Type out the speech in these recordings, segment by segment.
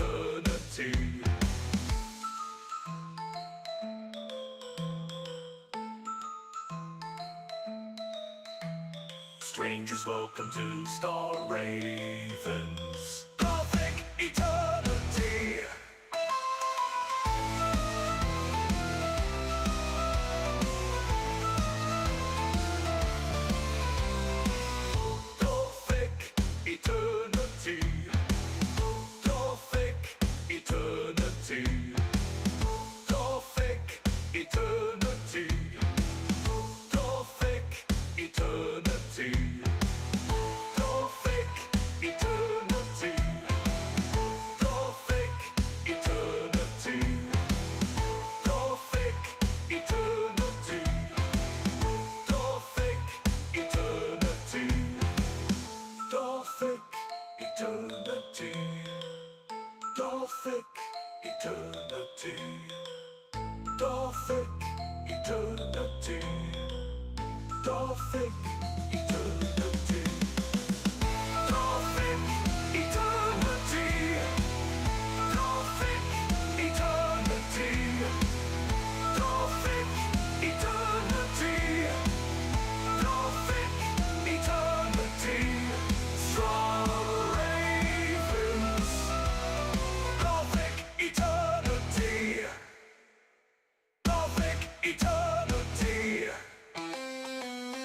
eternity. Strangers, welcome to Star Ravens Gothic Eternity. Gothic Eternity. Gothic Eternity. Gothic Eternity. Gothic Eternity. Gothic Eternity. Gothic Eternity. Gothic Eternity. Gothic Eternity. Gothic Eternity. Gothic Eternity. Gothic Eternity. Gothic Eternity. Gothic Eternity. Gothic Eternity. Gothic Eternity. Gothic Eternity. Strong Ravens. Gothic Eternity. Gothic Eternity.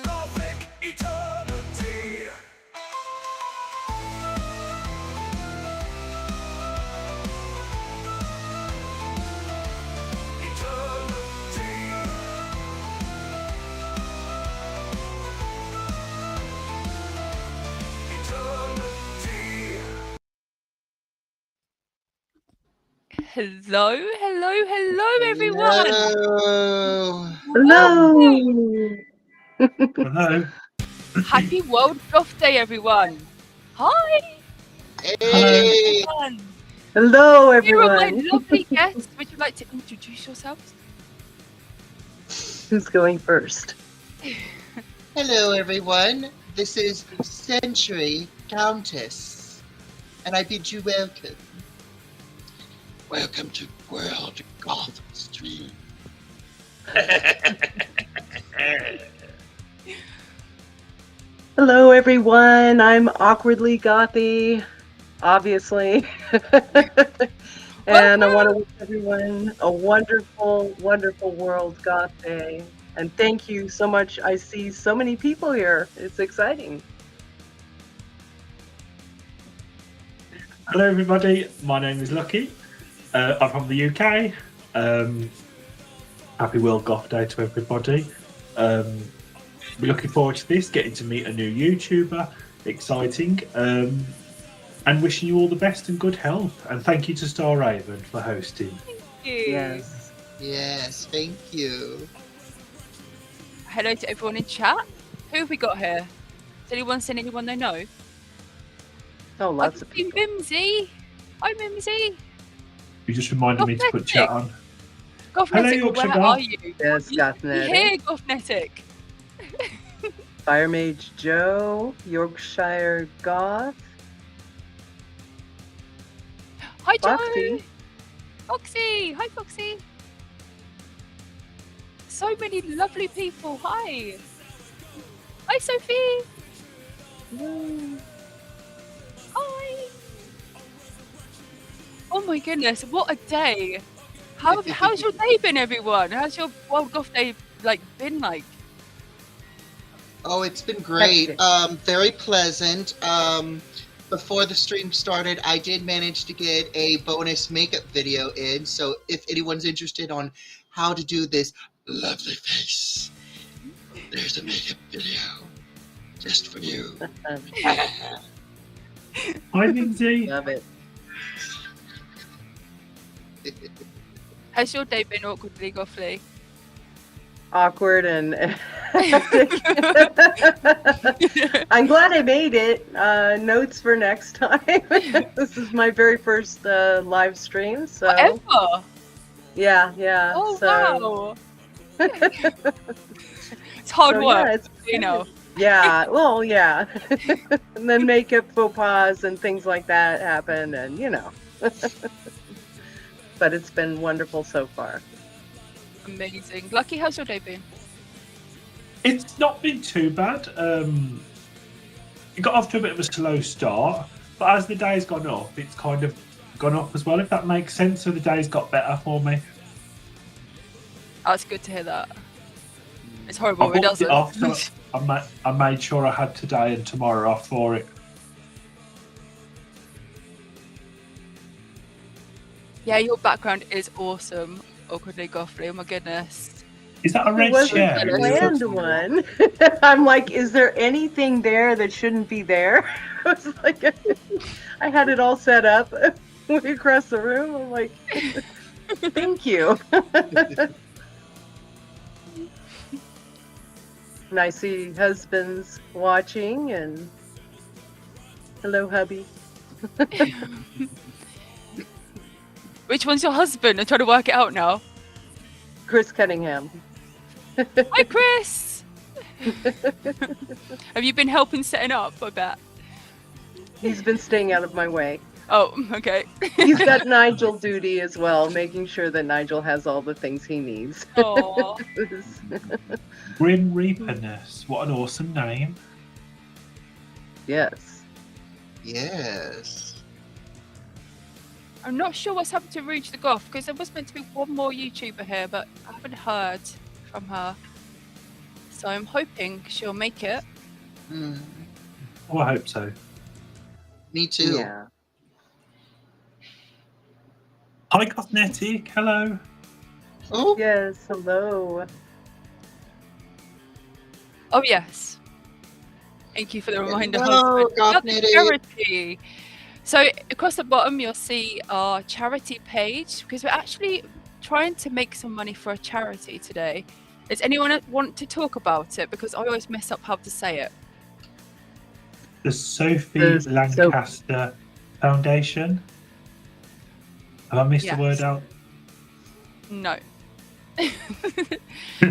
Gothic Eternity. Eternity. Eternity. Hello, hello, hello, everyone. Hello. Hello. Happy World Goth Day, everyone. Hi, Hey! everyone. Hello, Here are my everyone. lovely guests. Would you like to introduce yourselves? Who's going first? Hello, everyone. This is Century Countess, and I bid you welcome. Welcome to World Goth Stream. Hello, everyone. I'm awkwardly gothy, obviously. And I want to wish everyone a wonderful, wonderful World Goth Day. And thank you so much. I see so many people here. It's exciting. Hello, everybody. My name is Lucky. I'm from the UK. Happy World Goth Day to everybody. We're looking forward to this, getting to meet a new YouTuber. Exciting. And wishing you all the best and good health. And thank you to Star Raven for hosting. Thank you. Yes. Yes, thank you. Hello to everyone in chat. Who have we got here? Has anyone seen anyone they know? Oh, lots of I can see people. Mimsy. Hi, Mimsy. You just reminded me to put chat on. Hello, Gothnetic, Yorkshire where Goth. are you? Yes, You Gothnetic. here, Gothnetic. Fire Mage Joe, Yorkshire Goth, Hi, Joe. Foxy. Foxy. Hi, Foxy. So many lovely people. Hi. Hi, Sophie. Hi. Oh my goodness, what a day. How's your day been, everyone? How's your World Goth Day been like? Oh, it's been great. Very pleasant. Before the stream started, I did manage to get a bonus makeup video in. So if anyone's interested on how to do this lovely face, there's a makeup video just for you. Hi, Lindsay. Love it. Has your day been awkwardly gothly? Awkward and I'm glad I made it. Notes for next time. This is my very first live stream, so Ever? yeah. Oh so, wow. It's hard so, work, yeah, it's you know. Yeah, and then makeup faux pas and things like that happen, and But it's been wonderful so far. Amazing. Lucky, how's your day been? It's not been too bad. It got off to a bit of a slow start, but as the day's gone up, it's kind of gone up as well, if that makes sense. So the day's got better for me. Oh, it's good to hear that. It's horrible I when it booked it doesn't. off, so I made sure I had today and tomorrow off for it. Yeah, your background is awesome. Awkwardly Gothly, oh my goodness. Is that a It red wasn't chair? a It planned one. I'm like, is there anything there that shouldn't be there? I was like, I had it all set up way across the room. I'm like, thank you. And I see husbands watching, and hello, hubby. Which one's your husband? I'm trying to work it out now. Chris Cunningham. Hi, Chris! Have you been helping setting up, I bet? He's been staying out of my way. Oh, okay. He's got Nigel duty as well, making sure that Nigel has all the things he needs. Aw. Grim Reaperness. What an awesome name. Yes. Yes. I'm not sure what's happened to Rouge the Goth, because there was meant to be one more YouTuber here, but I haven't heard from her. So I'm hoping she'll make it. Mm, Oh, I hope so. me too. Yeah. Hi, Gothnetic. Hello. Oh, Yes. Hello. Oh, yes. Thank you for the reminder. Hello, husband. Not the Gothnetic. charity. So across the bottom, you'll see our charity page, because we're actually trying to make some money for a charity today. Does anyone want to talk about it? Because I always mess up how to say it. The Sophie The Lancaster Foundation. Have I missed Yes. the word out? No.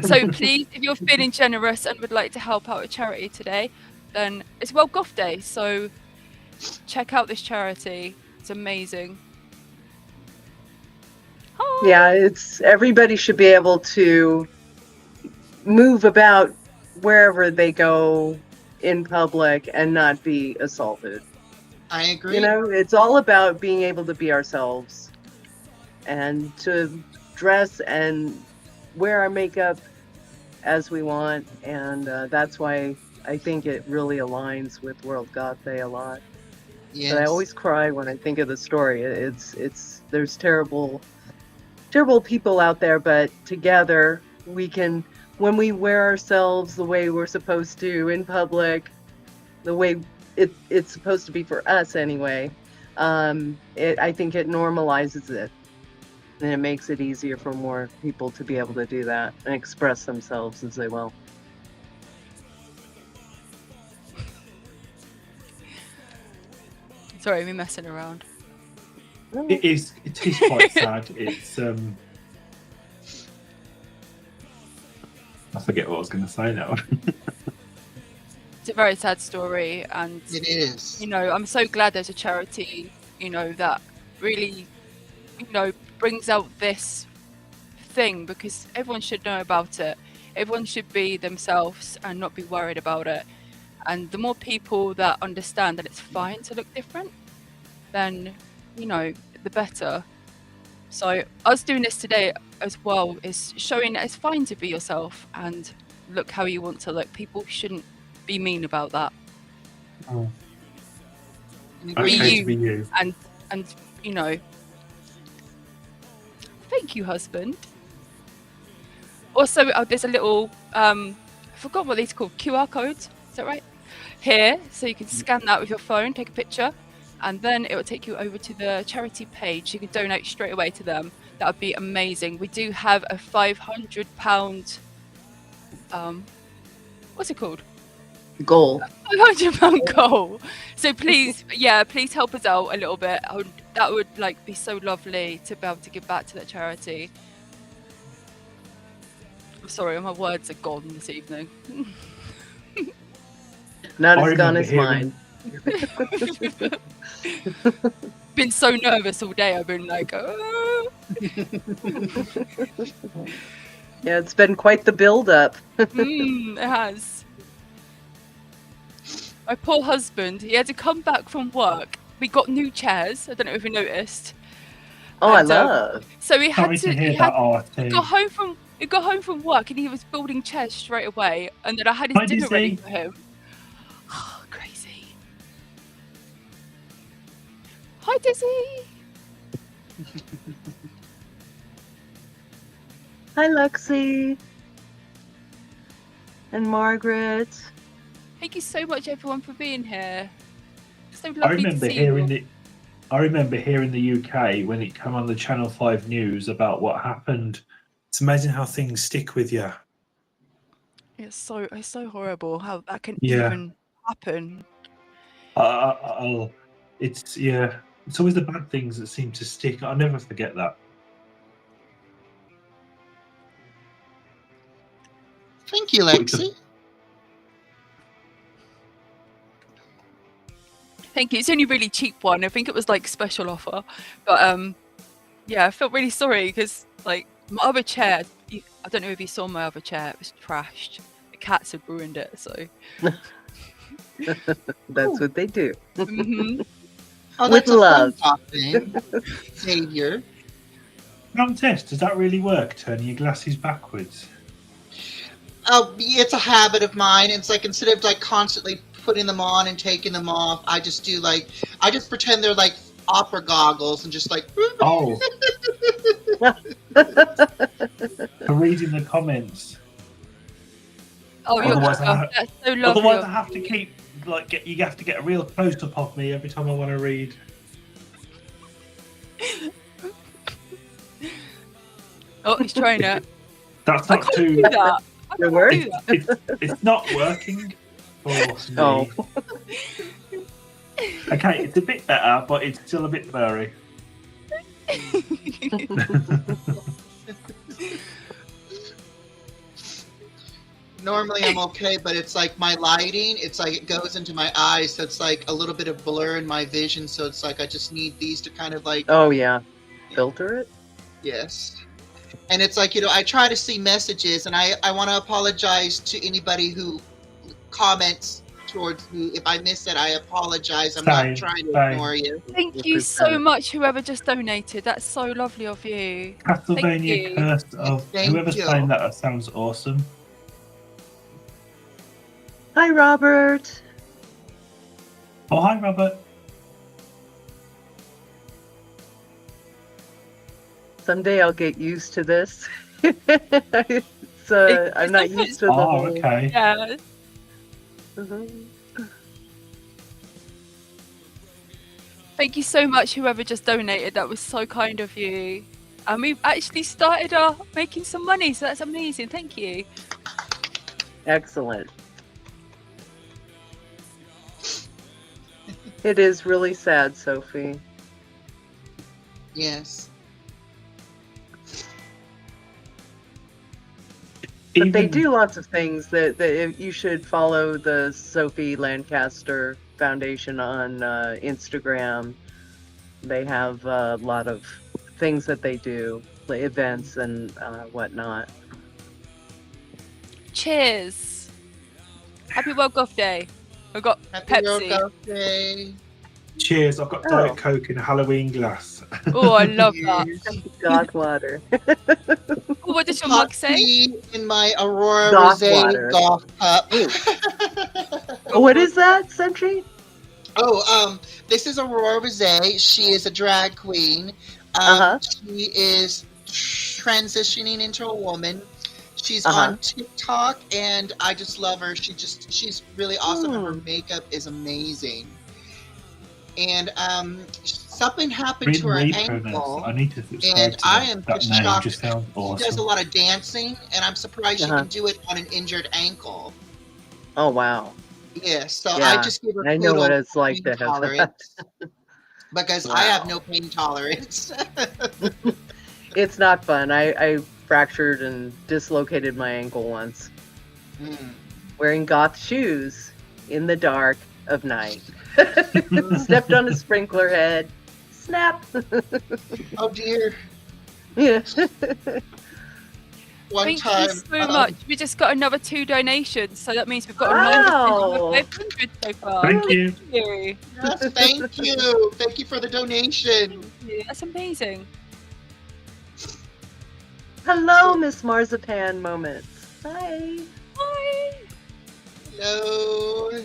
So please, if you're feeling generous and would like to help out a charity today, then it's World Goth Day. So check out this charity. It's amazing. Hi. Yeah, it's everybody should be able to move about wherever they go in public and not be assaulted. I agree. You know, it's all about being able to be ourselves and to dress and wear our makeup as we want, and that's why I think it really aligns with World Goth Day a lot. yes. But I always cry when I think of the story. It's there's terrible people out there, but together we can, when we wear ourselves the way we're supposed to in public, the way it's supposed to be for us anyway, I think it normalizes it, and it makes it easier for more people to be able to do that and express themselves as they will. Sorry, me messing around. It is quite sad. It's I forget what I was going to say now. It's a very sad story, and It is. you know, I'm so glad there's a charity, you know, that really, you know, brings out this thing, because everyone should know about it. Everyone should be themselves and not be worried about it. And the more people that understand that it's fine to look different, then, you know, the better. So us doing this today as well is showing that it's fine to be yourself and look how you want to look. People shouldn't be mean about that. Oh, I okay agree. you. to be you. And you know, thank you, husband. Also, there's a little I forgot what these are called, QR codes, is that right? Here, so you can scan that with your phone, take a picture, and then it will take you over to the charity page. You can donate straight away to them. That would be amazing. We do have a £500 what's it called? Goal. £500 goal. So please, yeah, please help us out a little bit. That would like be so lovely to be able to give back to that charity. I'm sorry, my words are gone this evening. Not I as gone remember as hearing- mine. Been been so nervous all day. I've been like, oh. Yeah, it's been quite the build-up. It has. My poor husband, he had to come back from work. We got new chairs. I don't know if you noticed. Oh, I And, love. So he had Sorry to hear he that, got home from work and he was building chairs straight away. And then I had his Hi, dinner ready Dizzy. for him. Crazy. Hi, Dizzy. Hi, Lexi. And Margaret. Thank you so much, everyone, for being here. So lovely I remember to see you. hearing the UK when it came on the Channel 5 news about what happened. It's amazing how things stick with you. It's so horrible how that can Yeah. even happen. It's always the bad things that seem to stick. I'll never forget that. Thank you, Lexi. Thank you. It's only a really cheap one. I think it was like special offer, but yeah, I felt really sorry because like my other chair. I don't know if you saw my other chair. It was trashed. The cats had ruined it. So That's what they do. mhm. Oh, With that's a love. fun thing, Xavier. Countess, does that really work? Turning your glasses backwards? It's a habit of mine. It's like instead of like constantly putting them on and taking them off, I just pretend they're like opera goggles and just like. Oh. For reading the comments. Oh, you're Otherwise, that's so lovely. Otherwise, of I have to you. keep you have to get a real close up of me every time I want to read. Oh, he's trying it. That's I not can't too. do that. I It can't works? do that. It's not working for me. Oh. Okay, it's a bit better, but it's still a bit blurry. Normally I'm okay, but it's like my lighting, it's like it goes into my eyes, so it's like a little bit of blur in my vision, so it's like I just need these to kind of like, Oh, yeah. Filter it? yes. And it's like, I try to see messages, and I want to apologize to anybody who comments towards me. If I miss it, I apologize. I'm Same, not trying to same. ignore you. Thank you so much, whoever just donated. That's so lovely of you. Castlevania you. Curse of Thank whoever's you. playing that sounds awesome. Hi, Robert. Oh, hi, Robert. Someday I'll get used to this. I'm not used to the Oh, whole. okay. Yeah. Mhm. Thank you so much, whoever just donated. That was so kind of you. And we've actually started making some money, so that's amazing. Thank you. Excellent. It is really sad, Sophie. Yes. But they do lots of things that you should follow the Sophie Lancaster Foundation on Instagram. They have a lot of things that they do, like events and whatnot. Cheers. Happy World Goth Day. We've got Happy World Pepsi. Goth Day. Cheers, I've got Oh. Diet Coke in a Halloween glass. Oh, I love that. Goth water. Oh, what does your Hot mug say? tea in my Aurora Goth Rosé water. Goth cup. What is that, Sentry? This is Aurora Rosé. She is a drag queen. Uh-huh. She is transitioning into a woman. She's Uh-huh. on TikTok, and I just love her. She's really awesome, and her makeup is amazing. And something happened to her ankle, I need to subscribe and to I that. am That just name shocked. just sounds She does a awesome. lot of dancing, and I'm surprised she Uh-huh. can do it on an injured ankle. Oh, wow. Yes, so Yeah, I just give her I know what kudos it's for like pain to have that. tolerance, because I have Wow. no pain tolerance. It's not fun. I fractured and dislocated my ankle once Mm. wearing goth shoes in the dark of night. Stepped on a sprinkler head, Snap. Oh dear. Yeah. One Thank time. you so much. We just got another 2 donations, so that means we've got a Wow. 500 so far. Thank you. Thank you. Yes, thank you. Thank you for the donation. Thank you. That's amazing. Hello, Miss Marzipan Moments. Hi. Bye. Hello.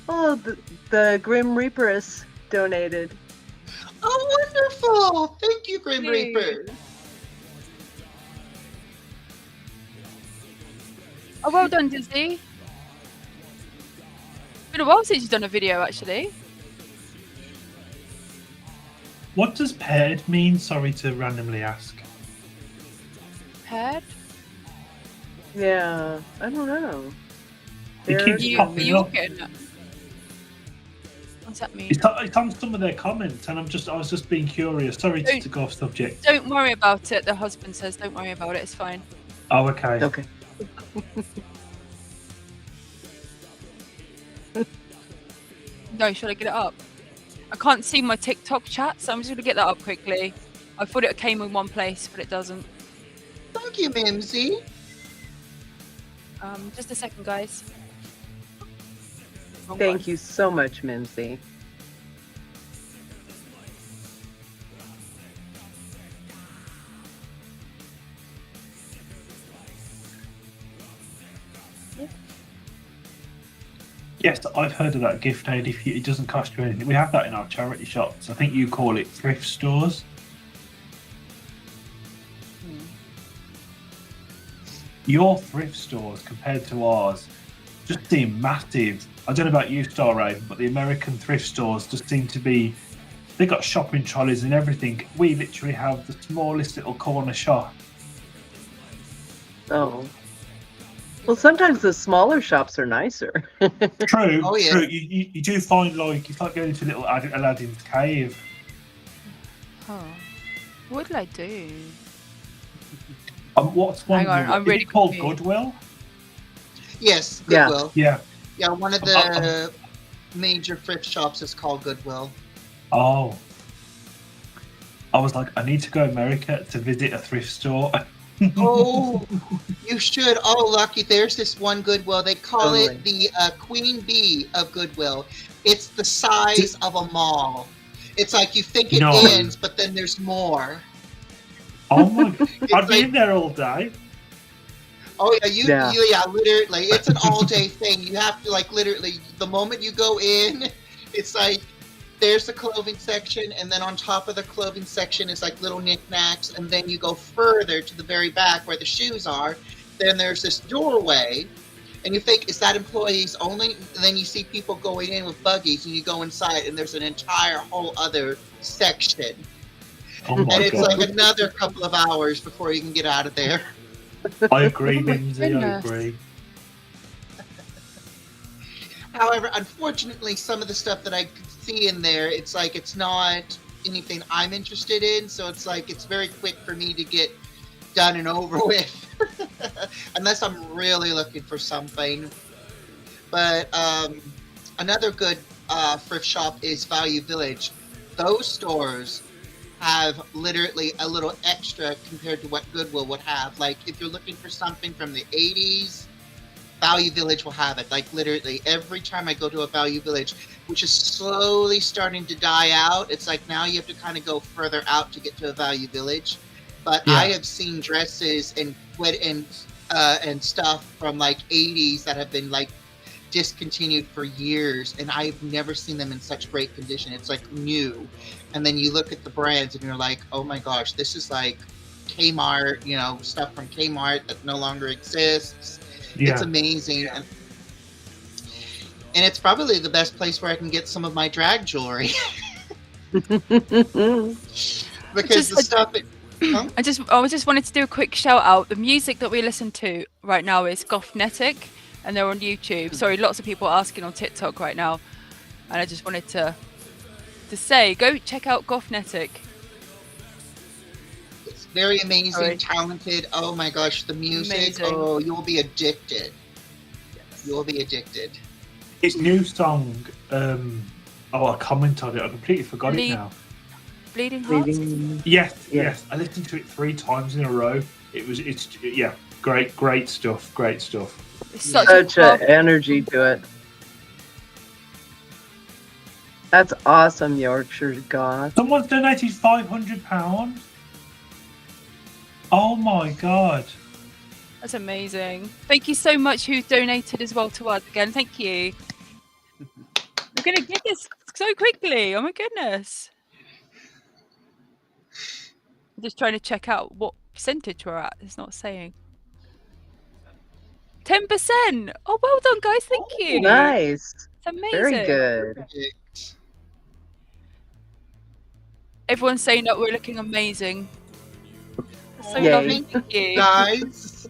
Oh, the Grim Reaperess donated. Oh, wonderful. Thank you, Grim Yay. Reaper. Oh, well done, Dizzy. Been a while since you've done a video, actually. What does paired mean? Sorry to randomly ask. Paired? Yeah, I don't know. It keeps You popping up. getting that? What's that mean? It's on some of their comments, and I was just being curious. Sorry to go off subject. Don't worry about it. The husband says, don't worry about it. It's fine. Oh, okay. Okay. No, should I get it up? I can't see my TikTok chat, so I'm just going to get that up quickly. I thought it came in one place, but it doesn't. Thank you, Mimsy. Just a second, guys. Wrong Thank one. you so much, Mimsy. Yes, I've heard of that gift aid. If it doesn't cost you anything, we have that in our charity shops. I think you call it thrift stores. Your thrift stores compared to ours just seem massive. I don't know about you, Star Raven, but the American thrift stores just seem to be. They got shopping trolleys and everything. We literally have the smallest little corner shop. Oh. Well, sometimes the smaller shops are nicer. True, Oh, yeah. true. You do find like it's like going to a little Aladdin's cave. Huh. What did I do? What's one? Hang on, is I'm it really called confused. Goodwill? Yes, Yeah. Goodwill. Yeah. Yeah, one of the major thrift shops is called Goodwill. Oh. I was like, I need to go to America to visit a thrift store. Oh, you should. Oh, lucky. There's this one Goodwill. They call Totally. it the Queen Bee of Goodwill. It's the size of a mall. It's like you think it No. ends, but then there's more. Oh my god. I'd be like- in there all day. Oh yeah, Yeah. yeah, literally. It's an all-day thing. You have to like literally the moment you go in, it's like there's the clothing section, and then on top of the clothing section is like little knickknacks, and then you go further to the very back where the shoes are. Then there's this doorway, and you think, is that employees only? And then you see people going in with buggies, and you go inside, and there's an entire whole other section. Oh my And it's god. like another couple of hours before you can get out of there. I agree, Oh my Lindsay, I goodness. agree. However, unfortunately, some of the stuff that I could see in there, it's like it's not anything I'm interested in. So it's like it's very quick for me to get done and over with, unless I'm really looking for something. But another good thrift shop is Value Village. Those stores have literally a little extra compared to what Goodwill would have. Like if you're looking for something from the 80s, Value Village will have it. Like literally every time I go to a Value Village, which is slowly starting to die out, it's like now you have to kind of go further out to get to a Value Village. But Yeah. I have seen dresses and stuff from like 80s that have been like discontinued for years, and I've never seen them in such great condition. It's like new. And then you look at the brands and you're like, oh my gosh, this is like Kmart, you know, stuff from Kmart that no longer exists. Yeah. It's amazing. And it's probably the best place where I can get some of my drag jewelry. Because the stuff it, huh? I just wanted to do a quick shout out. The music that we listen to right now is gothtastic, and they're on YouTube. Sorry, lots of people are asking on TikTok right now, and I just wanted to say, go check out gothtastic. It's very amazing, Sorry. talented. Oh my gosh, the music. Amazing. Oh, you'll be addicted. You'll be addicted. Its new song, Oh, I comment on it. I completely forgot it Bleed- now. Bleeding Hearts. Yes, Yeah. yes. I listened to it 3 times in a row. It's yeah, great stuff. Great stuff. It's such Such a an energy to it. That's awesome, Yorkshire Goth. Someone's donated £500. Oh my god! That's amazing. Thank you so much who donated as well to us again. Thank you. We're going to get this so quickly. Oh my goodness. I'm just trying to check out what percentage we're at. It's not saying. 10%. Oh, well done, guys. Thank you. Nice. It's amazing. Very good. Everyone's saying that we're looking amazing. That's so Yay. lovely. Thank you. Guys,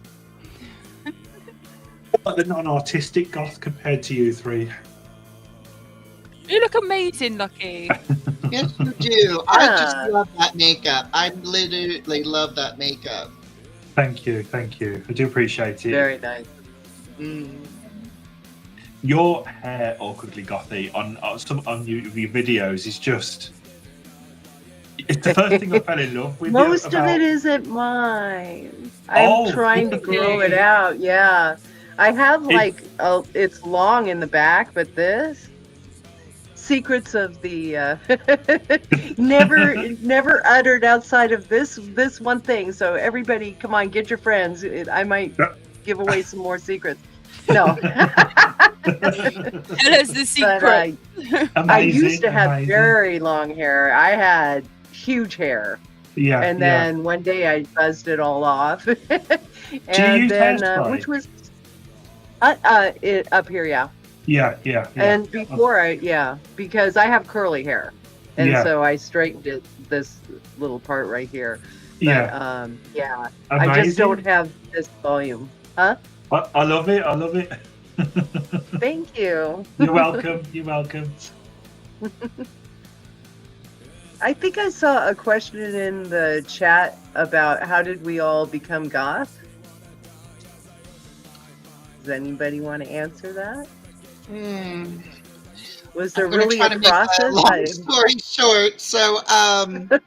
Like the non-artistic goth compared to you 3. You look amazing, Lucky. yes, you do. I Yeah. just love that makeup. I literally love that makeup. Thank you. I do appreciate it. Very nice. Your hair, awkwardly gothy, on your videos is just. It's the first thing I fell in love with. Most of it isn't mine. I'm trying to grow it out. Yeah. I have like, it's long in the back, but this. Secrets of the never uttered outside of this one thing. So everybody, come on, get your friends. I might give away some more secrets. No. Tell us the secret. But I used to have very long hair. I had huge hair. Yeah. And then one day I buzzed it all off. Do you use hairspray? Which was up here, yeah. Yeah. And before because I have curly hair. And so I straightened it, this little part right here. But, I just don't have this volume. Huh? I love it. Thank you. You're welcome. I think I saw a question in the chat about how did we all become goth? Does anybody want to answer that? Was there really a process? Long story short, so I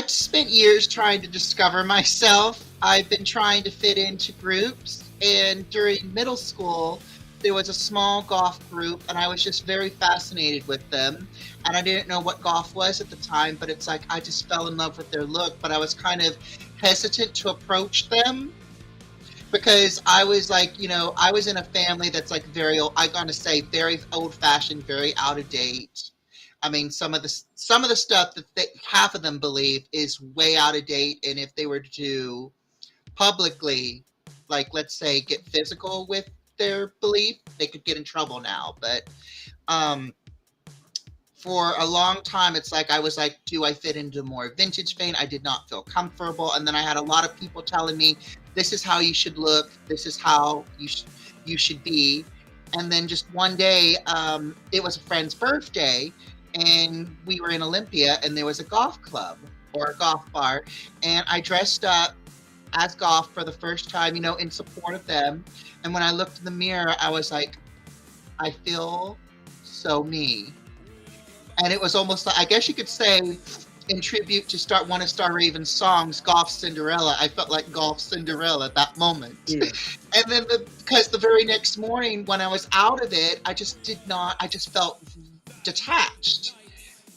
spent years trying to discover myself. I've been trying to fit into groups, and during middle school, there was a small goth group, and I was just very fascinated with them. And I didn't know what goth was at the time, but it's like I just fell in love with their look, but I was kind of hesitant to approach them. Because I was like, I was in a family that's like very old, I'm gonna say very old-fashioned, very out of date. I mean, some of the stuff that half of them believe is way out of date, and if they were to publicly, like, let's say, get physical with their belief, they could get in trouble now. But for a long time, it's like I was like, do I fit into more vintage vein? I did not feel comfortable, and then I had a lot of people telling me, this is how you should look. This is how you should be. And then just one day, it was a friend's birthday, and we were in Olympia, and there was a golf club or a golf bar, and I dressed up as golf for the first time, in support of them. And when I looked in the mirror, I was like, I feel so me. And it was almost like, I guess you could say, in tribute to one of Star Raven's songs, Golf Cinderella, I felt like Golf Cinderella at that moment. Yeah. And then because the very next morning when I was out of it, I just felt detached.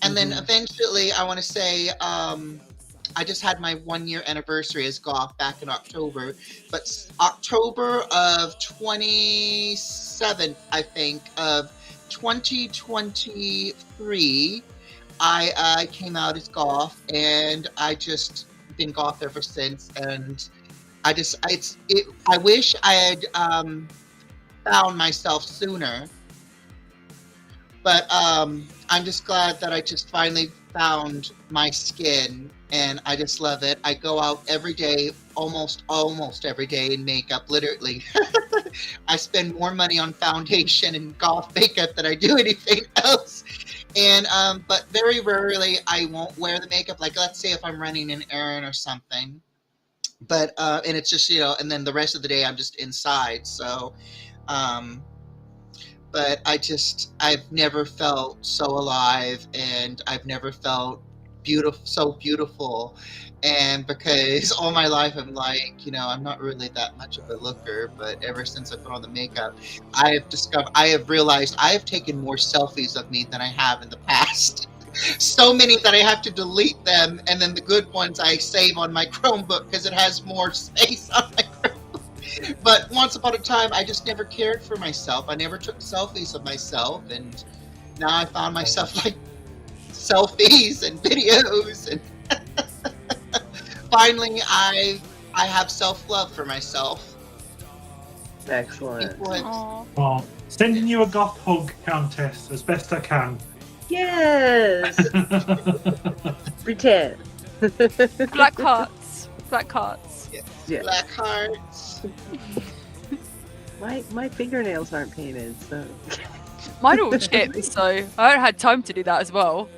And then eventually, I want to say, I just had my 1-year anniversary as goth back in October. But October of 27th, I think, of 2023, I came out as goth, and I just been goth ever since. And I wish I had found myself sooner, but I'm just glad that I just finally found my skin, and I just love it. I go out every day, almost every day in makeup, literally. I spend more money on foundation and goth makeup than I do anything else. And but very rarely I won't wear the makeup. Like, let's say if I'm running an errand or something, but and it's just and then the rest of the day I'm just inside. So but but I've never felt so alive, and I've never felt so beautiful. And because all my life I'm like, I'm not really that much of a looker, but ever since I put on the makeup, I have realized I have taken more selfies of me than I have in the past. So many that I have to delete them, and then the good ones I save on my Chromebook because it has more space on my Chromebook. But once upon a time, I just never cared for myself. I never took selfies of myself, and now I found myself like selfies and videos, and finally I have self-love for myself. Excellent. People have- Aw. Well, sending you a goth hug, Countess, as best I can. Yes. Pretend. Black hearts. Black hearts. Yeah. Black hearts. My fingernails aren't painted, so. Mine all chipped, so I haven't had time to do that as well.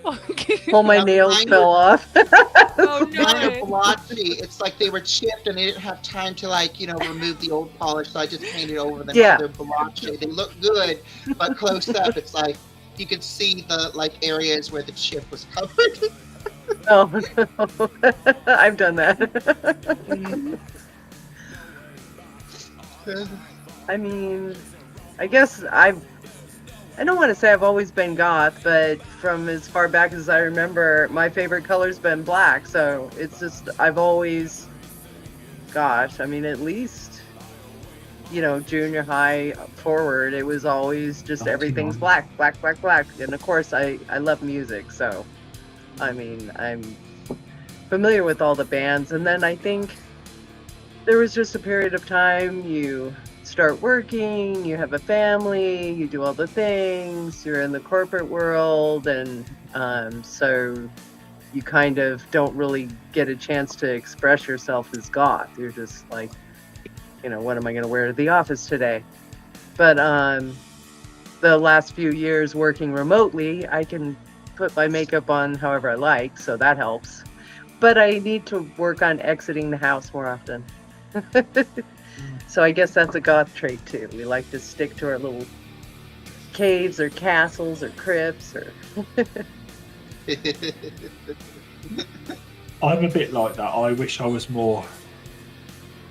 All my Yeah, nails mine fell off. Oh Mine are no. blotchy. It's like they were chipped and they didn't have time to remove the old polish, so I just painted over them. Yeah. They're blotchy. They look good, but close up, it's like you could see the areas where the chip was covered. Oh no. I've done that. I mean, I guess I don't want to say I've always been goth, but from as far back as I remember, my favorite color's been black. So it's just, I've always, gosh, I mean, at least, junior high forward, it was always just everything's black. And of course, I love music. So, I mean, I'm familiar with all the bands. And then I think there was just a period of time you start working, you have a family, you do all the things, you're in the corporate world, and so you kind of don't really get a chance to express yourself as goth. You're just like, what am I going to wear to the office today? But the last few years working remotely, I can put my makeup on however I like, so that helps. But I need to work on exiting the house more often. So I guess that's a goth trait too. We like to stick to our little caves or castles or crypts or I'm a bit like that. I wish I was more,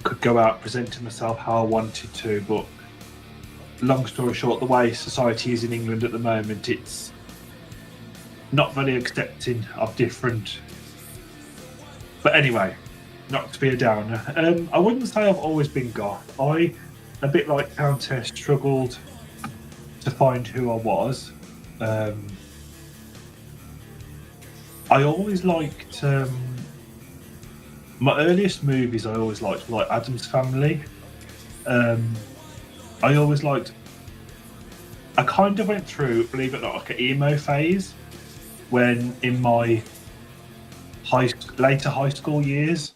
could go out presenting myself how I wanted to, but long story short, the way society is in England at the moment, it's not very accepting of different. But anyway, not to be a downer. I wouldn't say I've always been goth. I, a bit like Countess, struggled to find who I was. I always liked my earliest movies. I always liked like Addams Family. I always liked. I kind of went through, believe it or not, like an emo phase when in my later high school years.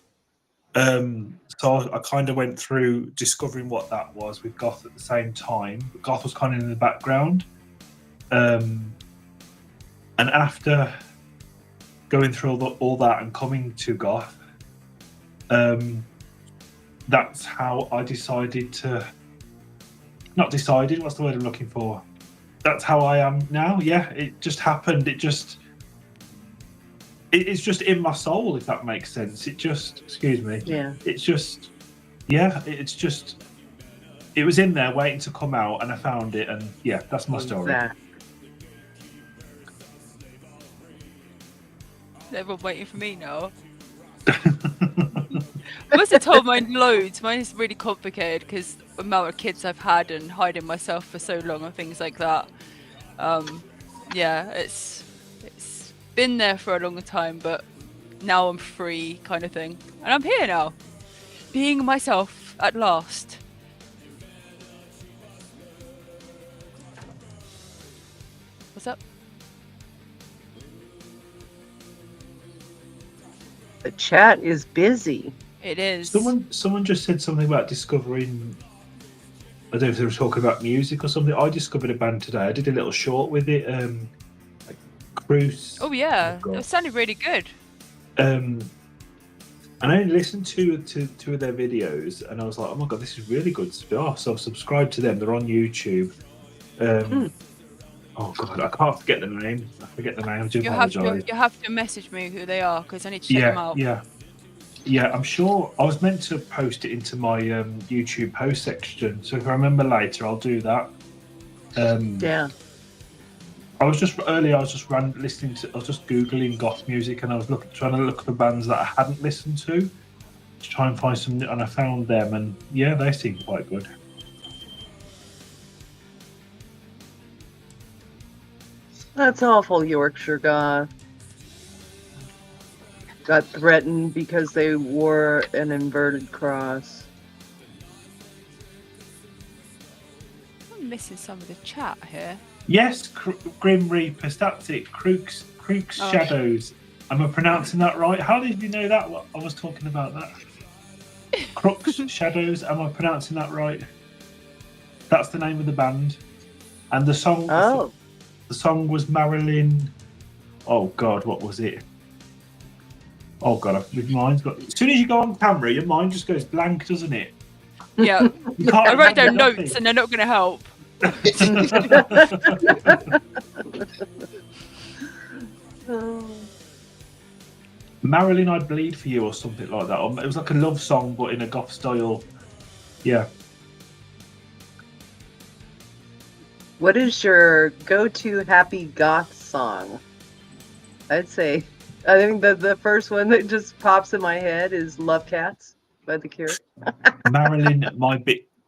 So I kind of went through discovering what that was with goth at the same time. Goth was kind of in the background. And after going through all that and coming to goth, that's how I decided to. Not decided. What's the word I'm looking for? That's how I am now. Yeah, it just happened. It's just in my soul, if that makes sense. Excuse me. yeah. It's just, it was in there waiting to come out, and I found it, and yeah, that's my story. Exactly. Everyone waiting for me now. I must have told mine loads. Mine is really complicated because the amount of kids I've had and hiding myself for so long and things like that. Yeah, it's been there for a long time, but now I'm free, kind of thing, and I'm here now, being myself at last. What's up? The chat is busy. It is. Someone just said something about discovering. I don't know if they were talking about music or something. I discovered a band today. I did a little short with it. Like Cruise. Oh yeah, Oh, it sounded really good. And I only listened to two of their videos, and I was like, oh my god, this is really good stuff. So I've subscribed to them. They're on YouTube. Oh god, I can't forget the name. I forget the name. I do apologise. You have to message me who they are because I need to check them out. Yeah, I'm sure I was meant to post it into my YouTube post section. So if I remember later, I'll do that. Yeah. I was just listening to. I was just googling goth music, and I was trying to look at the bands that I hadn't listened to try and find some. And I found them, and yeah, they seem quite good. That's awful, Yorkshire Goth. Got threatened because they wore an inverted cross. I'm missing some of the chat here. Yes, Grim Reapers. That's it. Crook's Shadows. Am I pronouncing that right? How did you know that? I was talking about that. Crook's Shadows. Am I pronouncing that right? That's the name of the band, and the song. Oh. The song was Marilyn. Oh God, what was it? Oh God, my mind's got. As soon as you go on camera, your mind just goes blank, doesn't it? Yeah. You can't I wrote down remember notes and they're not going to help. Marilyn, I Bleed for You, or something like that. It was like a love song, but in a goth style. Yeah. What is your go-to happy goth song? I think the first one that just pops in my head is Love Cats by The Cure. Marilyn, My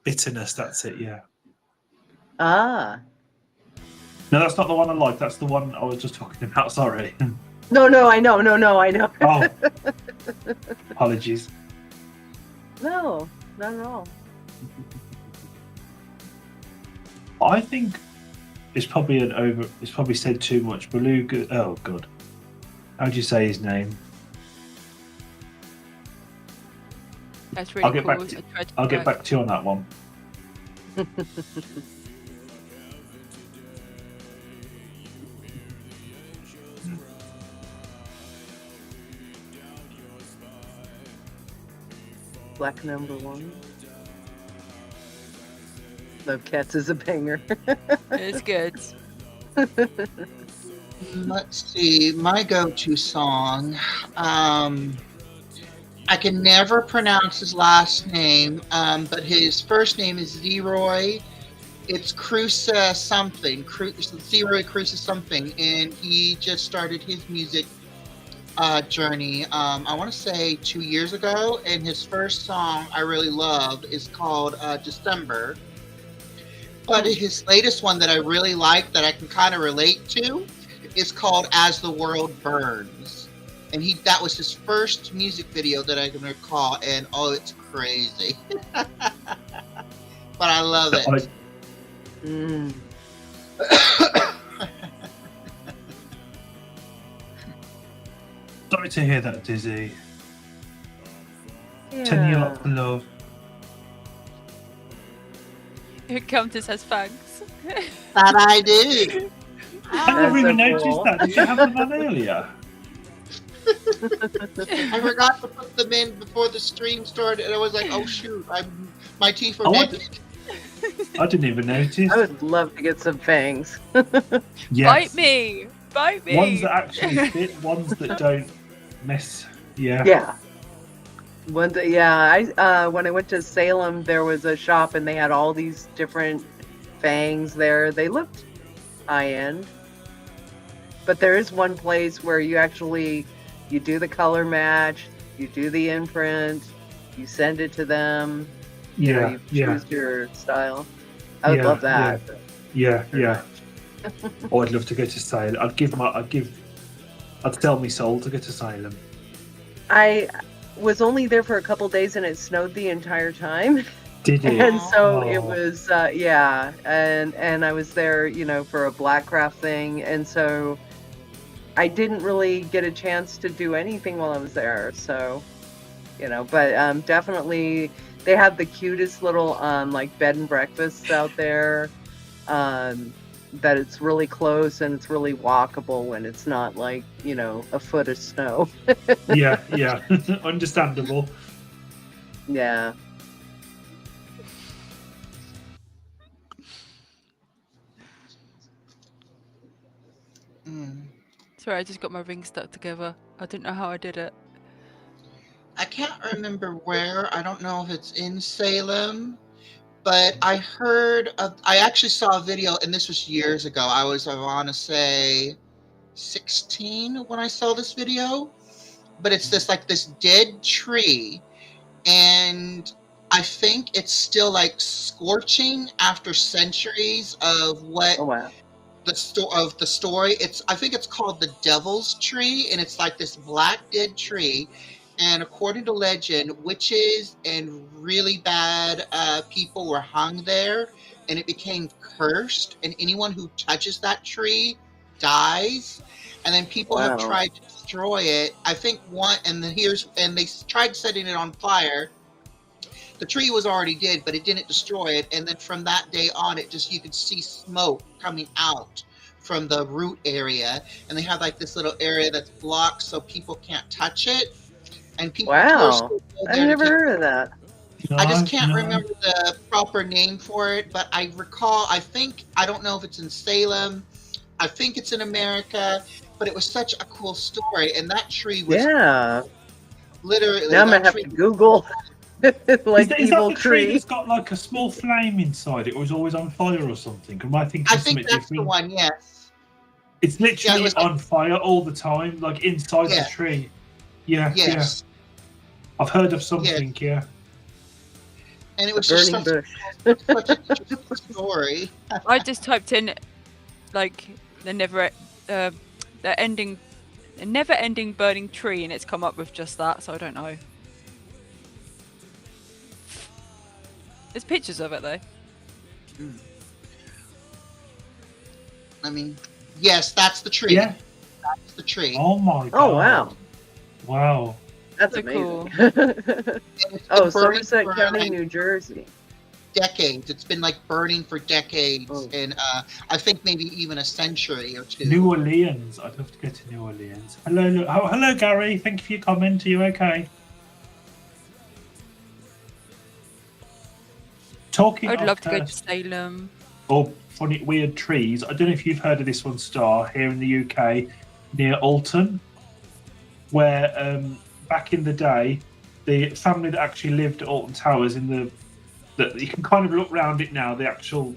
Bitterness, that's it, yeah. Ah. No, that's not the one I like. That's the one I was just talking about, sorry. No, I know. I know. Oh. Apologies. No, not at all. I think it's probably it's probably said too much. Beluga. Oh God, how do you say his name? That's really cool. I'll get back to you on that one. Black number 1. Love Cats is a banger. It's good. Let's see, my go-to song. I can never pronounce his last name, but his first name is Zeroy. It's Cruza something, Zeroy Cruza something, and he just started his music journey. I want to say 2 years ago, and his first song I really loved is called December. But his latest one that I really like, that I can kind of relate to, is called As the World Burns. And that was his first music video that I can recall, and oh, it's crazy. But I love it. Sorry to hear that, Dizzy. Yeah. 10 year lots of love. Countess has fangs. That I do. I never even so noticed cool. that. Did you have them on earlier? I forgot to put them in before the stream started, and I was like, "Oh shoot, my teeth are Oh, naked." I didn't even notice. I would love to get some fangs. Yes. Bite me! Ones that actually fit, ones that don't mess. Yeah. Yeah. One day, yeah. When I went to Salem, there was a shop and they had all these different fangs there. They looked high end, but there is one place where you do the color match, you do the imprint, you send it to them. You choose your style. I would love that. Yeah. Oh, I'd love to go to Salem. I'd sell my soul to go to Salem. I was only there for a couple days and it snowed the entire time. Did it? And so it was, and I was there, for a Blackcraft thing. And so I didn't really get a chance to do anything while I was there. So, but definitely they have the cutest little, like bed and breakfasts out there. That it's really close and it's really walkable and it's not like, a foot of snow. Yeah. Understandable. Yeah. Sorry, I just got my ring stuck together. I didn't know how I did it. I can't remember where. I don't know if it's in Salem, but I actually saw a video, and this was years ago. I want to say 16 when I saw this video, but it's this dead tree, and I think it's still like scorching after centuries of what Oh wow. the story. I think it's called the Devil's Tree, and it's like this black dead tree. And according to legend, witches and really bad people were hung there, and it became cursed. And anyone who touches that tree dies. And then people have Wow. tried to destroy it. I think they tried setting it on fire. The tree was already dead, but it didn't destroy it. And then from that day on, you could see smoke coming out from the root area. And they have like this little area that's blocked so people can't touch it. And people Wow. go I've there to never take. heard of that. I just can't remember the proper name for it, but I recall, I don't know if it's in Salem. I think it's in America, but it was such a cool story. And that tree was Yeah. literally. Now I'm that gonna have tree to Google like Is that evil the tree tree. that's got like a small flame inside it, or is always on fire or something? Am I thinking I something think that's different? the one, yes. It's literally was like- on fire all the time, like inside Yeah. the tree. Yeah, Yes. yeah. I've heard of something, yeah. And it The was just burning such, bush. such an interesting story. I just typed in like the never-ending burning tree, and it's come up with just that. So I don't know. There's pictures of it though. I mean, yes, that's the tree. Yeah. That's the tree. Oh my god. Oh wow. Wow. That's So amazing. cool. And it's Oh, been burning Somerset for, County, like, New Jersey. decades. It's been like burning for decades, Oh. and I think maybe even a century or two. New Orleans. I'd love to go to New Orleans. Hello, Gary. Thank you for your comment. Are you okay? Talking I'd of love to go to cursed Salem. or funny, weird trees. I don't know if you've heard of this one, Star, here in the UK, near Alton, where back in the day, the family that actually lived at Alton Towers that you can kind of look round it now, the actual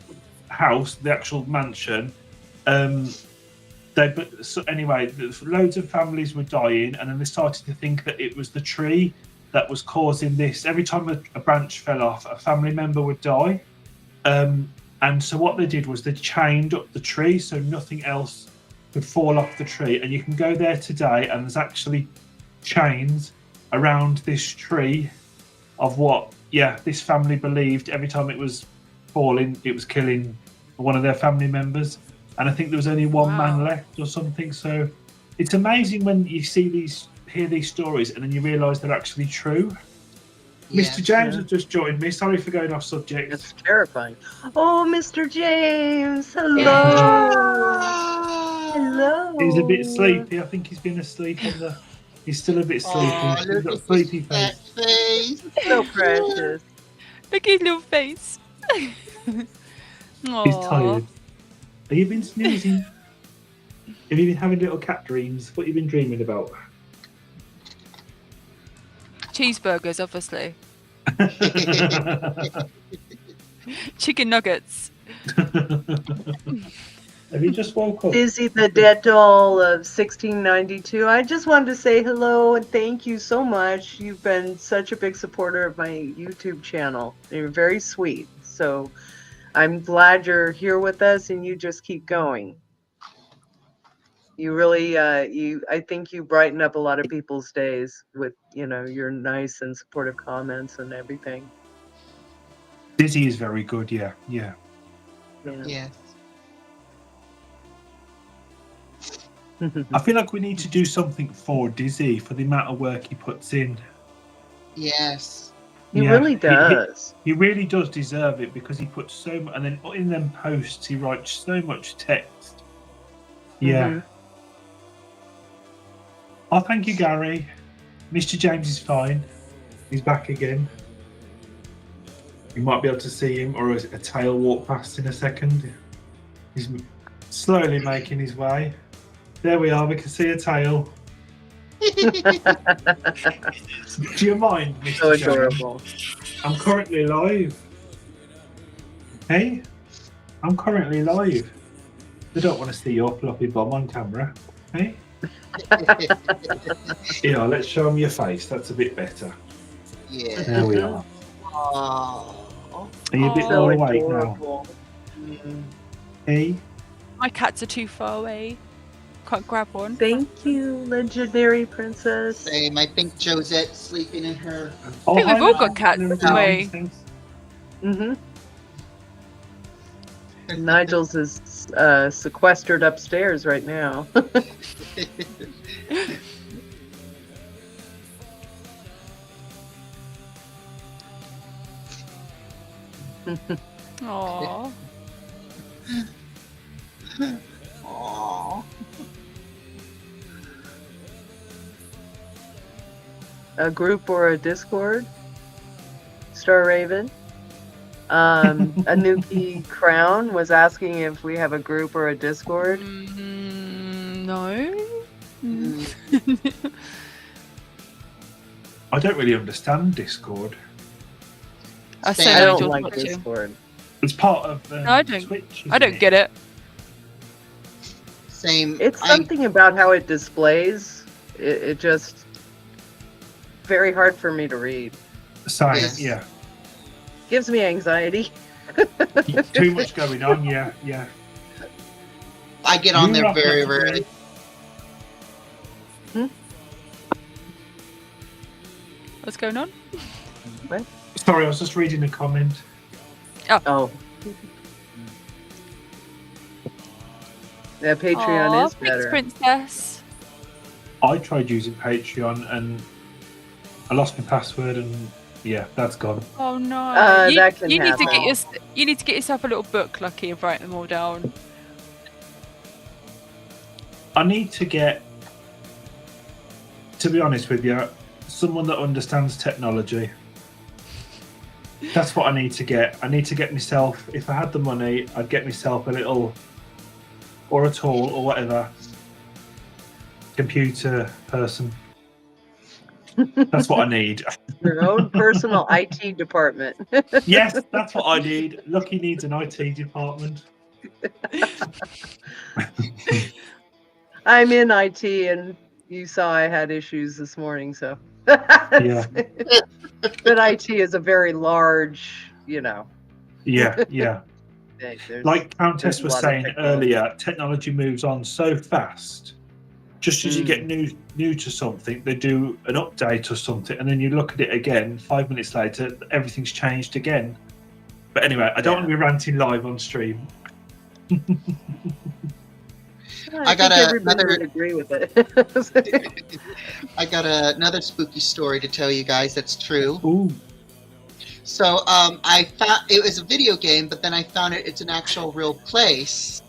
house, the actual mansion. Anyway, loads of families were dying, and then they started to think that it was the tree that was causing this. Every time a branch fell off, a family member would die. And so what they did was they chained up the tree so nothing else could fall off the tree. And you can go there today, and there's actually chains around this tree of what, this family believed every time it was falling, it was killing one of their family members. And I think there was only one man left or something. So it's amazing when you hear these stories, and then you realise they're actually true. Mr. James has just joined me. Sorry for going off subject. It's terrifying. Oh, Mr. James. Hello. Ah! Hello. He's a bit sleepy. I think he's been asleep He's still a bit sleepy. Aw, He's look got a at sleepy that face. face. So precious. Look at his little face. He's tired. Have you been snoozing? Have you been having little cat dreams? What have you been dreaming about? Cheeseburgers, obviously. Chicken nuggets. Have you just woke up? Dizzy the Dead Doll of 1692. I just wanted to say hello and thank you so much. You've been such a big supporter of my YouTube channel. You're very sweet. So I'm glad you're here with us, and you just keep going. You really, I think you brighten up a lot of people's days with, your nice and supportive comments and everything. Dizzy is very good, yeah. Yes. I feel like we need to do something for Dizzy for the amount of work he puts in. Yes. He really does. He really does deserve it, because he puts so much, and then in them posts he writes so much text. Yeah. Mhm. Oh, thank you, Gary. Mr. James is fine. He's back again. You might be able to see him, or a tail walk past in a second. He's slowly making his way. There we are. We can see a tail. Do you mind, Mr. So Sharon? adorable. I'm currently live. Hey, I'm currently live. They don't want to see your floppy bum on camera. Hey? Yeah, let's show them your face. That's a bit better. Yeah. There we are. Aw. Are you a bit Aw. So more awake now? adorable. Hey? My cats are too far away. Can't grab one. Thank you, legendary princess. Same. I think Josette's sleeping in her. Oh, think we've hi, all got Mum. cats, Hello, haven't we? Princess. Mm-hmm. Nigel's is sequestered upstairs right now. Aww. Aw. A group or a Discord? Star Raven? Anuki Crown was asking if we have a group or a Discord. No. I don't really understand Discord. I Same. say I don't Nigel's like watching. Discord. It's part of I don't- Twitch. I don't get it. Same. It's something about how it displays. It just very hard for me to read. Same, Yes. yeah. Gives me anxiety. Too much going on, yeah. I get on You're there up very there, rarely. What's going on? Sorry, I was just reading a comment. Oh. Yeah, Patreon Aw, is thanks, better. Princess. I tried using Patreon and I lost my password and yeah, that's gone. Oh no. That can you need to happen. you need to get yourself a little book, Lucky, and write them all down. I need to get, to be honest with you, someone that understands technology. That's what I need to get. I need to get myself, if I had the money, I'd get myself a little, or a tool, or whatever, computer person. That's what I need. Your own personal IT department. Yes, that's what I need. Lucky needs an IT department. I'm in IT, and you saw I had issues this morning, so. Yeah. But IT is a very large, Yeah. thing. There's Like Countess a was lot of saying technology. earlier, technology moves on so fast. Just as you get new to something, they do an update or something, and then you look at it again. 5 minutes later, everything's changed again. But anyway, I don't want to be ranting live on stream. I got think everybody another- would agree with it. I got another spooky story to tell you guys that's true. Ooh, So I found it was a video game, but then I found it's an actual real place,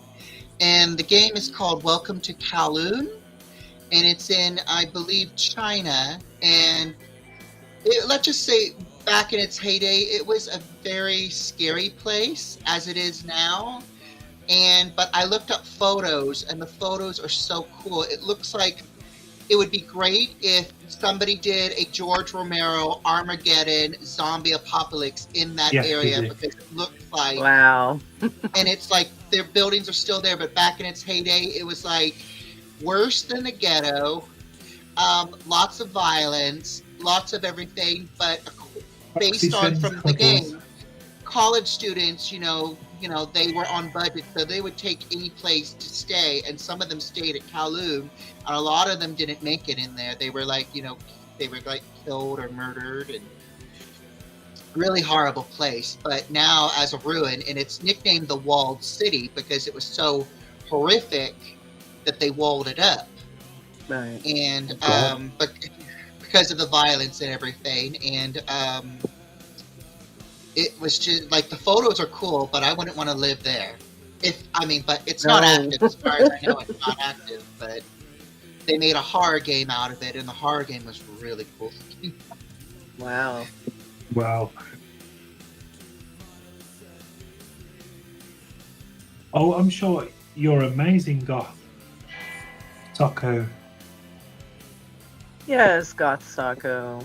and the game is called Welcome to Kowloon, and it's in, I believe, China. And let's just say, back in its heyday, it was a very scary place, as it is now. But I looked up photos, and the photos are so cool. It looks like it would be great if somebody did a George Romero Armageddon zombie apocalypse in that Yes, area, they do. because it looks like, Wow. and it's like their buildings are still there, but back in its heyday, it was like worse than the ghetto. Lots of violence, lots of everything, but based on from the game, college students, they were on budget, so they would take any place to stay, and some of them stayed at Kowloon, and a lot of them didn't make it in there. They were like, they were like killed or murdered, and really horrible place. But now as a ruin, and it's nicknamed the Walled City because it was so horrific that they walled it up. Right. And God. but because of the violence and everything, and it was just like, the photos are cool, but I wouldn't want to live there. But it's not No. active, as far as I know. It's not active, but they made a horror game out of it, and the horror game was really cool. Wow. wow. Oh, I'm sure you're amazing, Goth. Taco. Yes, Goth Taco.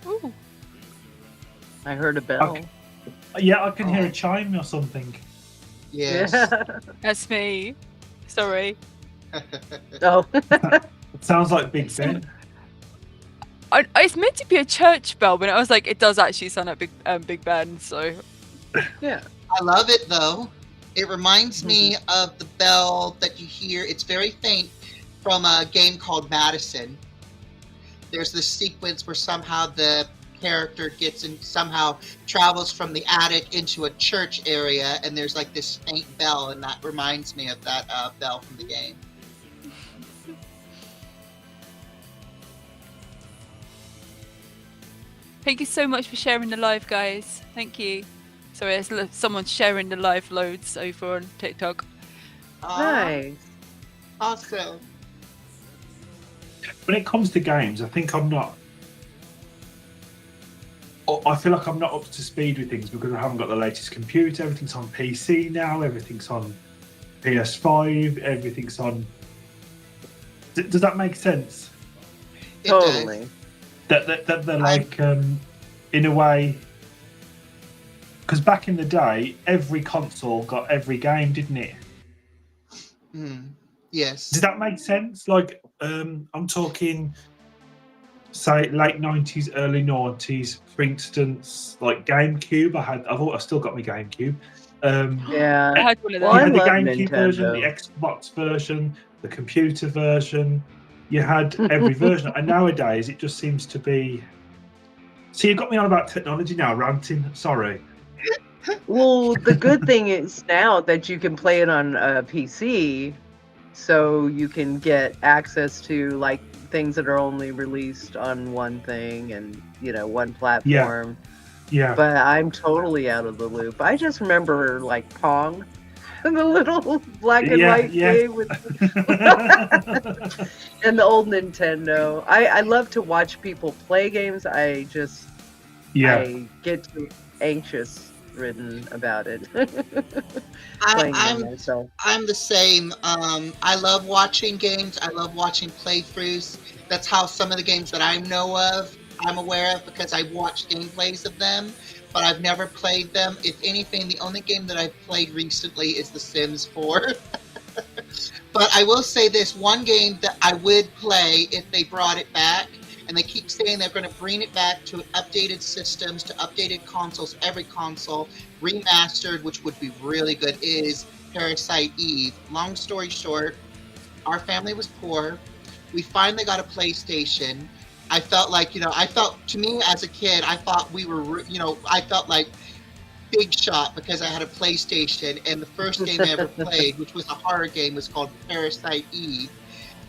Ooh. I heard a bell. Okay. Yeah, I can hear Oh. a chime or something. Yes. Yeah. That's me. Sorry. Oh. It sounds like Big Ben. It's meant to be a church bell, but I was like, it does actually sound like Big Ben. So Yeah. I love it though. It reminds me of the bell that you hear. It's very faint from a game called Madison. There's this sequence where somehow the character gets and somehow travels from the attic into a church area, and there's like this faint bell, and that reminds me of that bell from the game. thank you so much for sharing the live, guys. Thank you. Sorry, there's someone sharing the live loads over on TikTok. Nice. Awesome. When it comes to games, I think I'm not. I feel like I'm not up to speed with things because I haven't got the latest computer. Everything's on PC now. Everything's on PS5. Everything's on. Does that make sense? It does. Totally. That they're like, in a way. Because back in the day, every console got every game, didn't it? Yes. Does that make sense? Like, I'm talking, say, late 90s, early 90s. For instance, like GameCube. I've still got my GameCube. Yeah. I had one of Well, those. You I had the love GameCube version, the Nintendo. Xbox version, the computer version. You had every version, and nowadays it just seems to be. So you got me on about technology now, ranting. Sorry. Well, the good thing is now that you can play it on a PC, so you can get access to like things that are only released on one thing and one platform. Yeah. But I'm totally out of the loop. I just remember like Pong, the little black and white game with and the old Nintendo. I love to watch people play games. I get too anxious ridden about it. Playing them myself. I'm the same. I love watching games. I love watching playthroughs. That's how some of the games that I know of, I'm aware of because I watched gameplays of them, but I've never played them. If anything, the only game that I've played recently is The Sims 4. But I will say this, one game that I would play if they brought it back, and they keep saying they're going to bring it back to updated systems, to updated consoles, every console, remastered, which would be really good, is Parasite Eve. Long story short, our family was poor. We finally got a PlayStation. I felt like, to me as a kid, I thought we were, I felt like big shot because I had a PlayStation, and the first game I ever played, which was a horror game, was called Parasite Eve.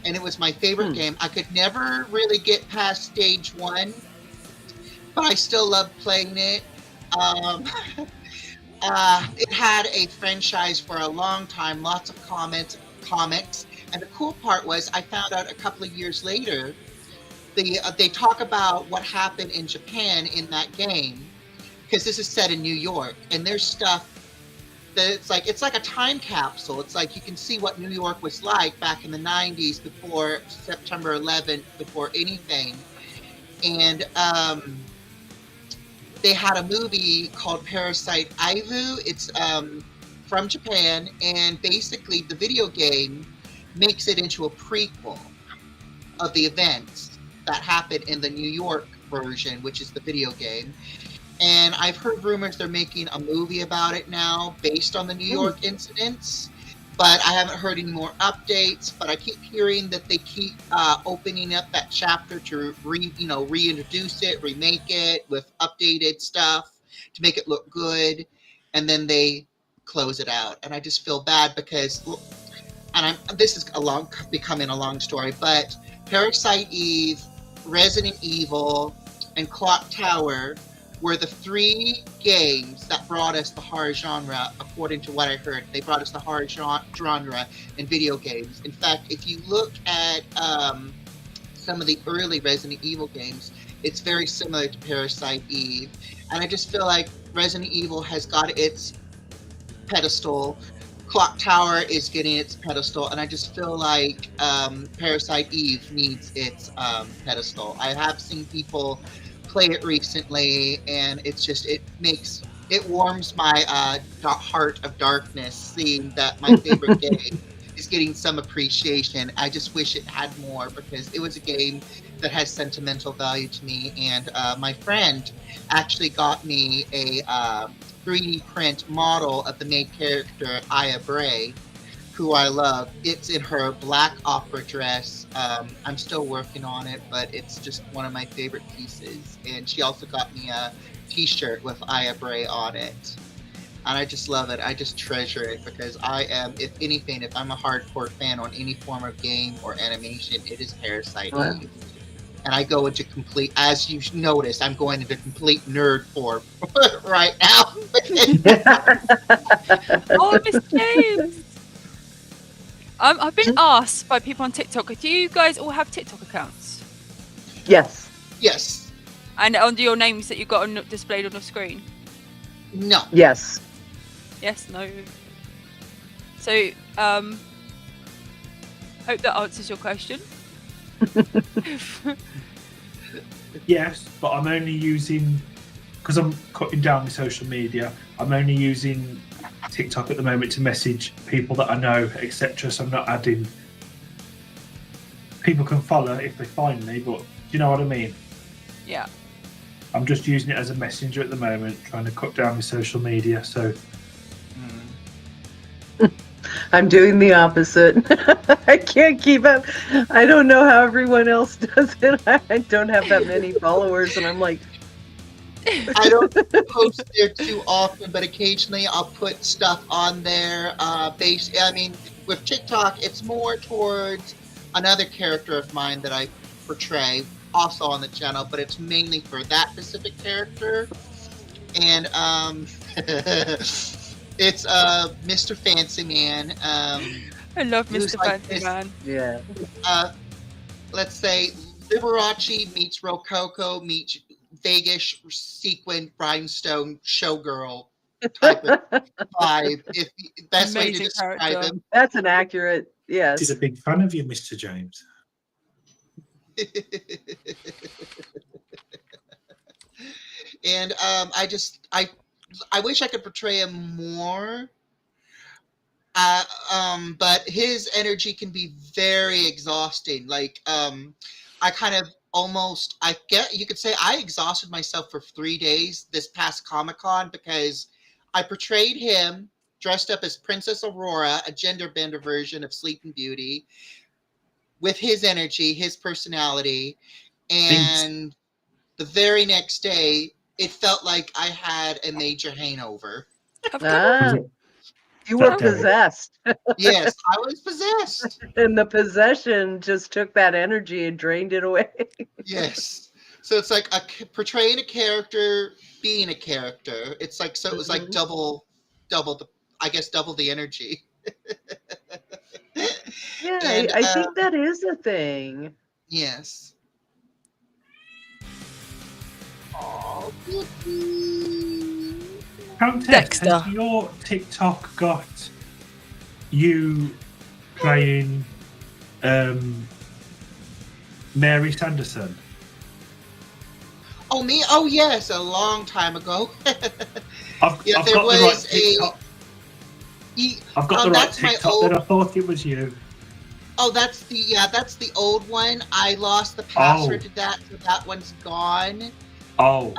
And it was my favorite game. I could never really get past stage 1, but I still loved playing it. It had a franchise for a long time, lots of comics. And the cool part was I found out a couple of years later, they talk about what happened in Japan in that game, because this is set in New York, and there's stuff that it's like a time capsule. It's like you can see what New York was like back in the 90s before September 11th, before anything. And they had a movie called Parasite Aivu. It's from Japan, and basically the video game makes it into a prequel of the events that happened in the New York version, which is the video game. And I've heard rumors they're making a movie about it now based on the New York incidents, but I haven't heard any more updates. But I keep hearing that they keep opening up that chapter to reintroduce it, remake it with updated stuff to make it look good, and then they close it out. And I just feel bad because, this is becoming a long story, but Parasite Eve, Resident Evil, and Clock Tower were the 3 games that brought us the horror genre, according to what I heard. They brought us the horror genre in video games. In fact, if you look at some of the early Resident Evil games, it's very similar to Parasite Eve. And I just feel like Resident Evil has got its pedestal. Clock Tower is getting its pedestal, and I just feel like Parasite Eve needs its pedestal. I have seen people play it recently, and it's just it warms my heart of darkness seeing that my favorite game is getting some appreciation. I just wish it had more because it was a game that has sentimental value to me, and my friend actually got me a 3D print model of the main character, Aya Bray, who I love. It's in her black opera dress. I'm still working on it, but it's just one of my favorite pieces. And she also got me a t-shirt with Aya Bray on it. And I just love it. I just treasure it because I am, if anything, if I'm a hardcore fan on any form of game or animation, it is Parasite Eve. And I go into complete, as you noticed, I'm going into complete nerd form right now. Oh, Miss James! I've been asked by people on TikTok, do you guys all have TikTok accounts? Yes. Yes. And under your names that you got displayed on the screen? No. Yes. Yes, no. So, hope that answers your question. Yes, but I'm only using, because I'm cutting down my social media, I'm only using TikTok at the moment to message people that I know, etc. So I'm not adding. People can follow if they find me, but do you know what I mean? Yeah. I'm just using it as a messenger at the moment, trying to cut down my social media. So I'm doing the opposite. I can't keep up. I don't know how everyone else does it. I don't have that many followers, and I'm like, I don't post there too often, but occasionally I'll put stuff on there. With TikTok, it's more towards another character of mine that I portray, also on the channel, but it's mainly for that specific character. And it's Mr. Fancy Man. I love Mr. Fancy Man. yeah. Let's say Liberace meets Rococo meets Vegas sequin rhinestone showgirl type of vibe. If best way to Amazing describe character. him. That's an accurate, yes. he's a big fan of you, Mr. James. And I wish I could portray him more. But his energy can be very exhausting. Like, I kind of you could say I exhausted myself for 3 days this past Comic-Con because I portrayed him dressed up as Princess Aurora, a gender bender version of Sleeping Beauty, with his energy, his personality, and the very next day, it felt like I had a major hangover. Ah, you were That day. possessed, Yes, I was possessed. and the possession just took that energy and drained it away. Yes. So it's like portraying a character, being a character. It's like, so it was like double the energy. Yeah, And, I think that is a thing. Yes. Countess, Dexter. has your TikTok got you playing Mary Sanderson? Oh, me? Oh, yes, a long time ago. I've Yeah, got there the right was TikTok. I've got the right that's my TikTok. old- Then I thought it was you. Oh, that's the old one. I lost the password to that, so that one's gone. Oh,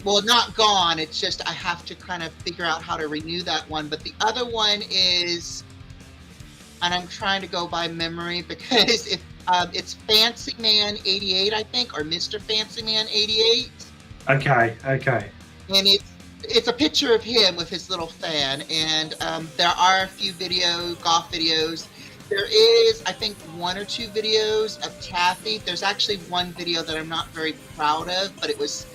Well, not gone. It's just I have to kind of figure out how to renew that one. But the other one is, and I'm trying to go by memory because if it's Fancy Man 88, I think, or Mr. Fancy Man 88, okay. and it's a picture of him with his little fan. And there are a few goth videos. There is, I think, 1 or 2 videos of Kathy. There's actually one video that I'm not very proud of, but it was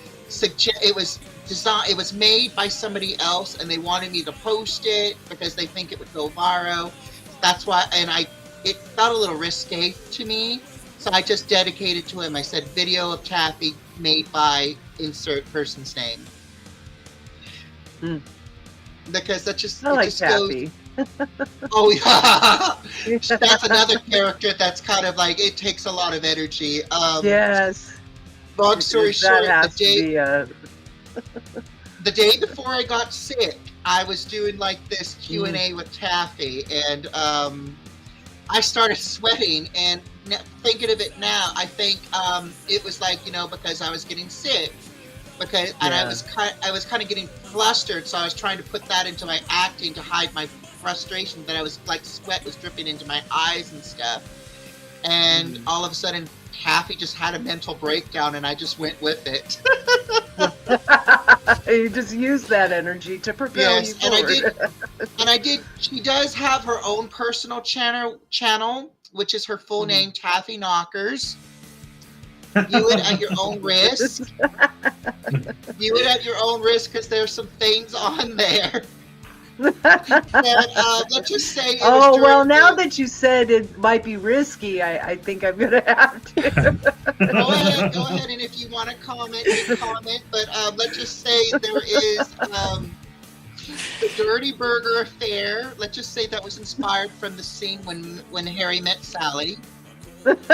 made by somebody else, and they wanted me to post it because they think it would go viral. That's why, and it felt a little risque to me, So I just dedicated to him. I said, video of Taffy made by insert person's name. Hmm. Because that just, I it like just goes, Taffy. oh yeah. That's another character that's kind of like, it takes a lot of energy. Yes. Long story That short, has to be the day before I got sick, I was doing like this Q&A Mm. with Taffy, and I started sweating. And thinking of it now, I think it was like, you know, because I was getting sick, and I Yeah. was kind of getting flustered, so I was trying to put that into my acting to hide my frustration. That I was like, sweat was dripping into my eyes and stuff, and all of a sudden, Taffy just had a mental breakdown, and I just went with it. You just use that energy to propel you Yes, and forward. I did. She does have her own personal channel, which is her full name, Taffy Knockers. View it at your own risk. View it at your own risk, because there's some things on there. And let's just say it was Oh, well, during now the- that you said it might be risky, I think I'm going to have to. Go ahead, and if you want to comment, you comment. But let's just say there is the Dirty Burger affair. Let's just say that was inspired from the scene when Harry met Sally. There's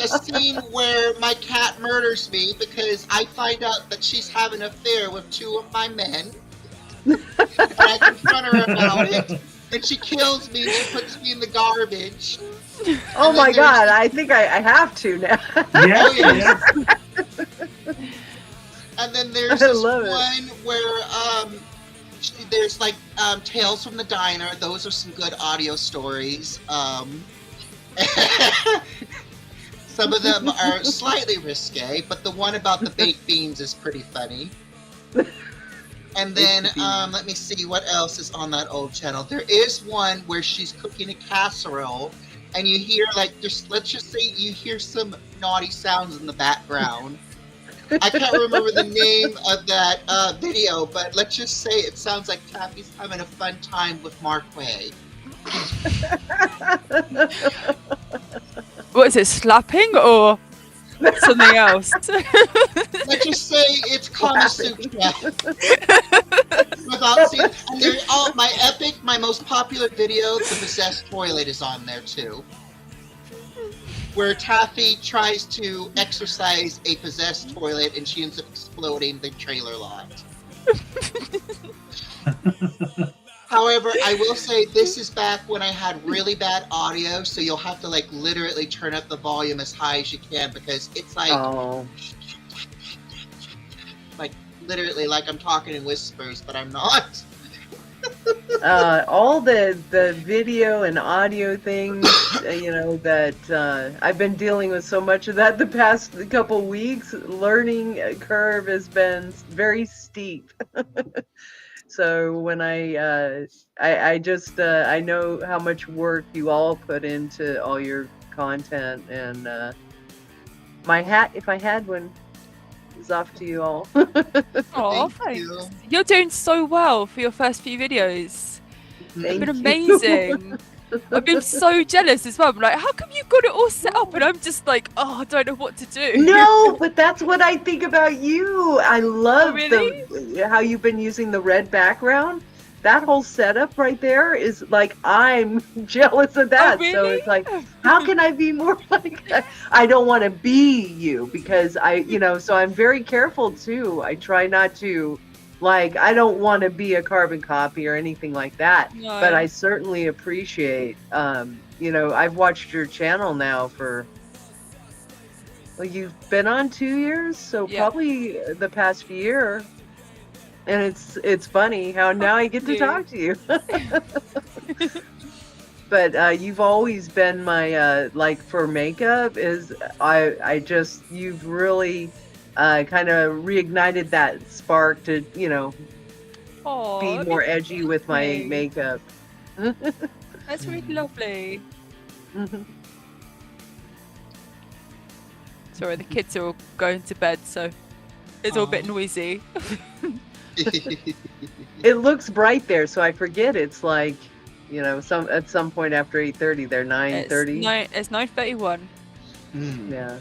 a scene where my cat murders me because I find out that she's having an affair with two of my men. And I confront her about it. And she kills me and she puts me in the garbage. Oh And my then God, I think I have to now. Yeah, yes. yeah. And then there's I this love it. one where there's like Tales from the Diner. Those are some good audio stories. Some of them are slightly risque, but the one about the baked beans is pretty funny. And then let me see what else is on that old channel. There is one where she's cooking a casserole, and you hear like let's just say you hear some naughty sounds in the background. I can't remember the name of that video, but let's just say it sounds like Taffy's having a fun time with Markway. What is it, slapping or something else? Let's just say it's Kama Sutra. Without seeing, and there's my most popular video, the possessed toilet, is on there too, where Taffy tries to exorcise a possessed toilet and she ends up exploding the trailer lot. However, I will say this is back when I had really bad audio, so you'll have to like literally turn up the volume as high as you can, because it's like Oh. like literally like I'm talking in whispers, but I'm not. All the video and audio things, you know, that I've been dealing with so much of that the past couple weeks. Learning curve has been very steep. So when I just I know how much work you all put into all your content, and my hat, if I had one, is off to you all. Oh, Thank thanks. you. You're doing so well for your first few videos. They've been Thank you. amazing. I've been so jealous as well. I'm like, how come you got it all set up? And I'm just like, oh, I don't know what to do. No, but that's what I think about you. I love really? how you've been using the red background. That whole setup right there is like, I'm jealous of that. Oh, So really? it's like, how can I be more like that? I don't want to be you, because so I'm very careful too. I try not to, like, I don't want to be a carbon copy or anything like that. No. But I certainly appreciate, I've watched your channel now for, well, you've been on 2 years, so Yeah. probably the past year. And it's funny how now I get to you. talk to you. But you've always been my like for makeup is you've really kind of reignited that spark to Oh, be that'd more edgy with my lovely. makeup. That's really lovely. Sorry, the kids are all going to bed, so it's all a bit Aw. noisy. It looks bright there, so I forget it's like You know, at some point after 8:30, they're 9:30. It's 9:31. Yeah.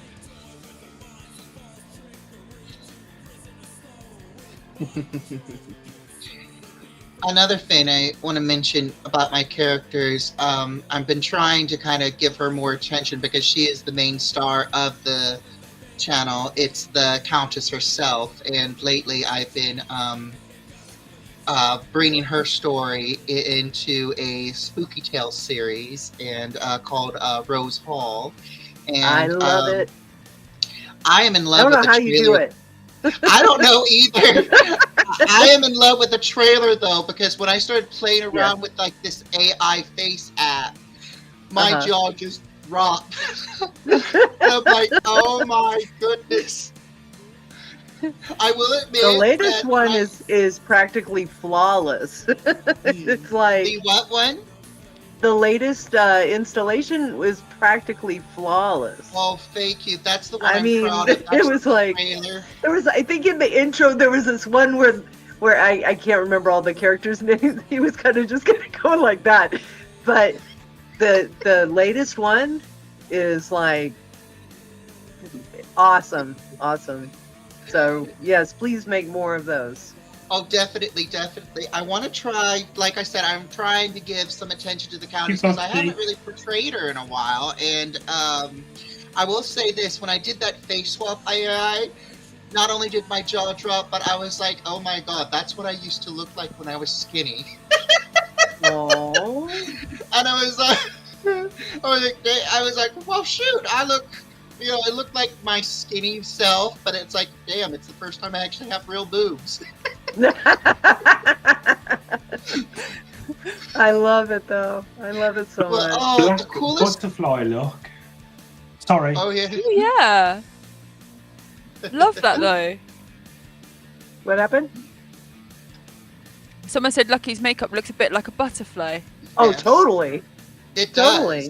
Another thing I want to mention about my characters, I've been trying to kind of give her more attention because she is the main star of the channel. It's the Countess herself, and lately I've been bringing her story into a spooky tale series and called Rose Hall. And I love it. I am in I love don't know with the how you do trailer. it. I don't know either. I am in love with the trailer though, because when I started playing around with like this AI face app, my jaw just dropped. I'm like, oh my goodness. I will admit The latest that one is practically flawless. It's like the what one? the latest installation was practically flawless. Oh, thank you. That's the one I I'm mean, proud of. it That's was the like trailer. there was. I think in the intro there was this one where I can't remember all the characters' names. He was kind of just going like that, but the latest one is like awesome. So yes, please make more of those. Oh, definitely. I want to try, like I said, I'm trying to give some attention to the Countess because I haven't really portrayed her in a while. And I will say this, when I did that face swap AI, not only did my jaw drop, but I was like, oh my god, that's what I used to look like when I was skinny. Oh. And I was like, well, shoot, it looked like my skinny self, but it's like, damn, it's the first time I actually have real boobs. I love it though. I love it so much. Oh, the coolest butterfly look. Sorry. Oh yeah. Oh, yeah. Love that though. What happened? Someone said Lucky's makeup looks a bit like a butterfly. Oh, Yes. totally. It does.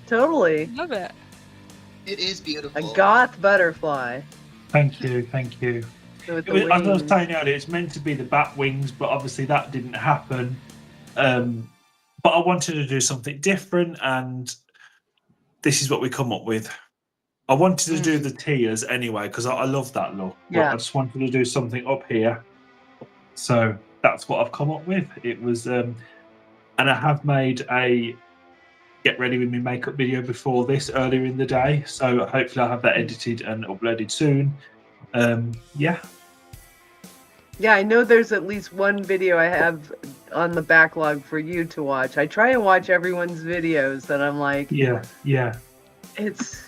Totally. Love it. It is A beautiful. goth butterfly. Thank you. With It the was, as I was wings. saying earlier, it's meant to be the bat wings, but obviously that didn't happen. But I wanted to do something different, and this is what we come up with. I wanted to do the tears anyway because I love that look. But Yeah. I just wanted to do something up here, so that's what I've come up with. It was, and I have made a get ready with me makeup video before this earlier in the day, so hopefully I'll have that edited and uploaded soon. Yeah. Yeah, I know there's at least one video I have on the backlog for you to watch. I try and watch everyone's videos, and I'm like, Yeah. it's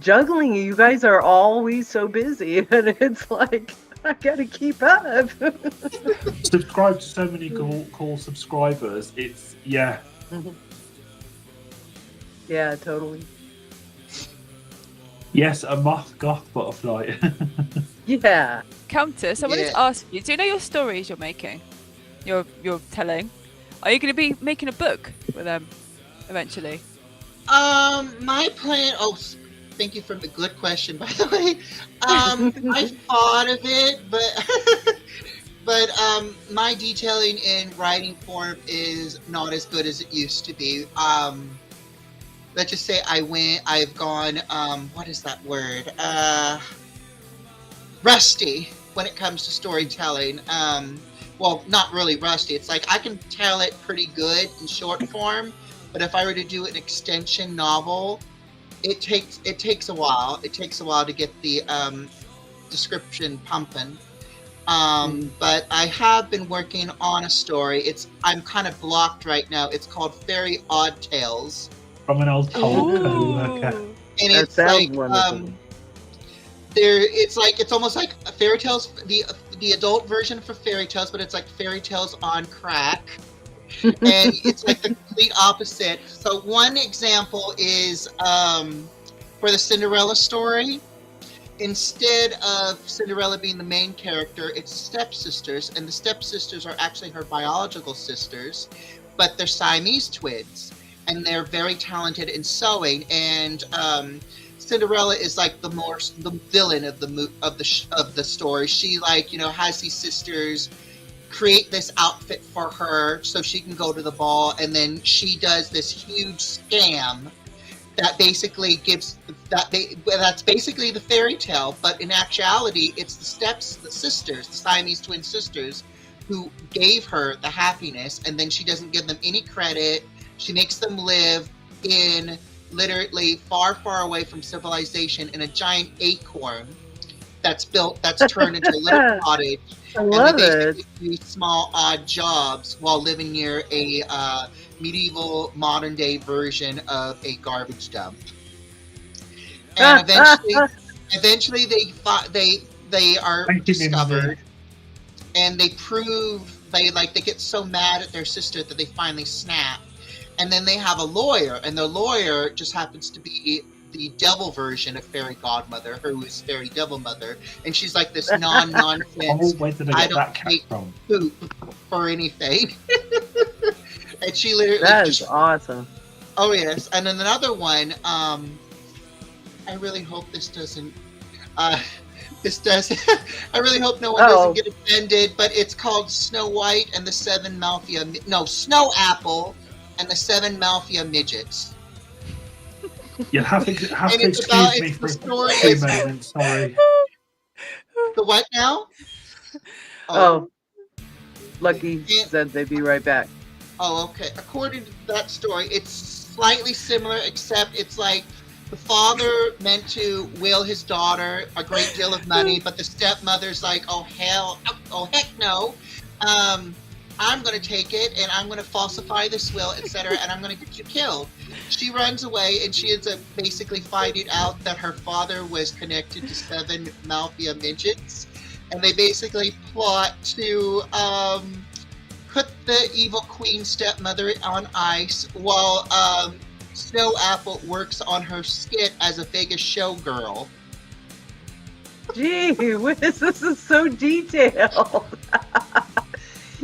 juggling. You guys are always so busy, and it's like I gotta keep up. Subscribe to so many cool subscribers. It's Yeah, totally. yes, a moth goth butterfly. Yeah. Countess, I wanted to ask you, do you know your stories you're making? You're telling? Are you going to be making a book with them eventually? My plan. Oh, thank you for the good question, by the way. I thought of it, but my detailing in writing form is not as good as it used to be. Let's just say I've gone. What is that word? Rusty when it comes to storytelling. Well, not really rusty. It's like I can tell it pretty good in short form, but if I were to do an extension novel, it takes a while. It takes a while to get the description pumping. But I have been working on a story. I'm kind of blocked right now. It's called Fairy Odd Tales, From an old co-worker. and That it's sounds like wonderful. it's almost like fairy tales, the adult version for fairy tales, but it's like fairy tales on crack. And it's like the complete opposite. So one example is for the Cinderella story. Instead of Cinderella being the main character, it's stepsisters, and the stepsisters are actually her biological sisters, but they're Siamese twins, and they're very talented in sewing. And Cinderella is like the villain of the story. She has these sisters create this outfit for her so she can go to the ball, and then she does this huge scam that basically that's basically the fairy tale, but in actuality it's the sisters, the Siamese twin sisters, who gave her the happiness, and then she doesn't give them any credit. She makes them live in literally far, far away from civilization in a giant acorn that's turned into a little cottage. I And love they it. basically do small, odd jobs while living near a medieval, modern-day version of a garbage dump. And eventually, they are Thank you, discovered, and they get so mad at their sister that they finally snap. And then they have a lawyer, and the lawyer just happens to be the devil version of Fairy Godmother, who is Fairy Devil Mother, and she's like this non-nonsense. Where did I I get don't that cat take from? poop for anything. And she literally That is just awesome. oh yes. And then another one. I really hope this doesn't. This does. I really hope no one doesn't get offended. But it's called Snow White and the Seven Malfia. No, Snow Apple and the Seven Malfia Midgets. You'll have to excuse me for story a few is- moments. Sorry. The what now? Oh, Lucky said they'd be right back. Oh, okay. According to that story, it's slightly similar, except it's like the father meant to will his daughter a great deal of money, but the stepmother's like, oh heck no. I'm going to take it, and I'm going to falsify this will, etc., and I'm going to get you killed. She runs away, and she ends up basically finding out that her father was connected to seven Malfia midgets, and they basically plot to put the evil queen stepmother on ice while Snow Apple works on her skit as a Vegas showgirl. Gee whiz, this is so detailed.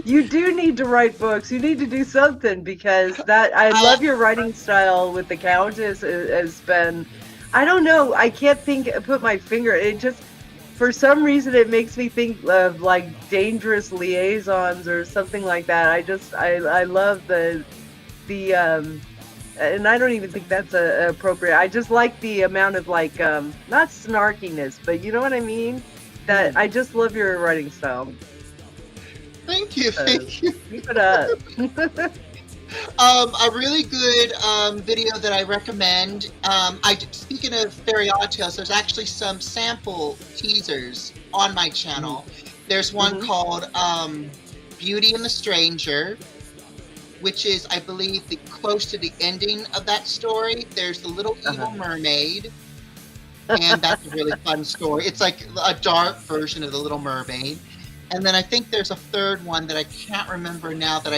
You do need to write books. You need to do something, because I love your writing style with the Countess. Has been, I don't know, I can't put my finger. It just, for some reason, it makes me think of like Dangerous Liaisons or something like that. I love the and I don't even think that's appropriate. I just like the amount of like not snarkiness, but you know what I mean. That I just love your writing style. Thank you. Keep it up. A really good video that I recommend. Speaking of Fairy Odd Tales, there's actually some sample teasers on my channel. There's one called Beauty and the Stranger, which is, I believe, close to the ending of that story. There's the Little Evil Mermaid, and that's a really fun story. It's like a dark version of the Little Mermaid. And then I think there's a third one that I can't remember now that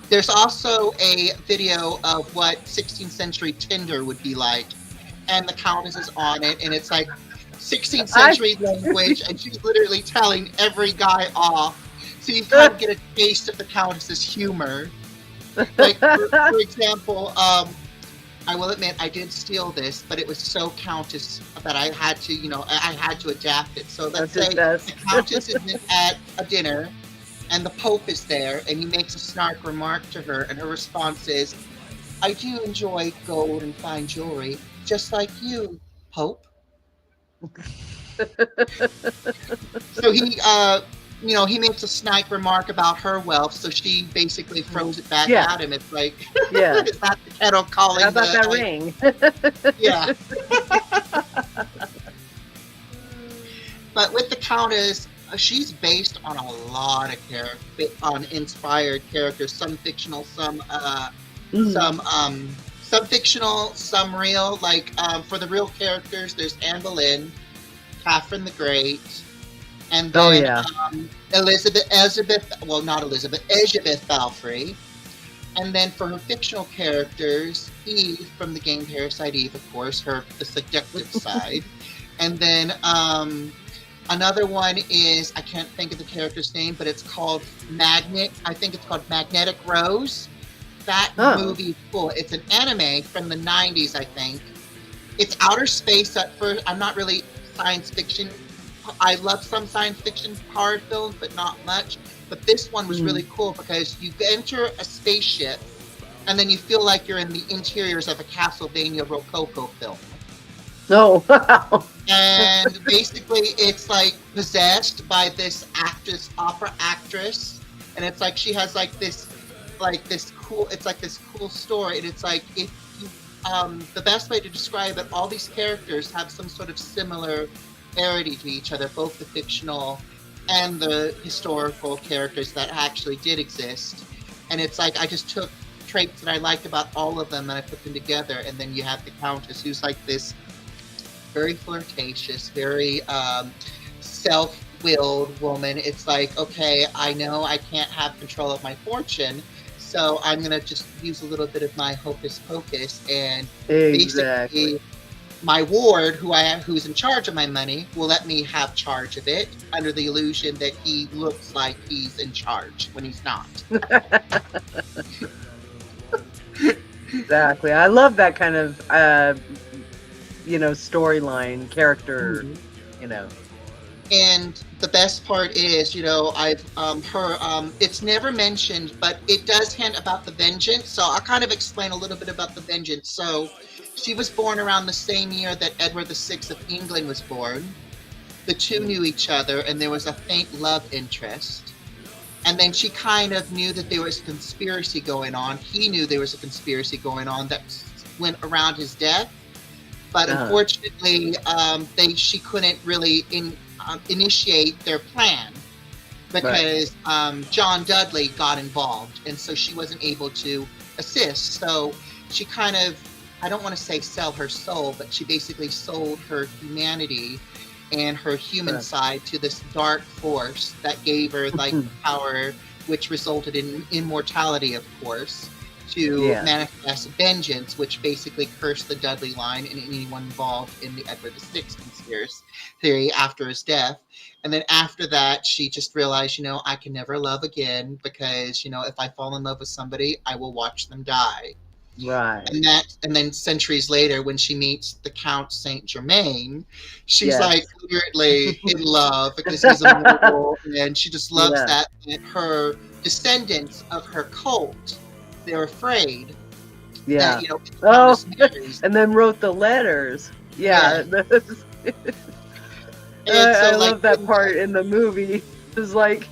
there's also a video of what 16th century Tinder would be like, and the Countess is on it, and it's like 16th century language, and she's literally telling every guy off. So you kind of get a taste of the Countess's humor. Like, for example, I will admit I did steal this, but it was so Countess that I had to adapt it. So let's say the Countess is at a dinner, and the Pope is there, and he makes a snark remark to her, and her response is, "I do enjoy gold and fine jewelry, just like you, Pope." So he makes a snide remark about her wealth, so she basically throws it back at him. It's like, is that the kettle calling? How about that ring? Yeah. But with the Countess, she's based on a lot of inspired characters, some fictional, some fictional, some real. Like for the real characters, there's Anne Boleyn, Catherine the Great, and then Elizabeth Balfrey. And then for her fictional characters, Eve from the game Parasite Eve, of course, the seductive side. And then another one is, I can't think of the character's name, but it's called I think it's called Magnetic Rose. That movie is cool. It's an anime from the 90s, I think. It's outer space at first. I'm not really science fiction I love some science fiction horror films, but not much. But this one was really cool because you enter a spaceship, and then you feel like you're in the interiors of a Castlevania Rococo film. Oh, wow. And basically, it's like possessed by this actress, opera actress, and it's like she has like this cool. It's like this cool story, and it's like if you, the best way to describe it, all these characters have some sort of similarity to each other, both the fictional and the historical characters that actually did exist. And it's like I just took traits that I liked about all of them and I put them together, and then you have the Countess, who's like this very flirtatious, very self-willed woman. It's like, okay, I know I can't have control of my fortune, so I'm gonna just use a little bit of my hocus pocus, and basically my ward, who's in charge of my money, will let me have charge of it under the illusion that he looks like he's in charge when he's not. Exactly. I love that kind of storyline, character, And the best part is, I've it's never mentioned, but it does hint about the vengeance. So I'll kind of explain a little bit about the vengeance. So she was born around the same year that Edward VI of England was born. The two knew each other, and there was a faint love interest. And then she kind of knew that there was a conspiracy going on. He knew there was a conspiracy going on that went around his death. But unfortunately, she couldn't really initiate their plan because John Dudley got involved, and so she wasn't able to assist. So she kind of, I don't want to say sell her soul, but she basically sold her humanity and her human side to this dark force that gave her like power, which resulted in immortality, of course, to manifest vengeance, which basically cursed the Dudley line and anyone involved in the Edward VI conspiracy theory after his death. And then after that, she just realized, I can never love again because, if I fall in love with somebody, I will watch them die. Right. And then centuries later, when she meets the Count Saint Germain, she's like weirdly in love because he's immortal, and she just loves that. And her descendants of her cult, they're afraid that, and then wrote the letters. I love that part in the movie. It's like,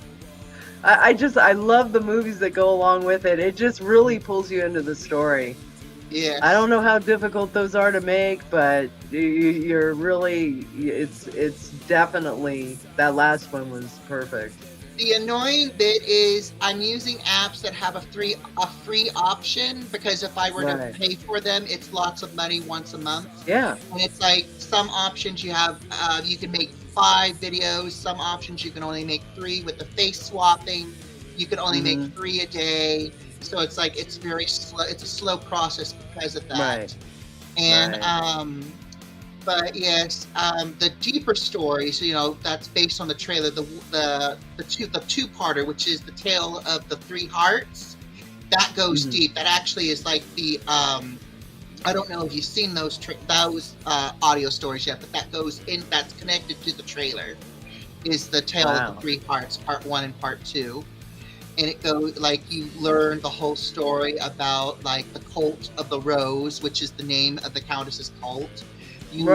I love the movies that go along with it. It just really pulls you into the story. Yeah. I don't know how difficult those are to make, but you're really, it's definitely, that last one was perfect. The annoying bit is I'm using apps that have a free option, because if I were to pay for them, it's lots of money once a month. Yeah. And it's like some options you have, you can make 5 videos. Some options you can only make 3 with the face swapping. You can only make 3 a day. So it's like it's very slow. It's a slow process because of that. Right. And but yes, the deeper story. So that's based on the trailer. The two-parter, which is the tale of the 3 hearts. That goes deep. That actually is like the I don't know if you've seen those audio stories yet, but that goes in. That's connected to the trailer. Is the tale of the 3 hearts, part 1 and part 2. And it goes like you learn the whole story about like the cult of the Rose, which is the name of the Countess's cult. In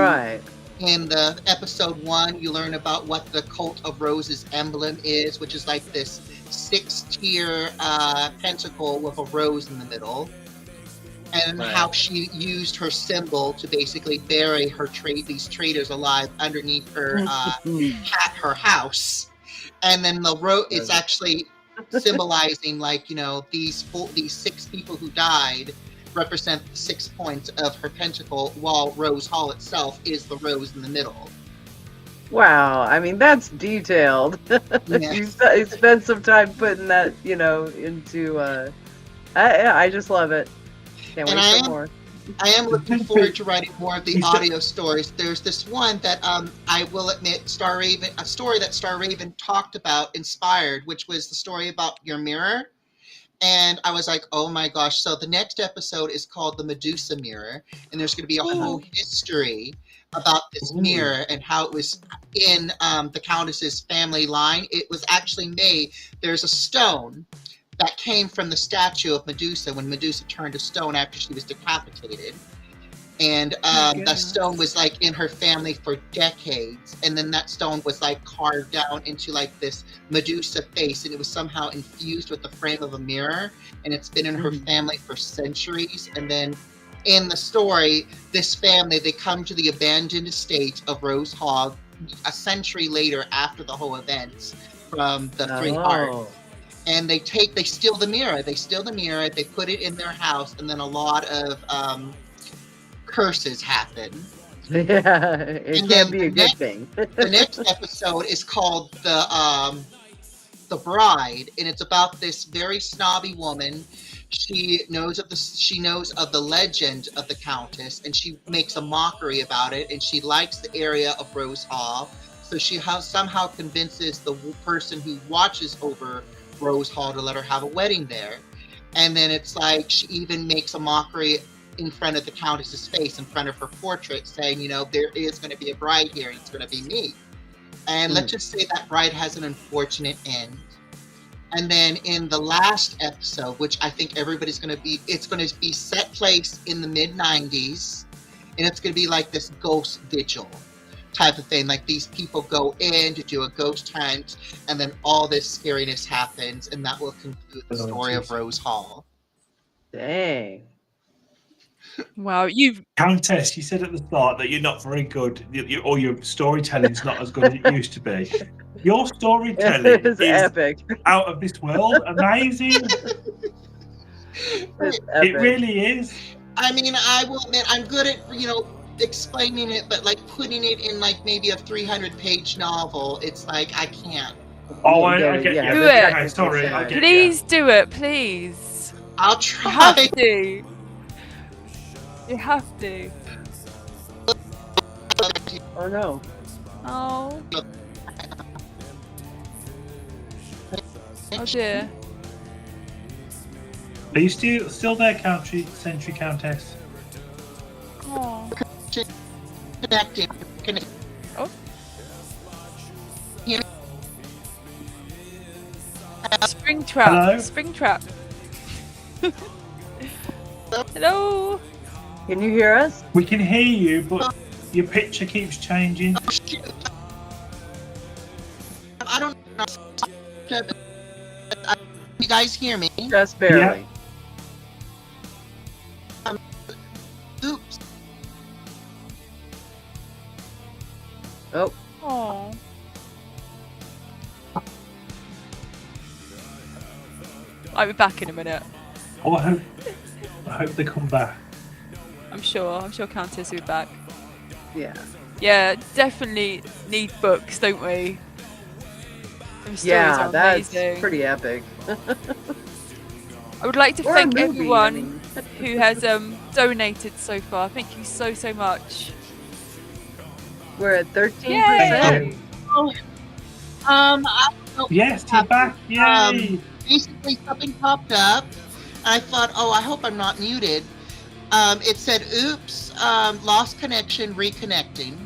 the episode 1, you learn about what the cult of Rose's emblem is, which is like this 6-tier pentacle with a rose in the middle, and how she used her symbol to basically bury these traitors alive underneath her her house. And then the rose is actually symbolizing like these 6 people who died represent 6 points of her pentacle, while Rose Hall itself is the rose in the middle. Wow, I mean that's detailed. You spent some time putting that into I just love it. Can't wait for more. I am looking forward to writing more of the audio stories. There's this one that I will admit, a story that Star Raven talked about, inspired, which was the story about your mirror. And I was like, oh my gosh. So the next episode is called The Medusa Mirror. And there's going to be a whole history about this Ooh. mirror and how it was in the Countess's family line. It was actually made, there's a stone that came from the statue of Medusa when Medusa turned to stone after she was decapitated. And the stone was like in her family for decades, and then that stone was like carved down into like this Medusa face, and it was somehow infused with the frame of a mirror, and it's been in her family for centuries. And then in the story, this family, they come to the abandoned estate of Rose Hall a century later after the whole events from the Three Hearts, and they steal the mirror, they put it in their house, and then a lot of curses happen. Yeah, it can be a good thing. The next episode is called the Bride, and it's about this very snobby woman. She knows of the legend of the Countess, and she makes a mockery about it, and she likes the area of Rose Hall, so she somehow convinces the person who watches over Rose Hall to let her have a wedding there. And then it's like she even makes a mockery in front of the Countess's face, in front of her portrait, saying, you know, there is going to be a bride here, and it's going to be me. And let's just say that bride has an unfortunate end. And then in the last episode, which I think everybody's going to be, it's going to be set place in the mid-90s, and it's going to be like this ghost vigil type of thing. Like these people go in to do a ghost hunt, and then all this scariness happens, and that will conclude the story of Rose Hall. Dang. Wow, you've Countess, you said at the start that you're not very good, or your storytelling's not as good as it used to be. Your storytelling is epic. Out of this world, amazing. It really is. I mean, I will admit, I'm good at, you know, explaining it, but like putting it in like maybe a 300-page novel, it's like I can't. Oh, I get yeah, you. do it. Okay, sorry, I get please do it, please. I'll You try. have to. You have to. Oh no. Oh. Oh dear. Are you still there, Century Countess? Oh. Connecting. Oh. Hear Springtrap. Hello? Springtrap. Hello. Can you hear us? We can hear you, but your picture keeps changing. Oh, shit. I don't know. You guys hear me? Just barely. Oops. Oh. Oh. I'll be back in a minute. Oh, I hope they come back. I'm sure Countess will be back. Yeah. Yeah, definitely need books, don't we? Them stories Yeah, are that's amazing. pretty epic. I would like to Or a thank movie, everyone I mean. who has donated so far. Thank you so much. We're at 13%. Yay! I don't know. Yes, you're back. Yay! Basically, something popped up. I thought, oh, I hope I'm not muted. It said, oops, lost connection, reconnecting.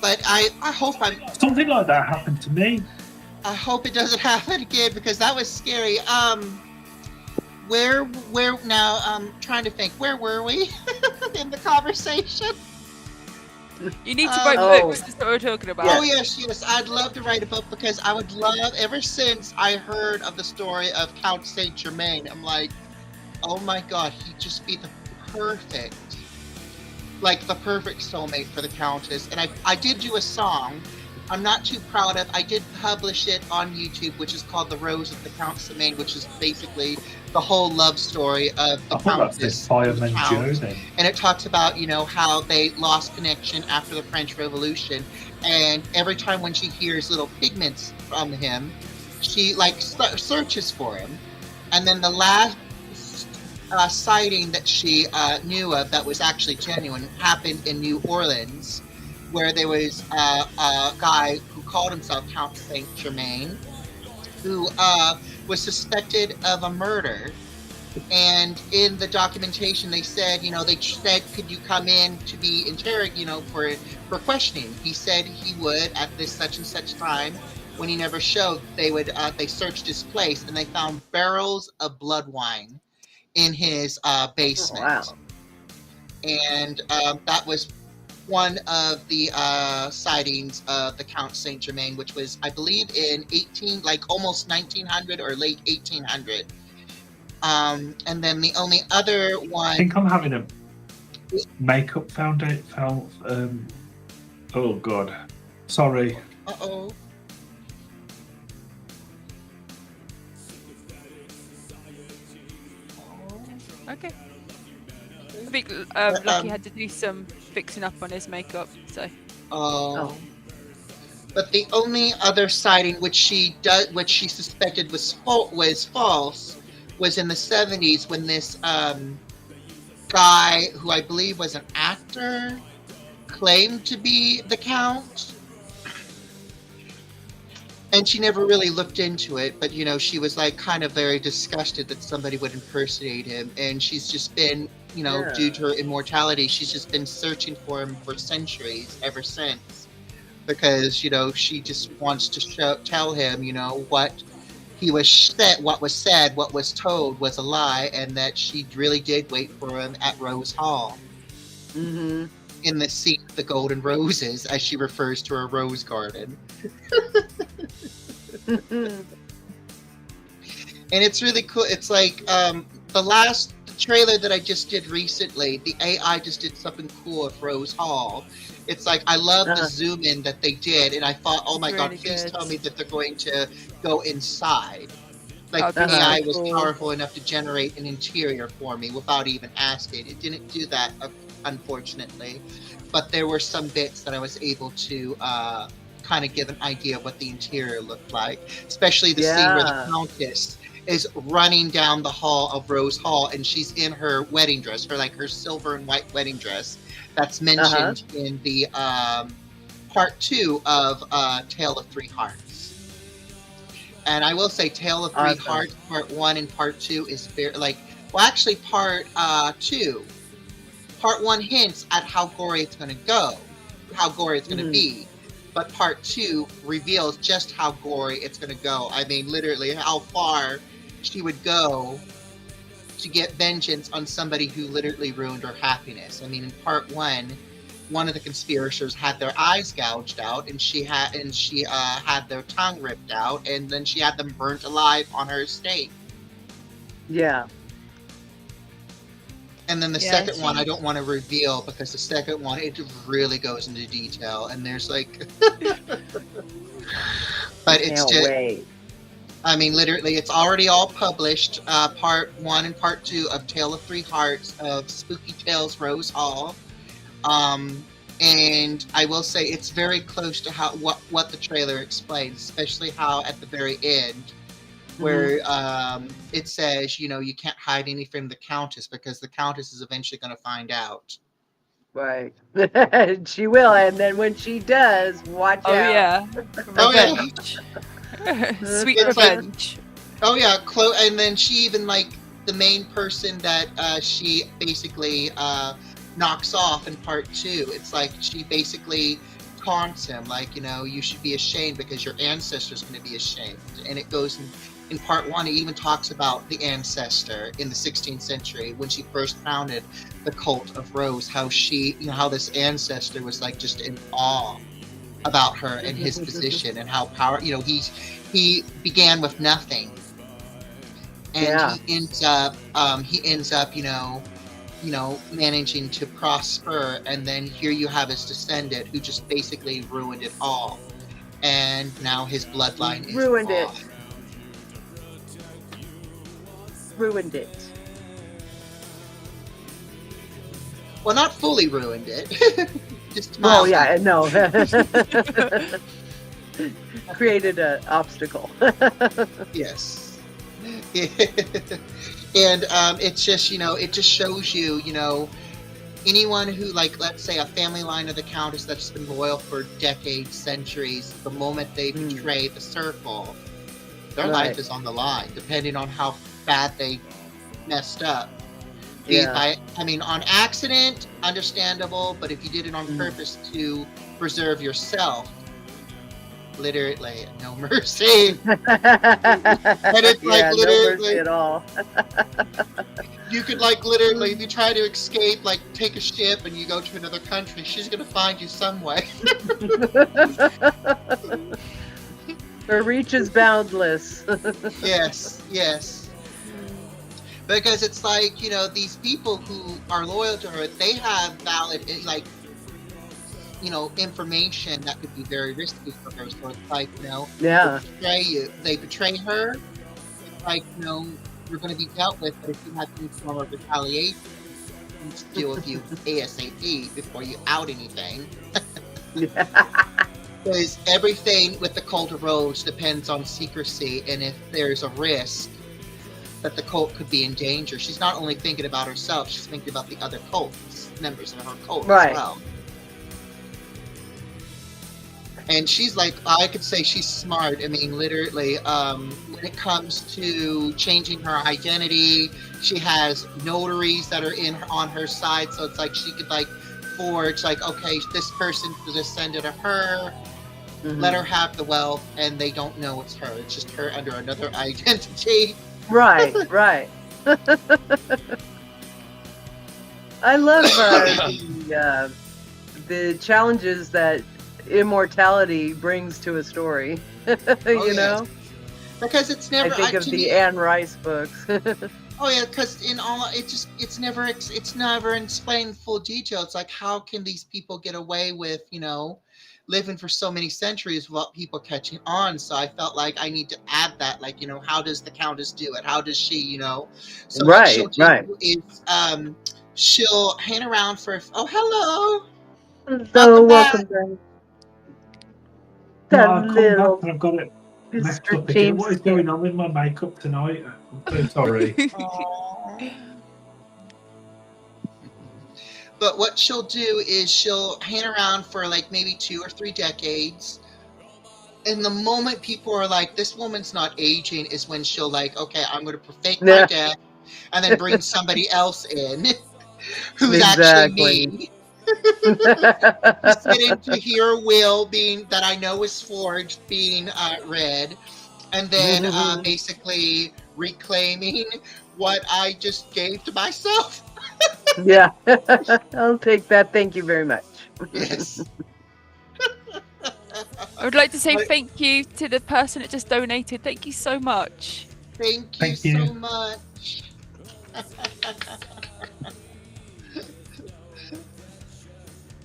But I hope Something like that happened to me. I hope it doesn't happen again, because that was scary. Where now? I'm trying to think. Where were we in the conversation? You need to write Oh. books. That's what we're talking about. Oh yes, I'd love to write a book, because I would love. Ever since I heard of the story of Count Saint Germain, I'm like, oh my God, he'd just be the perfect soulmate for the Countess. And I did do a song. I'm not too proud of. I did publish it on YouTube, which is called "The Rose of the Countess of Maine," which is basically the whole love story of the I thought that's Countess. this Fireman Count. Joe then. And it talks about, you know, how they lost connection after the French Revolution, and every time when she hears little pigments from him, she like searches for him. And then the last sighting that she knew of that was actually genuine happened in New Orleans, where there was a guy who called himself Count Saint Germain, who was suspected of a murder. And in the documentation, they said, they said, could you come in to be interrogated, for questioning? He said he would at this such and such time. When he never showed, they searched his place and they found barrels of blood wine in his basement. Wow. And that was one of the sightings of the Count Saint Germain, which was, I believe, in almost 1900 or late 1800. And then the only other I one. think I'm having a makeup foundation. Oh God, sorry. Uh-oh. Okay. I think Lucky had to do some fixing up on his makeup, so. Oh. But the only other sighting which she suspected was false was in the 70s when this guy, who I believe was an actor, claimed to be the Count. And she never really looked into it, but she was kind of very disgusted that somebody would impersonate him. And she's just been, due to her immortality, she's just been searching for him for centuries ever since. Because, she just wants to tell him, what he was said, what was told was a lie, and that she really did wait for him at Rose Hall. Mm-hmm. In the seat of the golden roses, as she refers to her rose garden. And it's really cool. It's like the last trailer that I just did recently, the AI just did something cool at Rose Hall. It's like, I love the zoom in that they did, and I thought, oh my God, please tell me that they're going to go inside. Like, the AI was powerful enough to generate an interior for me without even asking. It didn't do that, unfortunately. But there were some bits that I was able to kind of give an idea of what the interior looked like. Especially the scene where the Countess is running down the hall of Rose Hall, and she's in her wedding dress, her silver and white wedding dress. That's mentioned in the part 2 of Tale of Three Hearts. And I will say Tale of Three Hearts, part 1 and part 2 is very, actually part 2. Part 1 hints at how gory it's going to go, how gory it's going to be. But part 2 reveals just how gory it's going to go. I mean, literally, how far she would go to get vengeance on somebody who literally ruined her happiness. I mean, in part 1, one of the conspirators had their eyes gouged out, and she had their tongue ripped out, and then she had them burnt alive on her estate. Yeah. And then the second one, I don't want to reveal, because the second one, it really goes into detail, and there's but it's just, wait. I mean, literally, it's already all published, part 1 and part 2 of Tale of Three Hearts of Spooky Tales Rose Hall. And I will say it's very close to what the trailer explains, especially how at the very end, where it says, you can't hide anything from the Countess, because the Countess is eventually going to find out. Right. She will, and then when she does, watch out. Yeah. Revenge. Sweet It's revenge. And then she even, the main person that she basically knocks off in part 2, it's like she basically taunts him, you should be ashamed because your ancestor's going to be ashamed. And it goes in part 1, it even talks about the ancestor in the 16th century when she first founded the cult of Rose, how how this ancestor was just in awe about her and his position, and how he began with nothing, and he ends up managing to prosper, and then here you have his descendant who just basically ruined it all, and now his bloodline is ruined off. Ruined it. Well, not fully ruined it. Just mildly. No. Created an obstacle. Yes. And it's just, it just shows you, anyone who, let's say a family line of the Countess that's been loyal for decades, centuries, the moment they betray the circle, Their Right. life is on the line, depending on how bad they messed up. Be it Yeah. by, I mean, on accident, understandable, but if you did it on Mhm. purpose to preserve yourself, literally, no mercy. And it's like no mercy literally, at all. you could like literally, if you try to escape, like take a ship and you go to another country, she's gonna find you some way. Her reach is boundless. Yes, yes. Because it's like, you know, these people who are loyal to her, they have valid, like, you know, information that could be very risky for her. So it's like, you know, Yeah. they betray her. It's like, you know, you're going to be dealt with, but if you have any form of retaliation, we need to deal with you ASAP before you out anything. Because everything with the cult of Rhodes depends on secrecy, and if there's a risk that the cult could be in danger, she's not only thinking about herself, she's thinking about the other cults, members of her cult Right. as well. And she's like, I could say she's smart. I mean, literally, when it comes to changing her identity, she has notaries that are on her side. So it's like she could like forge, like, okay, this person is descendant of her. Mhm. Let her have the wealth, and they don't know it's her. It's just her under another identity. Right, right. I love the challenges that immortality brings to a story. You know, Because it's I never. think of to the me, Anne Rice books. oh yeah, because in all it's never explained in full detail. It's like, how can these people get away with, you know, living for so many centuries without people catching on? So I felt like I need to add that, like, you know, how does the Countess do it? How does she, you know? So what she'll Right, do right. is she'll hang around for, oh, hello, So welcome back. welcome back. No, That I've come back little and I've got it messed Mr. up again. What is James. going on with my makeup tonight? I'm so sorry. Aw. But what she'll do is she'll hang around for like maybe 2 or 3 decades. And the moment people are like, this woman's not aging, is when she'll like, okay, I'm going to fake my Yeah. death and then bring somebody else in who's actually Exactly. me. To sit in to hear a will being that I know is forged being read, and then basically reclaiming what I just gave to myself. Yeah. I'll take that. Thank you very much. Yes. I would like to say But thank you to the person that just donated. Thank you so much. thank you Thank you. so much.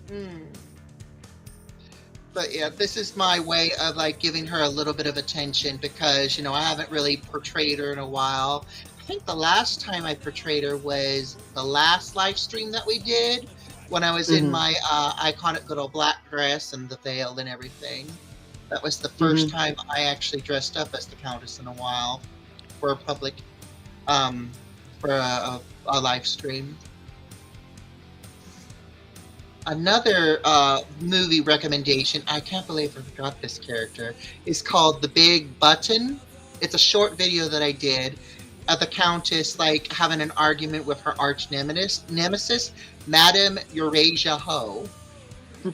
Hmm. But yeah, this is my way of like giving her a little bit of attention because, you know, I haven't really portrayed her in a while. I think the last time I portrayed her was the last live stream that we did when I was in Mhm. my iconic little black dress and the veil and everything. That was the first time I actually dressed up as the Countess in a while for a public, for a live stream. Another movie recommendation, I can't believe I forgot this character, is called The Big Button. It's a short video that I did of the Countess like having an argument with her arch nemesis, Madame Eurasia Ho, who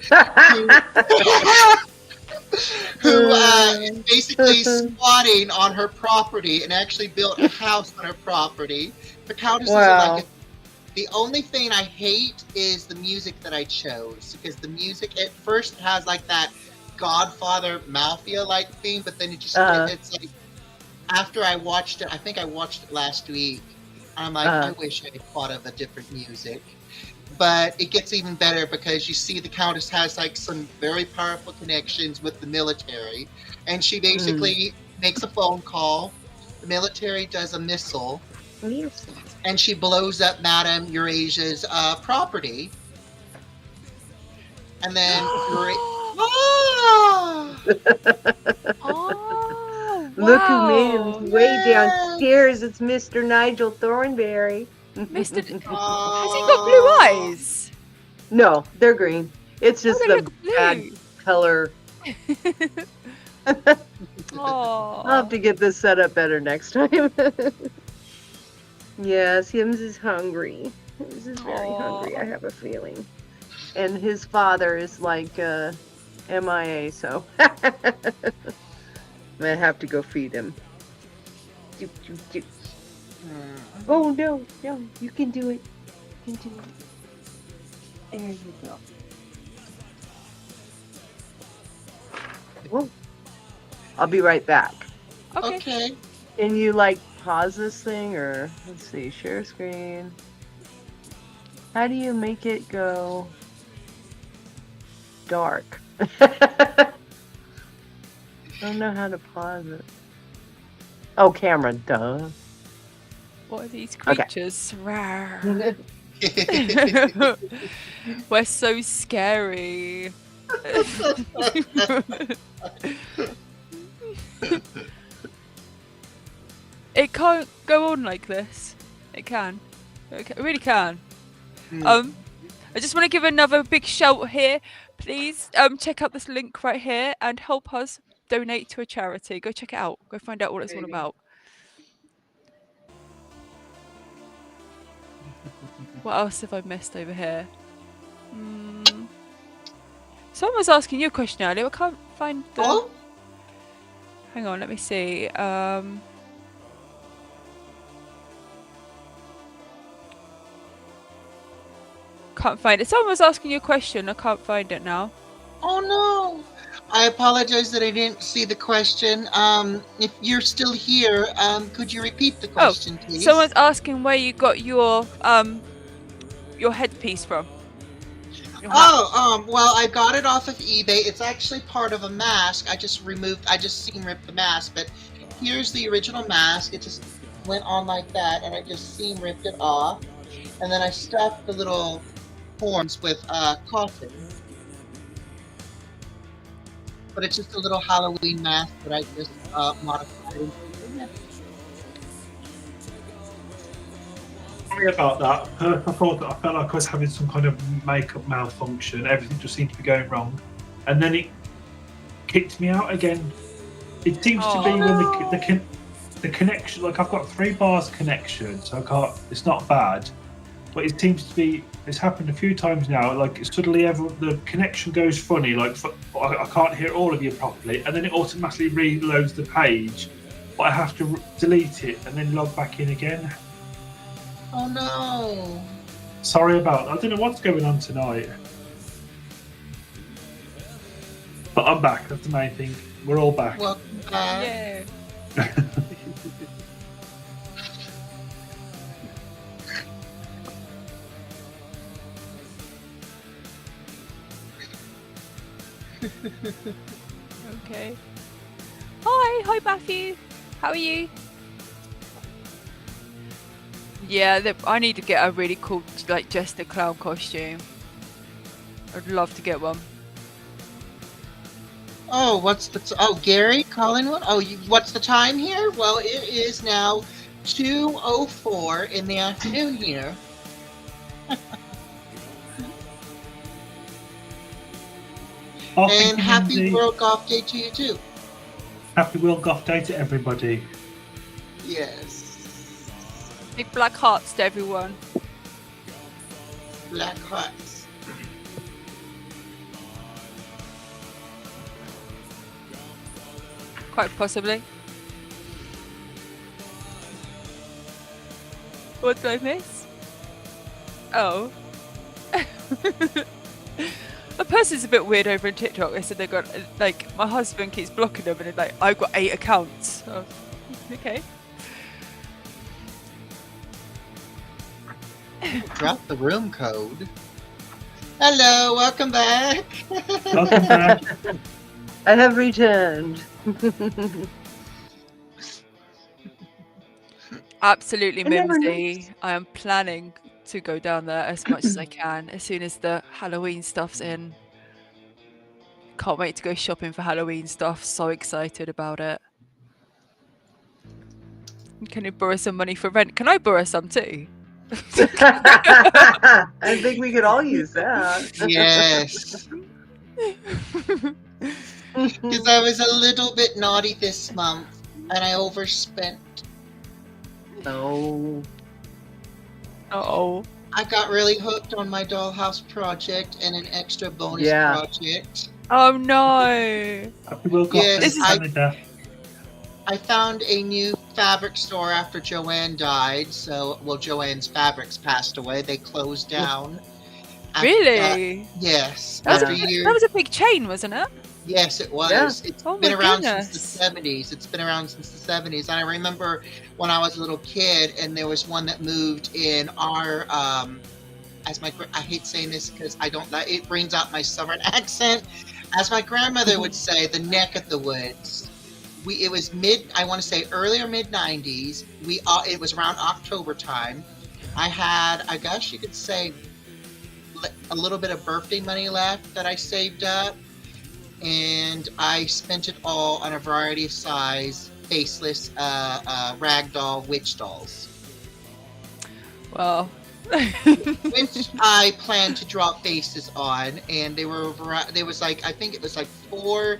is basically squatting on her property and actually built a house on her property. The Countess is Wow. like the only thing I hate is the music that I chose, because the music at first has like that Godfather Mafia like theme, but then it just it's like after I watched it, I think I watched it last week. I'm like, I wish I had thought of a different music. But it gets even better because you see the Countess has like some very powerful connections with the military, and she basically makes a phone call. The military does a missile, and she blows up Madame Eurasia's property. And then Oh, Look who made wow. his way downstairs. It's Mr. Nigel Thornberry. Mr. Has he got Oh. blue eyes? No, they're green. It's just they the look bad blue. color. I'll Oh. have to get this set up better next time. Yes, Hims is hungry. Hims is very hungry, I have a feeling. And his father is like MIA, so I'm gonna have to go feed him. Doop, doop, doop. Oh no, you can do it. You can do it. There you go. Whoa. I'll be right back. Okay. Okay. Can you like pause this thing or let's see, share screen? How do you make it go dark? I don't know how to pause it. Oh, camera, duh. What are these Okay. creatures? Rawr. We're so scary. It can't go on like this. It can. It really can. I just want to give another big shout here. Please check out this link right here and help us donate to a charity. Go check it out. Go find out what it's all about. What else have I missed over here? Someone was asking you a question earlier. I can't find the... Oh, Hang on, let me see. Can't find it. Someone was asking you a question. I can't find it now. oh no. I apologize that I didn't see the question. If you're still here, could you repeat the question, please? Someone's asking where you got your headpiece from. Your hat. Oh, well, I got it off of eBay. It's actually part of a mask. I just seam ripped the mask, but here's the original mask. It just went on like that, and I just seam ripped it off. And then I stuffed the little horns with cotton. But it's just a little Halloween mask that I just modified. Sorry about that. I thought that I felt like I was having some kind of makeup malfunction. Everything just seemed to be going wrong, and then it kicked me out again. It seems to be when the connection. Like I've got 3 bars connection, so I can't. It's not bad, but it seems to be. It's happened a few times now. Like suddenly, the connection goes funny. Like I can't hear all of you properly, and then it automatically reloads the page, but I have to delete it and then log back in again. Oh no. Sorry about that. I don't know what's going on tonight. But I'm back. That's the main thing. We're all back. Welcome back. Yeah. Okay. Hi Matthew. How are you? Yeah, I need to get a really cool, like, Jester Clown costume. I'd love to get one. Oh, Gary calling one? Oh, what's the time here? Well, it is now 2:04 in the afternoon here. And happy World Goth Day to you too. Happy World Goth Day to everybody. Yes. Big black hearts to everyone. Black hearts. Quite possibly. What did I miss? Oh. A person's a bit weird over on TikTok. They said they got, like, my husband keeps blocking them and it's like, I've got 8 accounts. Oh, okay. Drop the room code. Hello, welcome back. Welcome back. I have returned. Absolutely, I never Mimsy. I am planning to go down there as much as I can as soon as the Halloween stuff's in. Can't wait to go shopping for Halloween stuff. So excited about it. Can you borrow some money for rent? Can I borrow some too? I think we could all use that. Yes. because I was a little bit naughty this month and I overspent. No. Oh. I got really hooked on my dollhouse project and an extra bonus Yeah. project. Oh no. Happy World Goth Yes, in I- Canada. I found a new fabric store after Joanne died. So, well, Joanne's Fabrics passed away. They closed down. After that- Really? yes. That was, After a, years. that was a big chain, wasn't it? Yes, it was. Yeah. It's Oh been my around goodness. since the 70s. It's been around since the 70s. And I remember when I was a little kid and there was one that moved in our, I hate saying this because I don't like, it brings out my southern accent. As my grandmother would say, the neck of the woods. It was I want to say earlier mid 90s. It was around October time. I had, I guess you could say, a little bit of birthday money left that I saved up, and I spent it all on a variety of size faceless ragdoll witch dolls, Well. which I planned to drop faces on, and there was like, I think it was like 4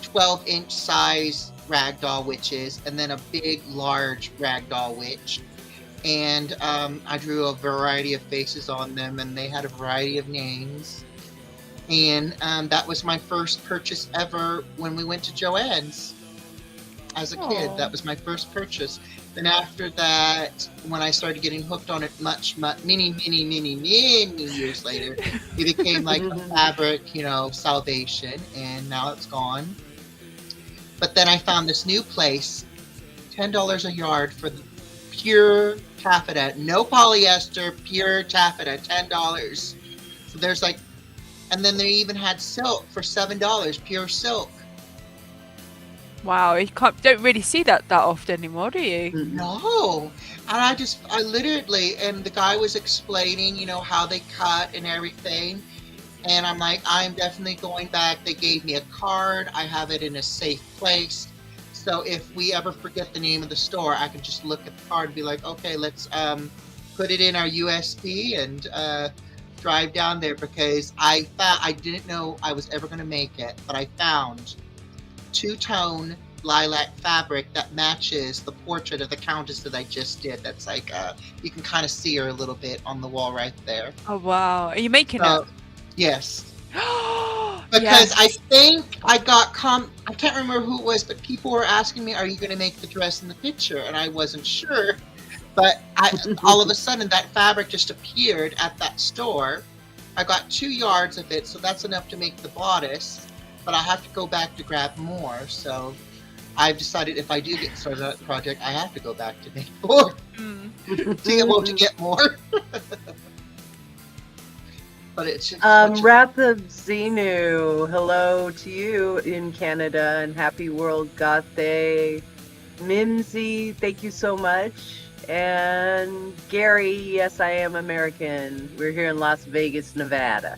12-inch size ragdoll witches, and then a big, large ragdoll witch. And I drew a variety of faces on them, and they had a variety of names. And that was my first purchase ever when we went to Joann's as a kid. Aw. That was my first purchase. Then after that, when I started getting hooked on it many years later, it became like a fabric, salvation, and now it's gone. But then I found this new place, $10 a yard for the pure taffeta, no polyester, pure taffeta, $10. So there's like, and then they even had silk for $7, pure silk. Wow, you don't really see that often anymore, do you? No, and I literally, and the guy was explaining, how they cut and everything. And I'm like, I'm definitely going back. They gave me a card. I have it in a safe place. So if we ever forget the name of the store, I can just look at the card and be like, okay, let's put it in our USB and drive down there, because I didn't know I was ever going to make it, but I found 2-tone lilac fabric that matches the portrait of the Countess that I just did. That's like, you can kind of see her a little bit on the wall right there. Oh wow, are you making So, it? yes. Because Because I think I got I can't remember who it was, but people were asking me, are you going to make the dress in the picture? And I wasn't sure. But all of a sudden, that fabric just appeared at that store. I got 2 yards of it, so that's enough to make the bodice. But I have to go back to grab more. So I've decided if I do get started on that project, I have to go back to make more to be able to get more. But it's just Wrath of Xenu, hello to you in Canada, and happy World Goth Day. Mimsy, thank you so much. And Gary, yes, I am American. We're here in Las Vegas, Nevada.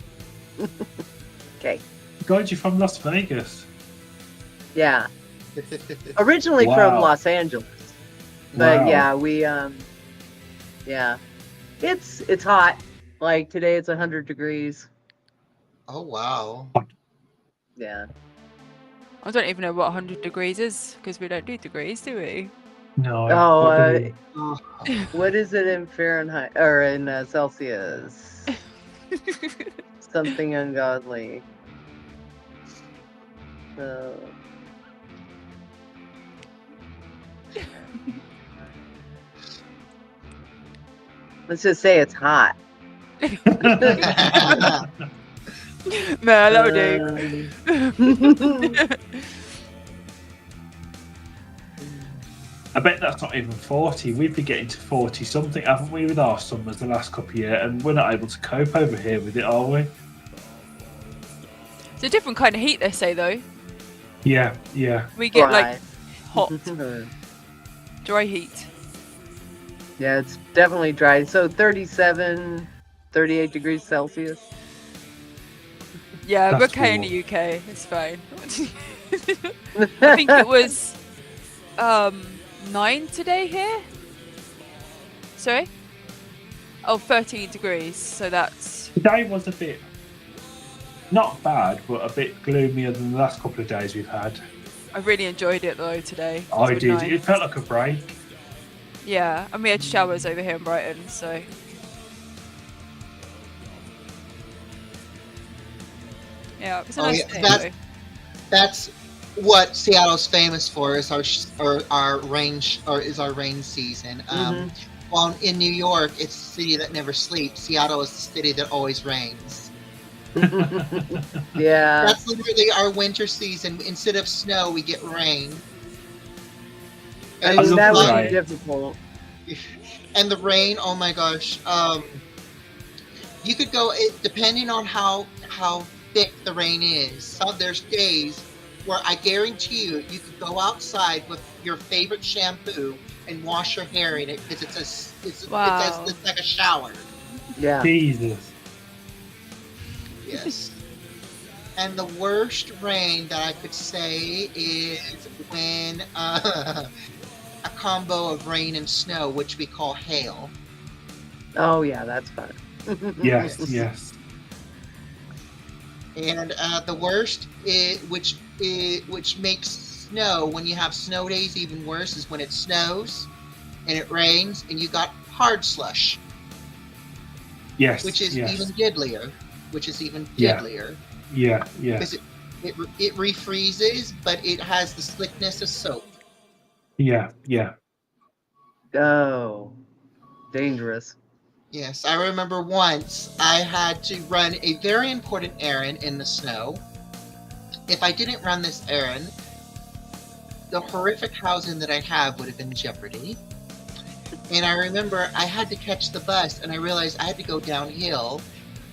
Okay. God, you're from Las Vegas. Yeah. Originally Wow. from Los Angeles. But Wow. yeah, we yeah. It's hot. Like today it's 100 degrees. oh wow. Yeah. I don't even know what 100 degrees is, because we don't do degrees, do we? No. Oh, what do we- Oh, what is it in Fahrenheit or in Celsius? Something ungodly. Let's just say it's hot. No, that'll do. I bet that's not even 40. We've been getting to 40 something, haven't we, with our summers the last couple of years, and we're not able to cope over here with it, are we? It's a different kind of heat, they say, though. Yeah. We get like Right. hot, dry heat. Yeah, it's definitely dry. So 37, 38 degrees Celsius. Yeah, we're That's okay in cool. the UK. It's fine. I think it was 9 today here. Sorry? Oh, 13 degrees. So that's Today was a bit Not bad, but a bit gloomier than the last couple of days we've had. I really enjoyed it though today. It's I been did. nice. It felt like a break. Yeah, and we had showers over here in Brighton, so yeah, it was a Oh, nice yeah, day. that's- though. That's what Seattle's famous for is our rain is our rain season. While in New York, it's the city that never sleeps. Seattle is the city that always rains. Yeah. That's literally our winter season. Instead of snow, we get rain. I And mean, it's that would like- be difficult. and the rain, oh my gosh. You could go depending on how thick the rain is. So there's days where I guarantee you could go outside with your favorite shampoo and wash your hair in it because it's like a shower. Yeah. Jesus. Yes. And the worst rain that I could say is when a combo of rain and snow, which we call hail. Oh yeah, that's fun. Yes, yes. And the worst, which makes snow, when you have snow days even worse, is when it snows and it rains and you got hard slush, Yes. which is yes. even deadlier. Yeah. Deadlier Yeah, yeah. because it refreezes, but it has the slickness of soap. Yeah, yeah. Oh, dangerous. Yes, I remember once I had to run a very important errand in the snow. If I didn't run this errand, the horrific housing that I have would have been in jeopardy. And I remember I had to catch the bus, and I realized I had to go downhill.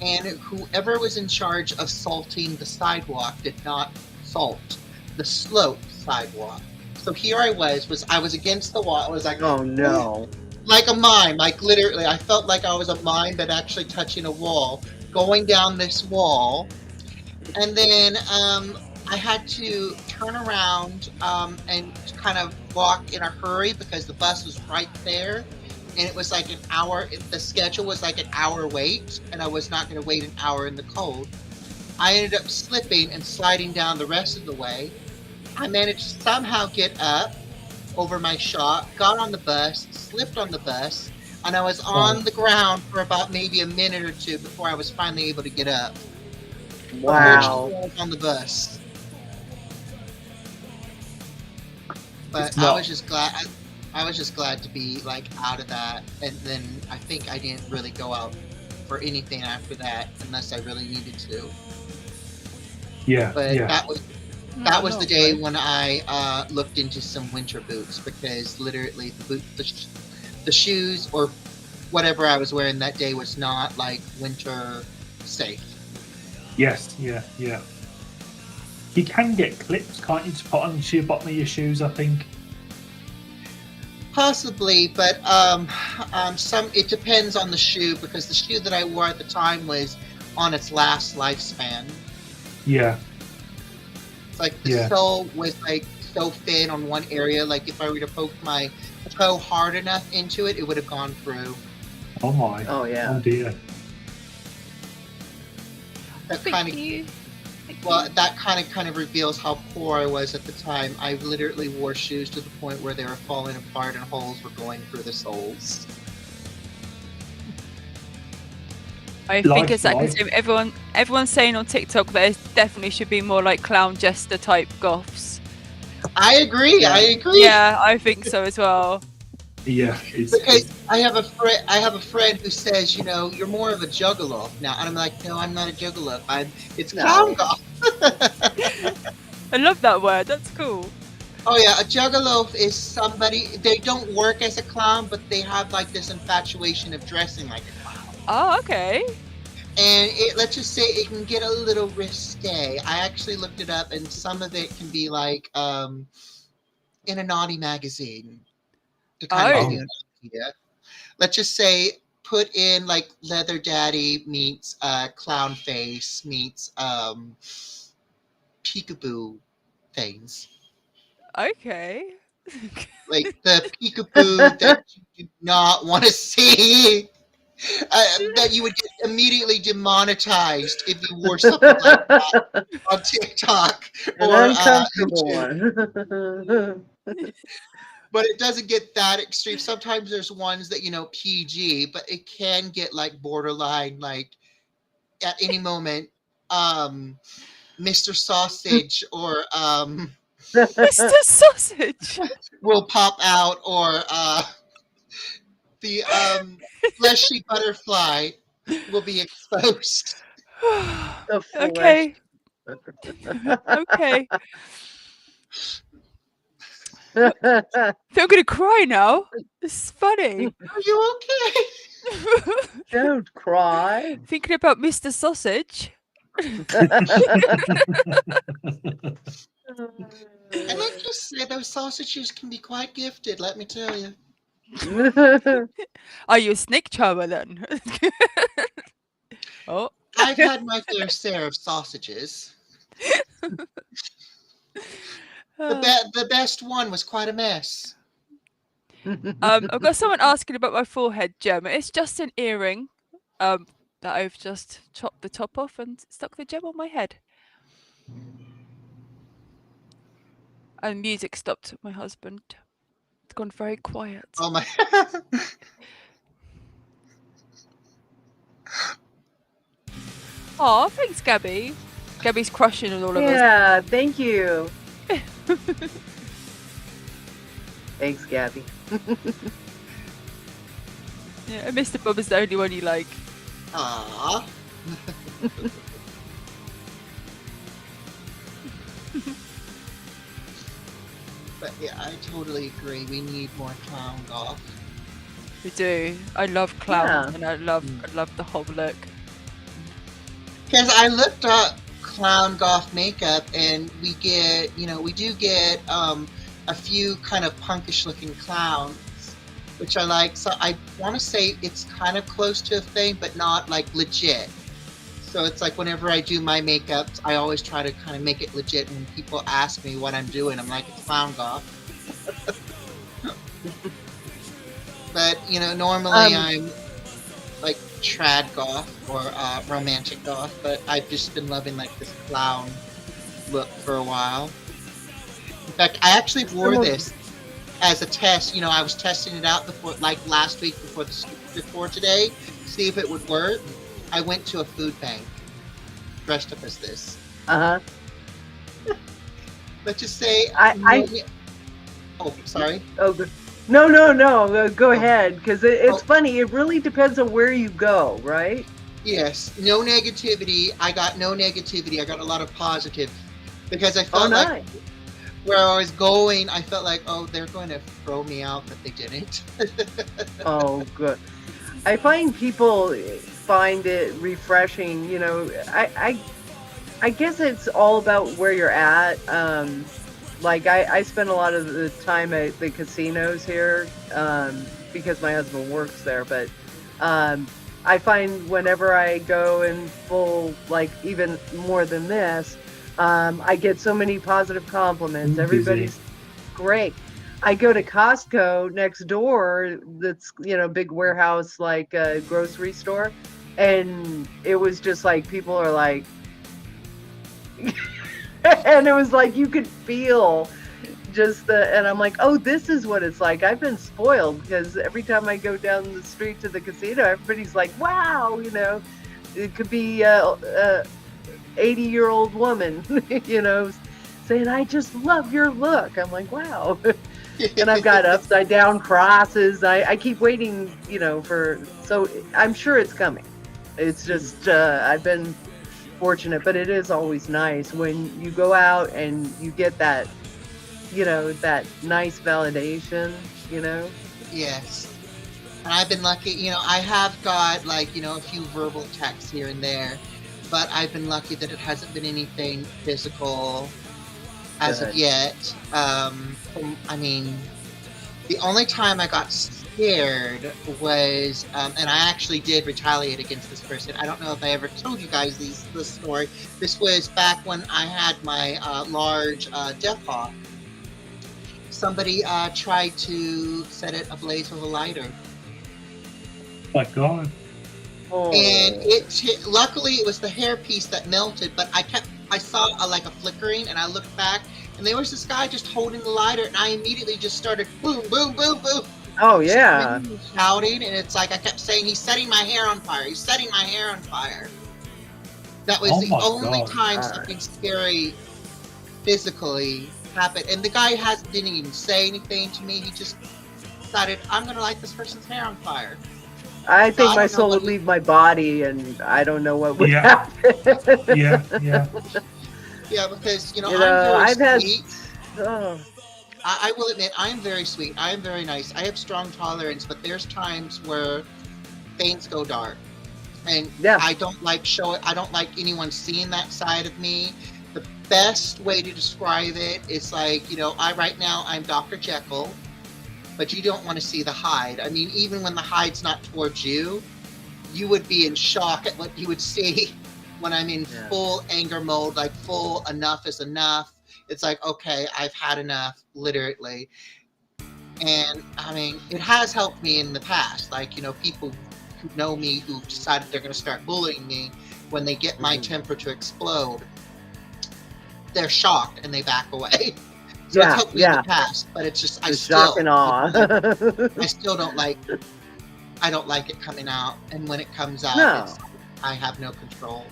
And whoever was in charge of salting the sidewalk did not salt the slope sidewalk. So here I was against the wall. I was like, Oh no. like a mime, like literally, I felt like I was a mime, but actually touching a wall, going down this wall. And then I had to turn around and kind of walk in a hurry because the bus was right there. And it was like an hour, the schedule was like an hour wait, and I was not going to wait an hour in the cold. I ended up slipping and sliding down the rest of the way. I managed to somehow get up over my shot, got on the bus, slipped on the bus, and I was on the ground for about maybe a minute or two before I was finally able to get up. Wow. Unfortunately, I was on the bus. But It's I not- was just glad. I was just glad to be like out of that, and then I think I didn't really go out for anything after that unless I really needed to. Yeah, But yeah. that was No, the not day really. when I looked into some winter boots because literally the shoes or whatever I was wearing that day was not like winter safe. Yes, yeah, yeah. You can get clips, can't you, to put on the bottom of your shoes, I think. Possibly, but it depends on the shoe because the shoe that I wore at the time was on its last lifespan. Yeah, It's like the Yeah. sole was like so thin on one area, like if I were to poke my toe hard enough into it, it would have gone through. oh my. Oh yeah. Oh dear. That Thank kind of you. Thank Well, you. that kind of reveals how poor I was at the time. I literally wore shoes to the point where they were falling apart and holes were going through the soles. I Life, think exactly the life. same. Everyone's saying on TikTok there definitely should be more like clown jester type goths. I agree. Yeah. I agree. Yeah, I think so as well. Yeah, it's Because I have a friend who says, you know, you're more of a juggalo now, and I'm like, no, I'm not a juggalo. It's No. clown goth. I love that word. That's cool. Oh yeah, a juggalo is somebody. They don't work as a clown, but they have like this infatuation of dressing like a clown. Oh, okay. And let's just say it can get a little risque. I actually looked it up, and some of it can be like in a naughty magazine to kind of Oh. give you an idea. Let's just say put in like Leather Daddy meets Clown Face meets peekaboo things. Okay. Like the peekaboo that you do not want to see. That you would get immediately demonetized if you wore something like that on TikTok An or uncomfortable YouTube. one. But it doesn't get that extreme. Sometimes there's ones that, PG, but it can get like borderline, like at any moment, Mr. Sausage or Mr. Sausage. will pop out, or the fleshy butterfly will be exposed. The flesh. Okay. Okay. I feel I'm gonna cry now. This is funny. Are you okay? Don't cry. Thinking about Mr. Sausage. And like you said, those sausages can be quite gifted, let me tell you. Are you a snake charmer then? Oh. I've had my fair share of sausages. The best one was quite a mess. I've got someone asking about my forehead gem. It's just an earring that I've just chopped the top off and stuck the gem on my head. And music stopped. My husband. It's gone very quiet. Oh my. Aw, thanks, Gabby. Gabby's crushing on all of us. Yeah, thank you. Thanks, Gabby. Yeah, and Mr. Bob is the only one you like. Aww. But yeah, I totally agree. We need more clown goth. We do. I love clowns Yeah. and I love the whole look. Because I looked up clown goth makeup, and we do get a few kind of punkish looking clowns, which I like. So I want to say it's kind of close to a thing, but not like legit. So it's like whenever I do my makeup, I always try to kind of make it legit. When people ask me what I'm doing, I'm like, it's clown goth. But normally I'm like trad goth or romantic goth, but I've just been loving like this clown look for a while. In fact, I actually wore this as a test. I was testing it out before, like last week before today, see if it would work. I went to a food bank dressed up as this. Let's just say oh, sorry. Oh, good. No. Go ahead, because it's funny. It really depends on where you go, right? Yes. No negativity. I got no negativity. I got a lot of positive, because I felt like where I was going, I felt like, oh, they're going to throw me out, but they didn't. Oh, good. I find people find it refreshing. I guess it's all about where you're at. Like I spend a lot of the time at the casinos here because my husband works there. But I find whenever I go in full, like even more than this, I get so many positive compliments. Everybody's great. I go to Costco next door. That's big warehouse, like a grocery store, and it was just like people are like, and it was like you could feel just and I'm like, oh, this is what it's like. I've been spoiled, because every time I go down the street to the casino, everybody's like, wow, it could be 80-year-old woman, saying, I just love your look. I'm like, wow. And I've got upside down crosses. I keep waiting, so I'm sure it's coming. It's just, I've been fortunate, but it is always nice when you go out and you get that, that nice validation, Yes. And I've been lucky, I have got like, a few verbal texts here and there, but I've been lucky that it hasn't been anything physical as of yet. I mean, the only time I got scared was, and I actually did retaliate against this person. I don't know if I ever told you guys this story. This was back when I had my large Death Hawk. Somebody tried to set it ablaze with a lighter. My God. Oh. and luckily it was the hair piece that melted, but I saw like a flickering, and I looked back, and there was this guy just holding the lighter, and I immediately just started boom, boom, boom, boom, Oh yeah. screaming and shouting, and it's like I kept saying, "He's setting my hair on fire! He's setting my hair on fire!" That was Oh the my only God. time something scary physically happened, and the guy didn't even say anything to me. He just decided, "I'm going to light this person's hair on fire." I think I my don't know soul what would leave my body, and I don't know what would Yeah. happen. Yeah, yeah. Yeah, because You I'm know, very I've had. sweet. Oh, I will admit, I am very sweet. I am very nice. I have strong tolerance, but there's times where things go dark, and yeah. I don't like I don't like anyone seeing that side of me. The best way to describe it is like, right now I'm Dr. Jekyll, but you don't want to see the Hyde. I mean, even when the Hyde's not towards you, you would be in shock at what you would see when I'm in full anger mode, like full enough is enough. It's like, okay, I've had enough, literally. And I mean, it has helped me in the past. Like, people who know me who decided they're going to start bullying me, when they get my temper to explode, they're shocked and they back away. So it's helped me in the past, but it's just, I shock and awe. I still don't like it coming out. And when it comes out, No. I have no control.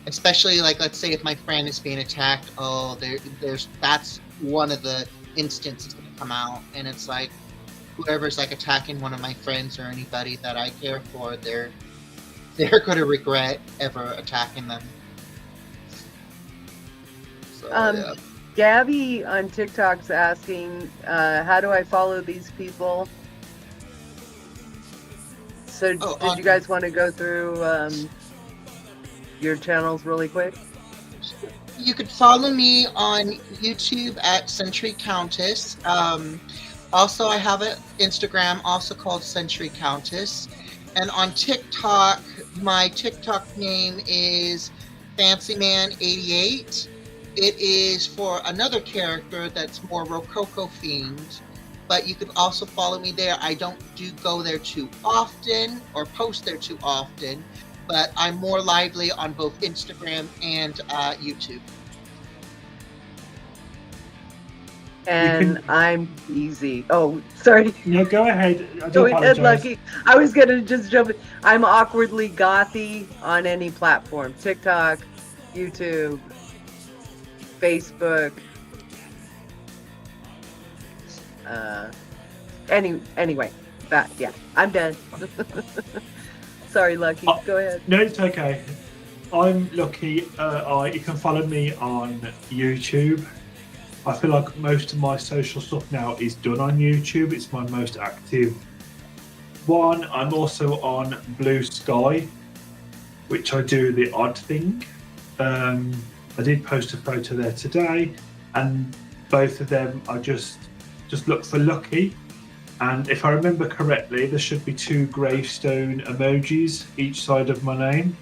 Especially, like, let's say if my friend is being attacked, that's one of the instances that come out, and it's like, whoever's like attacking one of my friends or anybody that I care for, they're going to regret ever attacking them. So, yeah. Gabby on TikTok's asking, how do I follow these people? So did you guys want to go through your channels really quick? You could follow me on YouTube at Century Countess. Also, I have an Instagram also called Century Countess. And on TikTok, my TikTok name is FancyMan88. It is for another character that's more Rococo themed, but you could also follow me there. I don't go there too often or post there too often, but I'm more lively on both Instagram and YouTube. And I'm easy. Oh, sorry. No, go ahead. I do Go ahead, apologize. Lucky. I was gonna just jump in. I'm awkwardly gothy on any platform: TikTok, YouTube, Facebook. Anyway, I'm done. Sorry, Lucky. Go ahead. No, it's okay. I'm Lucky. You can follow me on YouTube. I feel like most of my social stuff now is done on YouTube. It's my most active one. I'm also on Blue Sky, which I do the odd thing. I did post a photo there today, and both of them I just look for Lucky. And if I remember correctly, there should be 2 gravestone emojis each side of my name.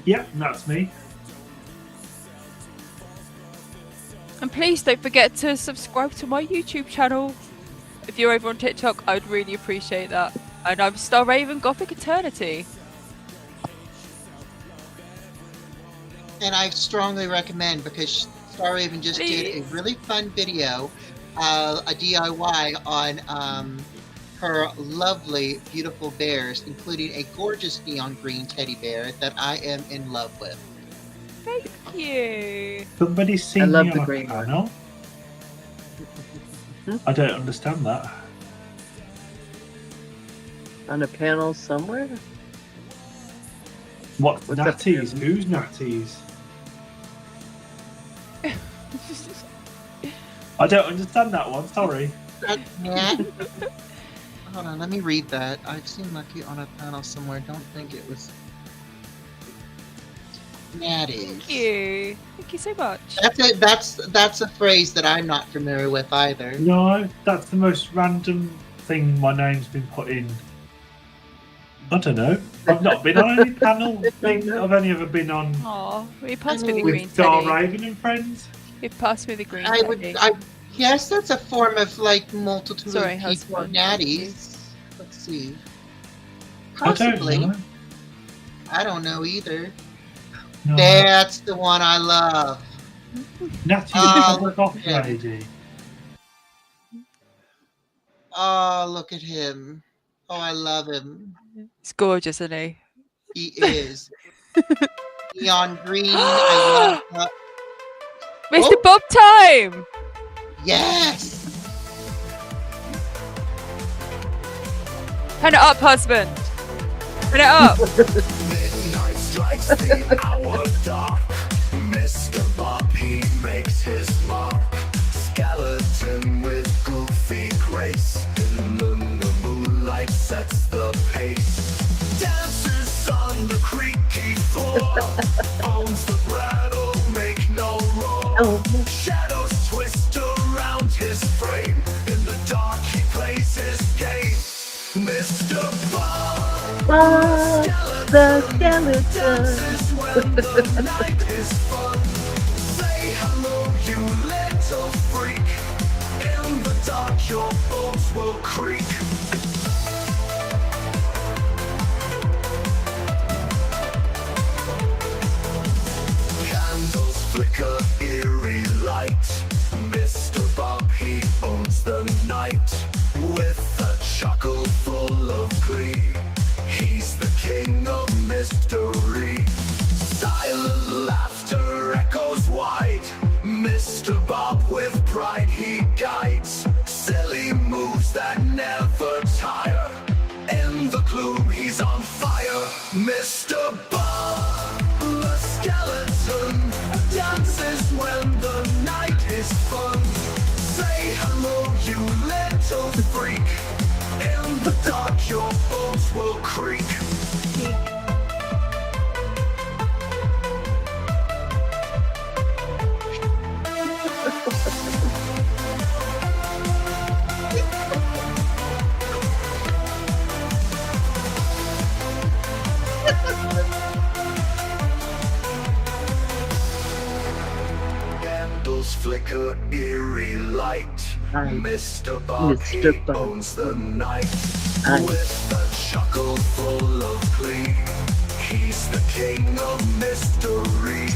Yep, that's me. And please don't forget to subscribe to my YouTube channel. If you're over on TikTok, I'd really appreciate that. And I'm Star Raven Gothic Eternity. And I strongly recommend, because Star Raven just did a really fun video, a DIY on her lovely, beautiful bears, including a gorgeous neon green teddy bear that I am in love with. Thank you. Somebody's seen I love me the on a green one. panel. I don't understand that. On a panel somewhere? What's What's up, natties? Jim? Who's natties? I don't understand that one, sorry. Hold on, let me read that. I've seen Lucky on a panel somewhere. Don't think it was Natties. Thank you. Thank you so much. That's a phrase that I'm not familiar with either. No, that's the most random thing my name's been put in. I don't know. I've not been on any panel thing. I've only ever been on Oh, you passed me the green with Star teddy. Raven and friends. You passed me the green I teddy. yes, that's a form of like multitude Sorry, of people. husband. Natties. Let's see. Possibly. know. I don't know either. No. That's the one I love. Natty Oh, the look goth at him. lady. Oh, look at him. Oh, I love him. He's gorgeous, isn't he? He is. Neon green. I love that. Mr. Oh. Bob time! Yes. Turn it up, husband. Turn it up. Midnight strikes the hour dark. Mr. Bob, he makes his mark. Skeleton with goofy grace. In the moonlight sets the pace. Dances on the creaky floor. Owns the brattle, make no roar. Oh. Shadows twist around his frame. In the dark he plays his game. Mr. Bob, Bob the skeleton. dances when the night is fun. Say hello, you little freak. In the dark your bones will creak. Candles flicker, eerie light. Mr. Bob, he owns the night. With a chuckle full of glee, he's the king of mystery. Silent laughter echoes wide. Mr. Bob with pride he guides. Silly moves that never tire. In the gloom he's on fire. Mr. Bob, the skeleton, dances when the night is fun. Say hello, you little freak. In the dark your bones will creak. Candles flicker, eerie light. Mr. Bob, he Mr. Bob. owns the night. Aye. With a chuckle full of glee, he's the king of mystery.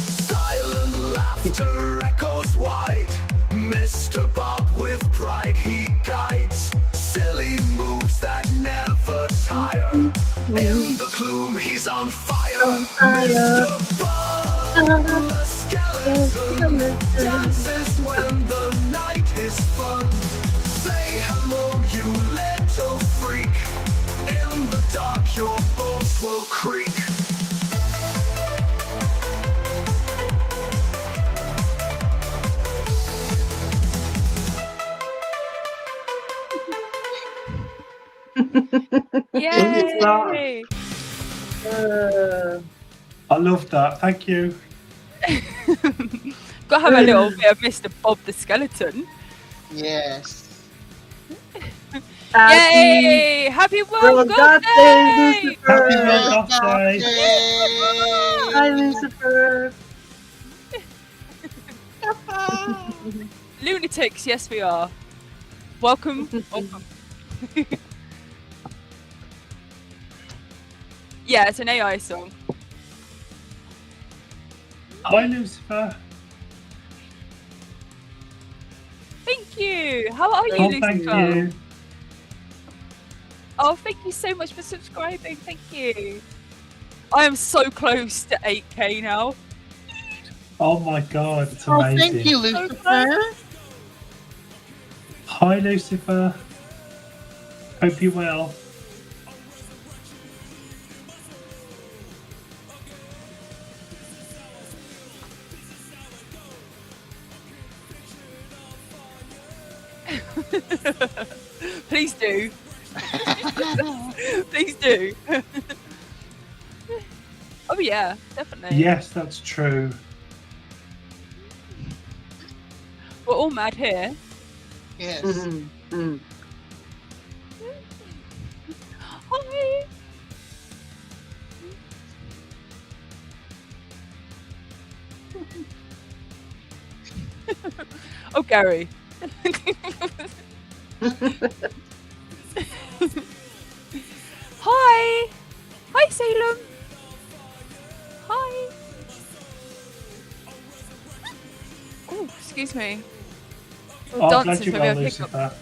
Silent laughter echoes wide. Mr. Bob with pride he guides. Silly moves that never tire. In the gloom he's on fire. Mr. Bob, the skeleton, dances when the night is fun. Say hello, you little freak. In the dark your bones will creak. Yay! I love that. Thank you. Gotta have a little bit of Mr. Bob the skeleton. Yes. Happy Yay! Happy World World Goth Goth Day! Day, Happy Lucifer! World Goth Day. Hi, Lucifer! Lunatics, yes we are. Welcome, welcome. Yeah, it's an AI song. Hi, Lucifer. Thank you. How are you, Oh, Lucifer? thank you. Oh, thank you so much for subscribing. Thank you. I am so close to 8K now. Oh my god, it's Oh, amazing. thank you, Lucifer. Hi, Lucifer. Hope you're well. Please do. Please do. Oh yeah, definitely. Yes, that's true. We're all mad here. Yes. Mm. Hi. Oh, Gary. Hi. Hi, Salem. Hi. Oh, excuse me. Oh, Oh, I'm glad dancers, you maybe well, I'll pick up. Lucifer.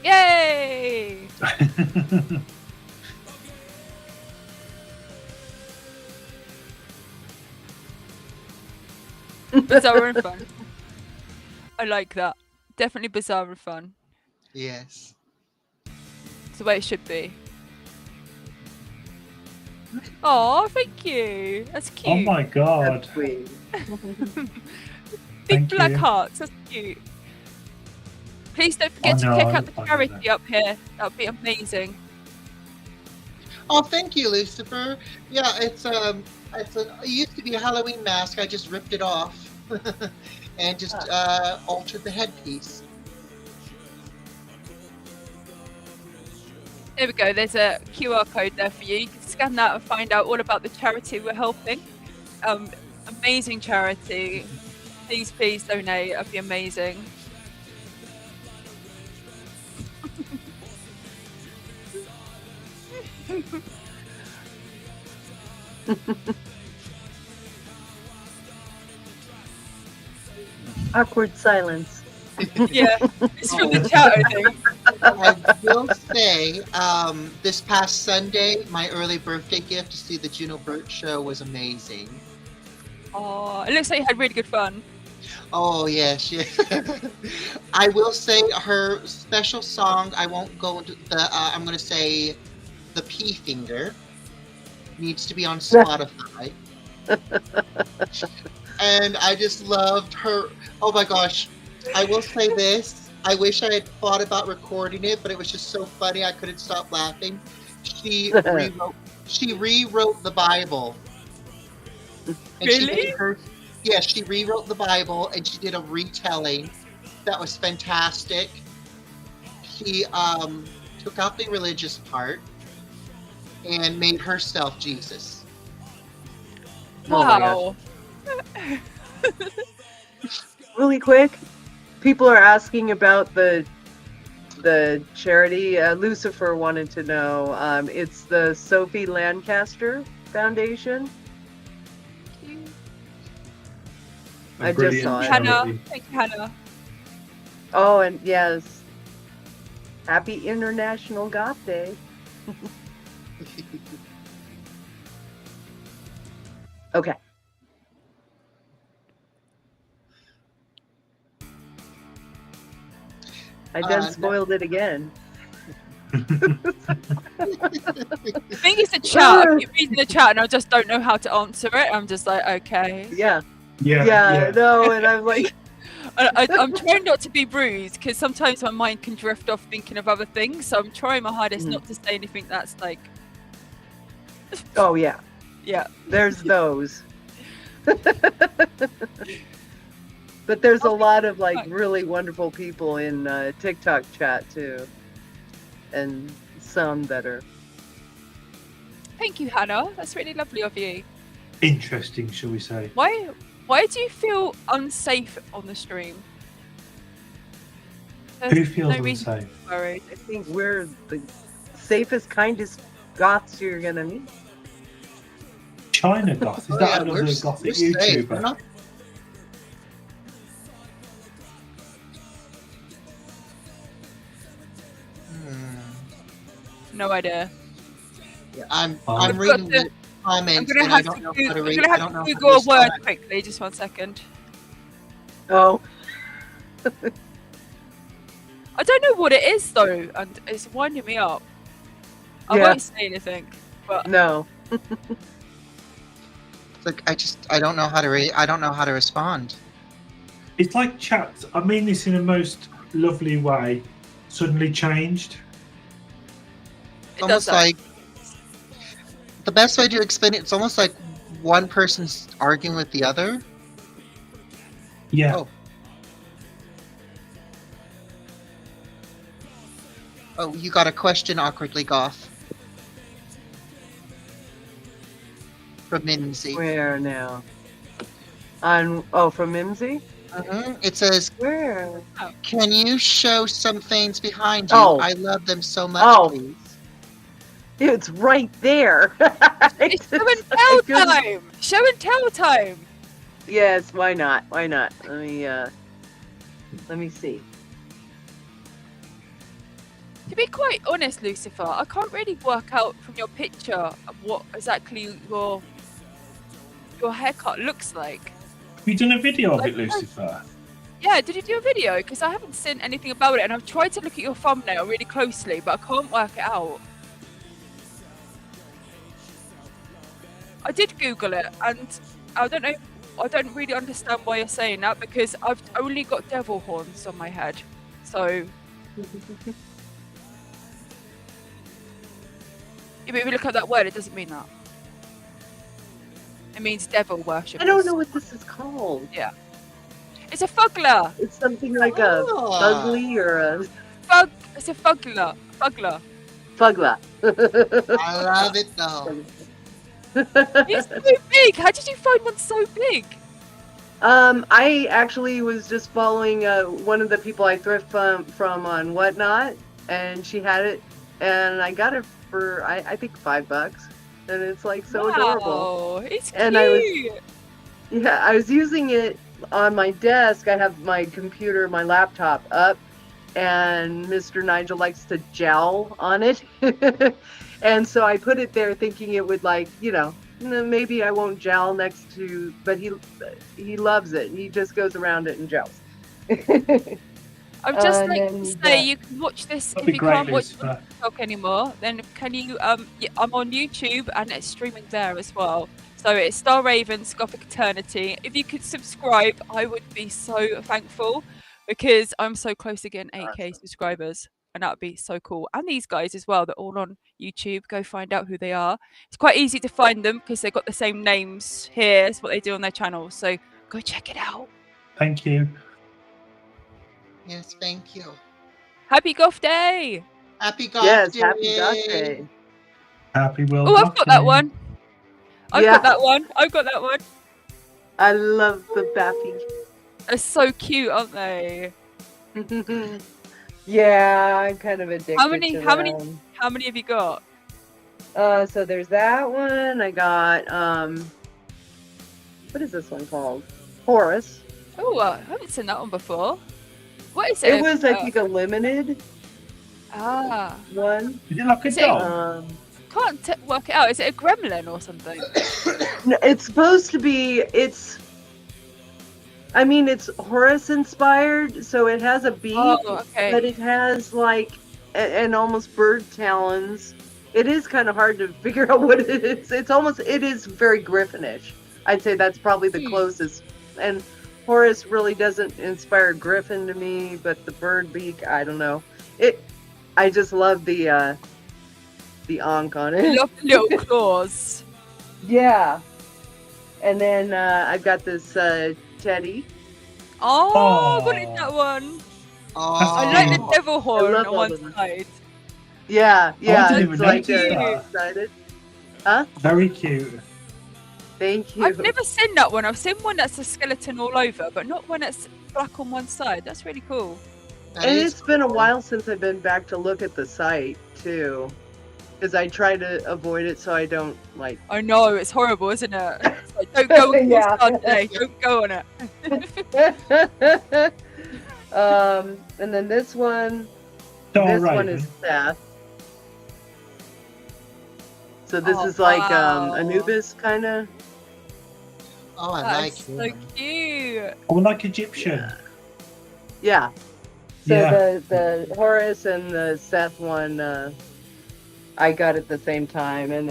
Yay! Bizarre and fun. I like that. Definitely bizarre and fun. Yes. It's the way it should be. Oh, thank you. That's cute. Oh my god. That's sweet. Big Thank black you. hearts. That's cute. Please don't forget no, to pick I up the love charity that. up here. That would be amazing. Oh, thank you, Lucifer. Yeah, it used to be a Halloween mask. I just ripped it off and just altered the headpiece. There we go. There's a QR code there for you. You can scan that and find out all about the charity we're helping. Amazing charity. Please donate. That'd be amazing. Awkward silence. Yeah, it's from the chat, I think. I will say, this past Sunday, my early birthday gift to see the Juno Birch show was amazing. Oh, it looks like you had really good fun. Oh yes, yeah. I will say her special song. I won't go into the. I'm gonna say, the P finger needs to be on Spotify. And I just loved her. Oh my gosh! I will say this. I wish I had thought about recording it, but it was just so funny. I couldn't stop laughing. She rewrote the Bible. And Really? She made her, yeah, she rewrote the Bible and she did a retelling that was fantastic. She took out the religious part and made herself Jesus. Oh my Wow. Really quick, people are asking about the charity. Lucifer wanted to know. It's the Sophie Lancaster Foundation. I just Brilliant saw it. Hannah. charity. Thank you, Hannah. Oh, and yes, Happy International Goth Day. Okay. I done No. spoiled it again. I think it's the chat. I keep reading the chat and I just don't know how to answer it. I'm just like, okay. Yeah. Yeah. No, and I'm like, I'm trying not to be rude because sometimes my mind can drift off thinking of other things. So I'm trying my hardest not to say anything that's like, oh yeah, yeah. there's those. But there's a lot of like really wonderful people in TikTok chat too, and some that are. Thank you, Hannah. That's really lovely of you. Interesting, shall we say? Why do you feel unsafe on the stream? Who feels reason unsafe? to be worried. I think we're the safest, kindest goths you're gonna meet. China Goth? Is that another gothic safe. We're YouTuber? not- No idea. I'm I've reading got to- the comments I'm gonna and I have don't to, know Google, how to I'm read. gonna I have don't to know how Google a to word respond. quickly. Just 1 second. Oh, I don't know what it is though, and it's winding me up. I Yeah. won't say anything, but no. Like I don't know how to read. I don't know how to respond. It's like chat. I mean this in a most lovely way. Suddenly changed. It's it does almost that. like the best way to explain it. It's almost like one person's arguing with the other. Yeah. Oh. Oh, you got a question, awkwardly goth. From Mimsy. Where now? From Mimsy? It says, Where? "Can you show some things behind you? Oh. I love them so much, Oh. please." It's right there. It's show and tell time. Show and tell time. Yes, why not? Why not? Let me see. To be quite honest, Lucifer, I can't really work out from your picture what exactly your haircut looks like. Have you done a video of it, Lucifer? Yeah, did you do a video? Because I haven't seen anything about it, and I've tried to look at your thumbnail really closely, but I can't work it out. I did Google it, and I don't know. I don't really understand why you're saying that, because I've only got devil horns on my head. So, if you look at that word, it doesn't mean that. It means devil worship. I don't know what this is called. Yeah. It's a fuggler. It's something like a fugly or a It's a fuggler. Fuggler. fugla. I love it though. It's so big. How did you find one so big? I actually was just following one of the people I thrift from on Whatnot, and she had it, and I got it for I think $5, and it's like so adorable. It's cute. And I was using it on my desk. I have my computer, my laptop up, and Mr. Nigel likes to jowl on it. And so I put it there thinking it would, like, maybe I won't jowl next to, but he loves it. He just goes around it and jowls. I'd just like to say you can watch this if you can't watch it on TikTok anymore. Then can you? I'm on YouTube and it's streaming there as well. So it's Star Ravens Gothic Eternity. If you could subscribe, I would be so thankful, because I'm so close to getting 8K subscribers, and that would be so cool. And these guys as well, they're all on YouTube. Go find out who they are. It's quite easy to find them because they've got the same names here as what they do on their channel. So go check it out. Thank you. Yes, thank you. Happy Goth Day! Happy Goth Day. Happy Goth Day. Happy World Oh, I've Goth got that Day. one. I've got that one. I've got that one. I love the Bappy. They're so cute, aren't they? Yeah, I'm kind of addicted How to many them. have you got? So there's that one. I got what is this one called? Horus. Oh, I haven't seen that one before. What is it? It was, I think, a limited one. Is it like a Is it- dog? Can't work it out. Is it a gremlin or something? No, it's supposed to be. It's Horus inspired, so it has a beak, Oh, okay. but it has like and almost bird talons. It is kind of hard to figure out what it is. It is very griffinish. I'd say that's probably the closest. And Horus really doesn't inspire griffin to me, but the bird beak, I don't know. I just love the ankh on I it. love the little claws. Yeah. And then I've got this teddy. Oh, what is that one? Oh, I like the devil horn love on all one of them. side. Yeah, didn't it's even like notice that. excited. Very cute. Thank you. I've never seen that one. I've seen one that's a skeleton all over, but not one that's black on one side. That's really cool. that And is it's been a cool. while since I've been back to look at the site too, because I try to avoid it so I don't like. I know, it's horrible, isn't it? It's like, don't go on Yeah. your today. Don't go on it. And then this one. Star This one Raven. is Seth. So this Oh, is like wow. Anubis kind of. Oh, I like That's it. so cute. Oh, like Egyptian. Yeah. So Yeah. the Horus and the Seth one, I got at the same time, and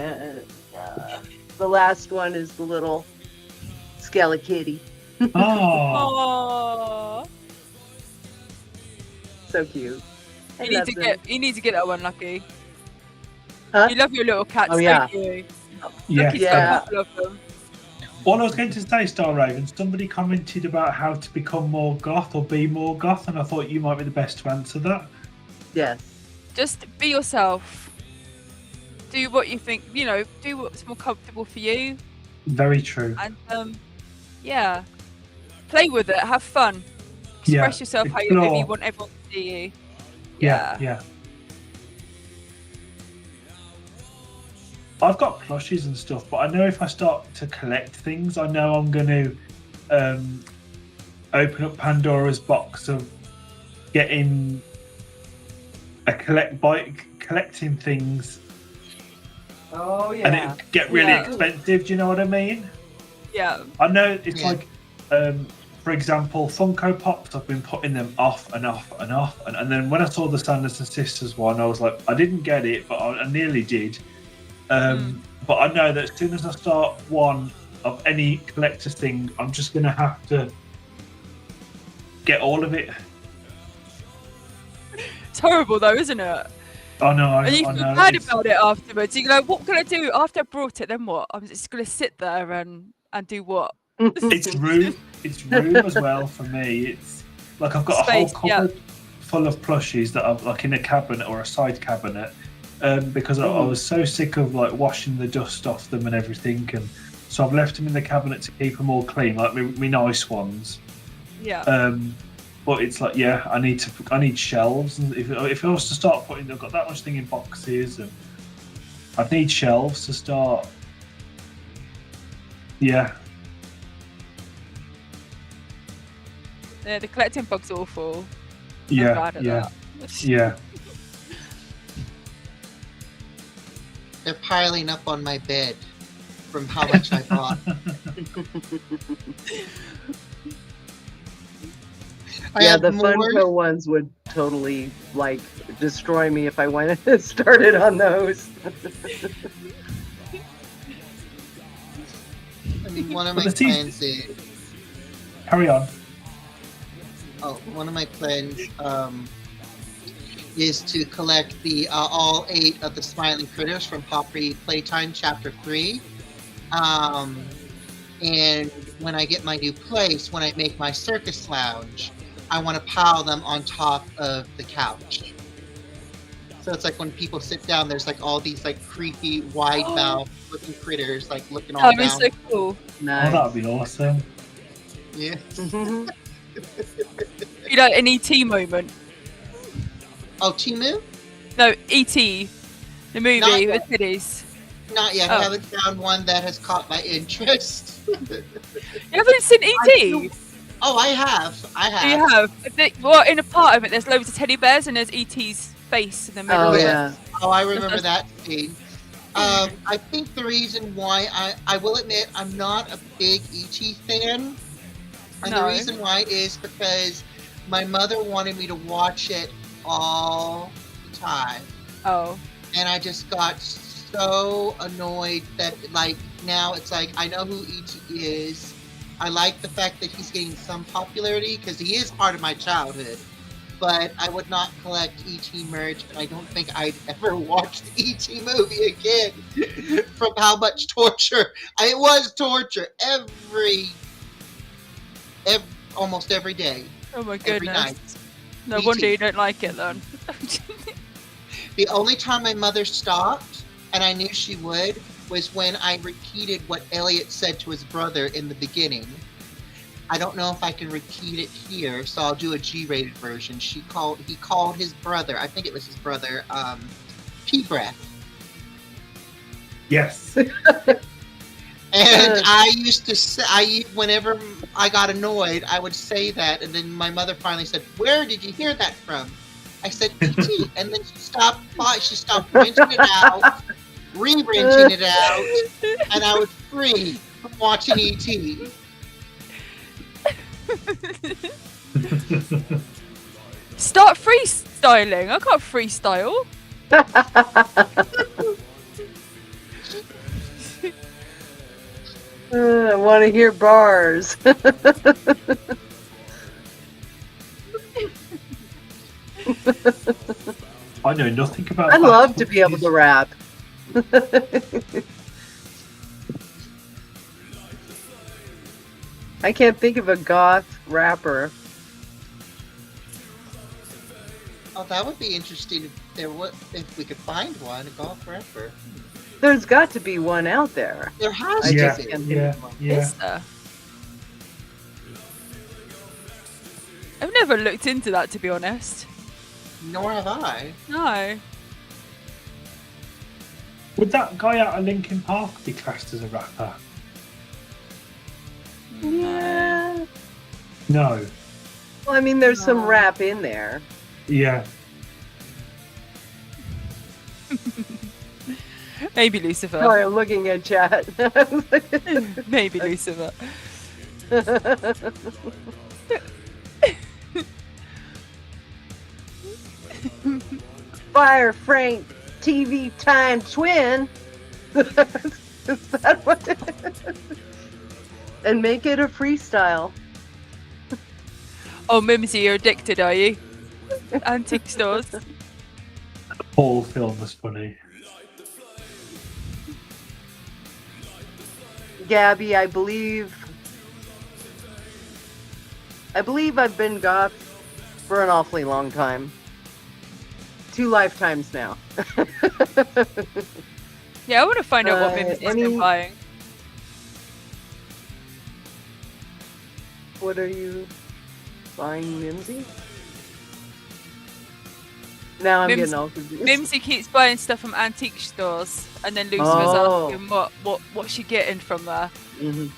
the last one is the little Skelly Kitty. Oh, Aww. So cute. I You need love to them. get that one, Lucky. Huh? You love your little cats, Oh, yeah. don't you? yeah. Lucky's Yeah. got a couple of them. All I was going to say, Star Raven, somebody commented about how to become more goth or be more goth, and I thought you might be the best to answer that. Yes. Just be yourself. Do what you think, do what's more comfortable for you. Very true. And, yeah. play with it, have fun, Yeah, express yourself how you maybe explore. want everyone to see you. Yeah. I've got plushies and stuff, but I know if I start to collect things, I know I'm going to open up Pandora's box of getting collecting things, Oh and yeah. it get really Yeah. expensive. Do you know what I mean? Yeah. I know it's Yeah. like, for example, Funko Pops. I've been putting them off and off and off, and then when I saw the Sanderson Sisters one, I was like, I didn't get it, but I nearly did. But I know that as soon as I start one of any collector's thing, I'm just going to have to get all of it. It's horrible though, isn't it? I know. And you I feel know. bad It's, about it afterwards. You go, what can I do after I brought it? Then what? I'm just gonna sit there and do what? it's room. It's room as well for me. It's like I've got Space, a whole cupboard full of plushies that I'm like in a cabinet or a side cabinet, because I was so sick of like washing the dust off them and everything, and so I've left them in the cabinet to keep them all clean, like me nice ones. Yeah. But it's like, yeah, I need shelves, and if I was to start putting, I've got that much thing in boxes, and I'd need shelves to start. Yeah. Yeah, the collecting bug's awful. Yeah. I'm bad at Yeah. that. Yeah. They're piling up on my bed from how much I bought. I Yeah, have the more. Funko ones would totally like destroy me if I went and started on those. I mean, one of my But the team- plans is. Carry on. Oh, one of my plans is to collect the all 8 of the Smiling Critters from Poppery Playtime Chapter 3. And when I get my new place, when I make my circus lounge, I want to pile them on top of the couch. So it's like when people sit down, there's like all these like creepy, wide mouth looking critters like looking all That would be down. so cool. Oh, Nice. that'd be awesome. Yeah. You know, an ET moment. Oh, Timu? No, ET, the movie Not with yet. kiddies. Not yet. Oh. I haven't found one that has caught my interest. You haven't seen ET? Oh, I have. I have. You have. Well, in a part of it, there's loads of teddy bears and there's ET's face in the middle. Oh of it. yeah. Oh, I remember that scene. I think the reason why I will admit I'm not a big E.T. fan, and No. the reason why is because my mother wanted me to watch it all the time, Oh. and I just got so annoyed that like now it's like I know who E.T. is. I like the fact that he's getting some popularity because he is part of my childhood. But I would not collect E.T. merch, and I don't think I'd ever watch the E.T. movie again from how much torture. It was torture almost every day. Oh my Every goodness. night. No ET. wonder you don't like it then. The only time my mother stopped, and I knew she would, was when I repeated what Elliot said to his brother in the beginning. I don't know if I can repeat it here, so I'll do a G-rated version. He called his brother, I think it was his brother, P-Breath. Yes. And I used to say, whenever I got annoyed, I would say that, and then my mother finally said, "Where did you hear that from?" I said, "E.T." And then she stopped wrenching it out, re-wrenching it out, and I was free from watching E.T. Start freestyling. I can't freestyle. I want to hear bars. I know nothing about I that. love to be able to rap. I can't think of a goth rapper. Oh, that would be interesting if we could find one, a golf rapper. There's got to be one out there. There has I to Yeah, be. can't think yeah, of one. yeah. Is there? never looked into that, to be honest. Nor have I. No. Would that guy out of Linkin Park be classed as a rapper? Yeah. No. Well, I mean, there's some No. rap in there. Yeah. Maybe Lucifer. Sorry, I'm looking at chat. Maybe Lucifer. Fire Frank TV time twin. Is that what it is? And make it a freestyle. Oh, Mimsy, you're addicted, are you? Antique stores. Whole film was funny. Gabby, I believe I've been goth for an awfully long time. 2 lifetimes now. Yeah, I want to find out what Mimsy's been buying. What are you buying, Mimsy? Now I'm getting all confused. Mimsy keeps buying stuff from antique stores, and then Lucifer's asking what's she getting from there. Mhm.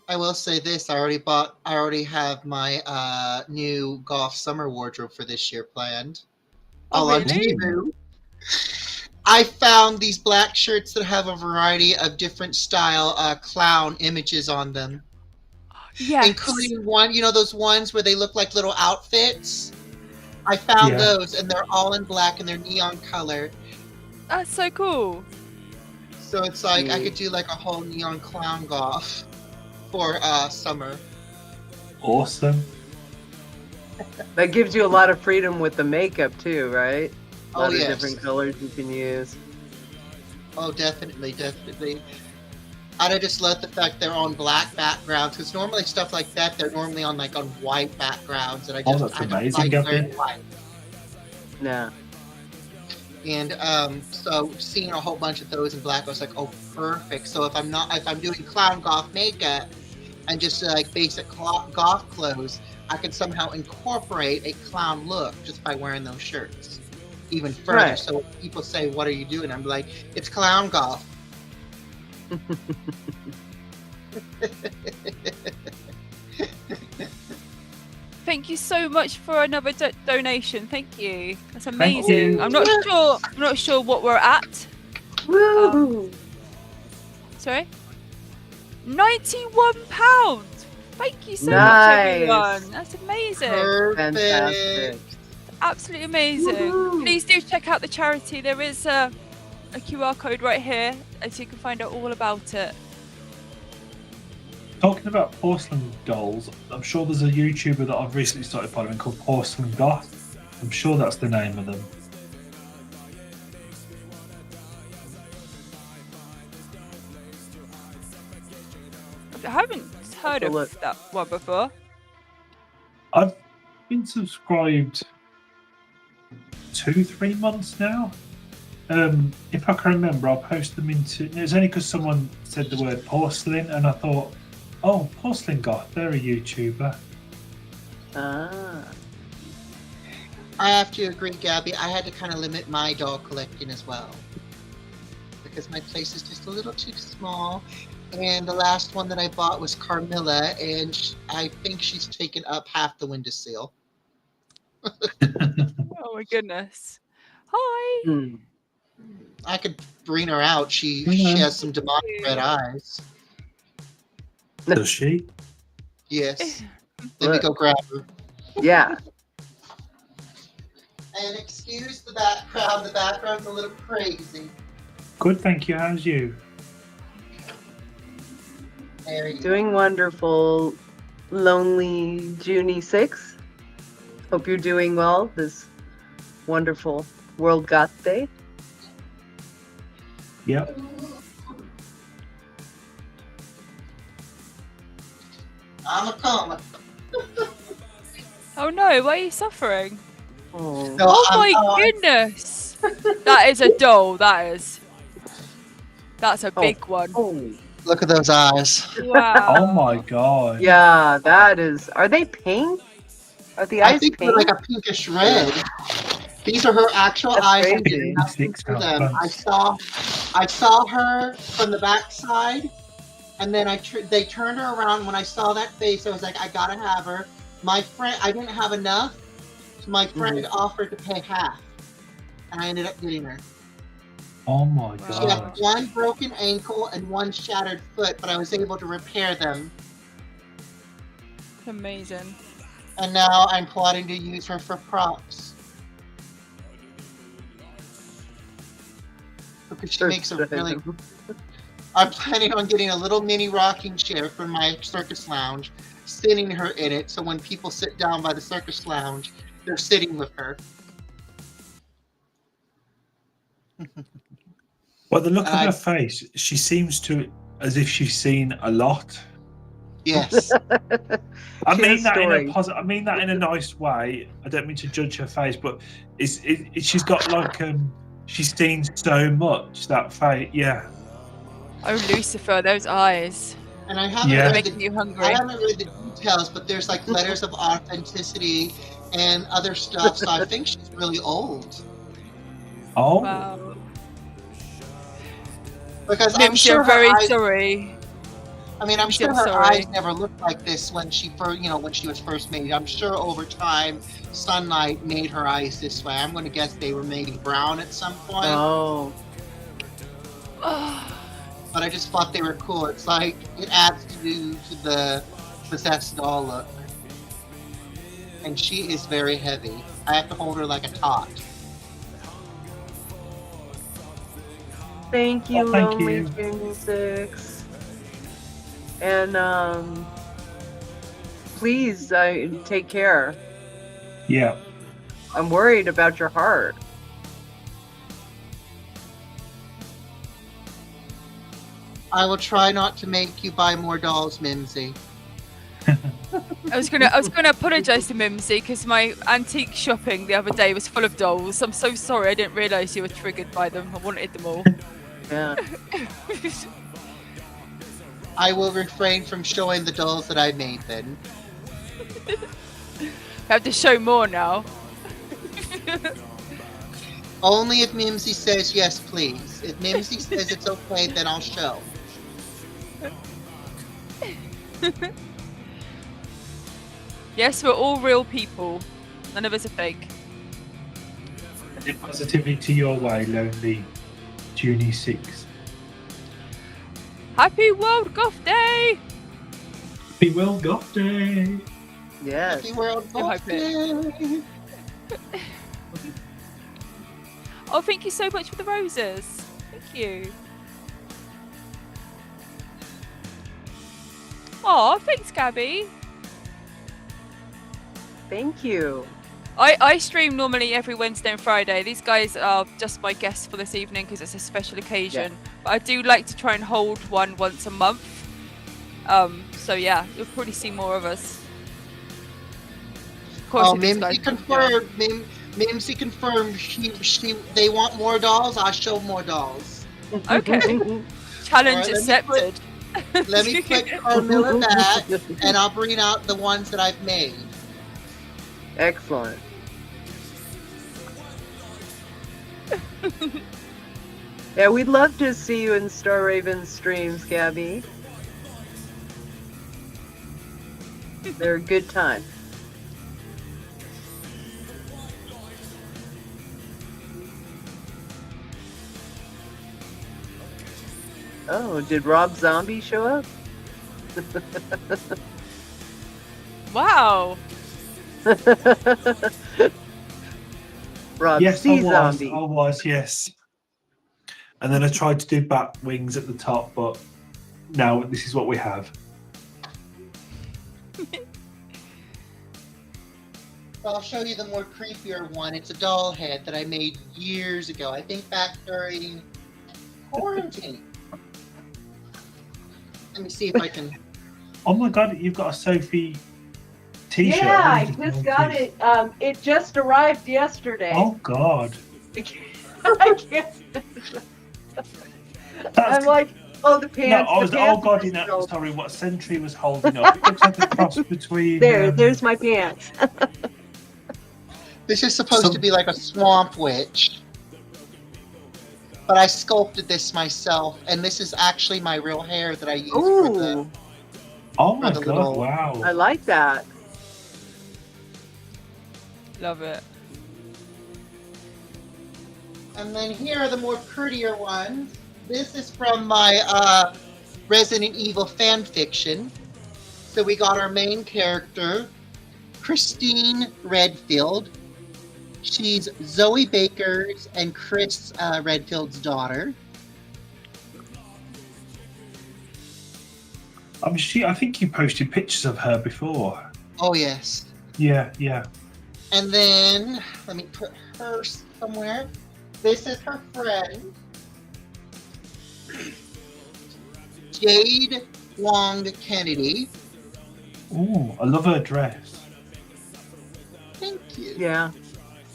I will say this: I already have my new Goth summer wardrobe for this year planned. Oh, All on really? Temu. I found these black shirts that have a variety of different style clown images on them, Yes. including one. You know those ones where they look like little outfits. I found Yeah. those, and they're all in black and they're neon color. That's so cool. So it's like I could do like a whole neon clown goth for summer. Awesome. That gives you a lot of freedom with the makeup too, right? A lot Oh, of yes. different colors you can use. Oh, definitely, definitely. And I just love the fact they're on black backgrounds, because normally stuff like that, they're normally on like on white backgrounds, and I Oh, just that's I don't amazing, like Gabby. wearing white. Yeah. And so seeing a whole bunch of those in black, I was like, oh, perfect. So if I'm doing clown goth makeup and just like basic goth clothes, I can somehow incorporate a clown look just by wearing those shirts even further. Right. So if people say, what are you doing? I'm like, it's clown goth. Thank you so much for another donation. Thank you. That's Thank amazing. you. I'm not sure what we're at. Woo! Sorry. £91. Thank you so much, Nice. everyone. That's amazing. Perfect. Fantastic. Absolutely amazing. Woohoo. Please do check out the charity. There is a QR code right here, so you can find out all about it. Talking about porcelain dolls, I'm sure there's a YouTuber that I've recently started following called Porcelain Goth. I'm sure that's the name of them. I haven't heard a of look. that one before. I've been subscribed 2-3 months now. If I can remember, I'll post them into. It was only because someone said the word porcelain, and I thought, oh, Porcelain Goth, they're a YouTuber. Ah. I have to agree, Gabby. I had to kind of limit my doll collecting as well, because my place is just a little too small. And the last one that I bought was Carmilla, and I think she's taken up half the windowsill. Oh my goodness. Hi. Hmm. I could bring her out. She Mhm. has some demonic red eyes. Does she? Yes. Let me Look. go grab her. Yeah. And excuse the background. The background's a little crazy. Good, thank you. How's you? There you go. Doing wonderful, lonely Junie 6. Hope you're doing well this wonderful World Goth Day. Yep. I'm a comer. Oh no, why are you suffering? Oh. So, Oh my oh, goodness! That is a doll, that is. That's a Oh. big one. Oh. look at those eyes. Wow. Oh my god. Yeah, that is. Are they pink? Are the I eyes think they're pink? like a pinkish red. These are her actual That's eyes. I crazy. did nothing for them. I Transplants. saw her from the backside, and then they turned her around. When I saw that face, I was like, I gotta have her. My friend, I didn't have enough, so my friend offered to pay half, and I ended up getting her. Oh my She had god. one broken ankle and one shattered foot, but I was able to repair them. Amazing. And now I'm plotting to use her for props. Because she makes a really... I'm planning on getting a little mini rocking chair from my circus lounge, sitting her in it, so when people sit down by the circus lounge, they're sitting with her. Well, the look of I- her face, she seems to as if she's seen a lot. Yes. I She mean has that in a stories. positive. I mean that in a nice way. I don't mean to judge her face, but she's got like she's seen so much that face. Yeah, Oh, Lucifer, those eyes. And I haven't Yeah. read Making you hungry. the details, but there's like letters of authenticity and other stuff, so I think she's really old. Oh, Wow. Because I'm Mims, sure you're her very eyes, sorry. I mean, I'm Mims, sure I'm her sorry. eyes never looked like this when she first, when she was first made. I'm sure over time, sunlight made her eyes this way. I'm going to guess they were maybe brown at some point, Oh. but I just thought they were cool. It's like it adds to the possessed doll look, and she is very heavy. I have to hold her like a tot. Thank you, Oh, thank Lonely you. Jingle Six. And please take care. yeah. I'm worried about your heart. I will try not to make you buy more dolls, Mimsy. I was gonna apologise to Mimsy because my antique shopping the other day was full of dolls. I'm so sorry. I didn't realise you were triggered by them. I wanted them all. Yeah. I will refrain from showing the dolls that I made then. I have to show more now. Only if Mimsy says yes, please. If Mimsy says it's okay, then I'll show. Yes, we're all real people. None of us are fake. Positivity your way, Lonely Junie 6. Happy World Goth Day! Be well, Goth Day. Yes. Happy World I hope Goth Day! Oh, thank you so much for the roses. Thank you. Oh, thanks, Gabby. Thank you. I stream normally every Wednesday and Friday. These guys are just my guests for this evening because it's a special occasion. But I do like to try and hold one once a month. So yeah, you'll probably see more of us. Of course, Oh, if these Mimsy guys- confirmed. Mimsy confirmed. They want more dolls. I'll show more dolls. Okay. Challenge Alright, let me accepted. Let me put Carmilla back, and I'll bring out the ones that I've made. Excellent. Yeah, we'd love to see you in Star Raven streams, Gabby. They're a good time. Oh, did Rob Zombie show up? Wow. Rob Yes, C. I was. Zombie. I was, yes. And then I tried to do bat wings at the top, but now this is what we have. I'll show you the more creepier one. It's a doll head that I made years ago. I think back during quarantine. Let me see if I can. Oh my god, you've got a Sophie T-shirt. Yeah, I What is just it? got it. It just arrived yesterday. Oh God. I can't. That's, I'm like, oh, the no, pants. I was the pants God are in that. spilled. Sorry, what Sentry was holding up? It looks like a cross between. There's my pants. This is supposed to be like a swamp witch. But I sculpted this myself, and this is actually my real hair that I used for the. Ooh, Oh my the God! little- Wow. I like that. Love it. And then here are the more prettier ones. This is from my Resident Evil fan fiction. So we got our main character, Christine Redfield. She's Zoe Baker's and Chris Redfield's daughter. I think you posted pictures of her before. Oh, yes. Yeah, yeah. And then, let me put her somewhere. This is her friend, Jade Wong Kennedy. Ooh, I love her dress. Thank you. Yeah.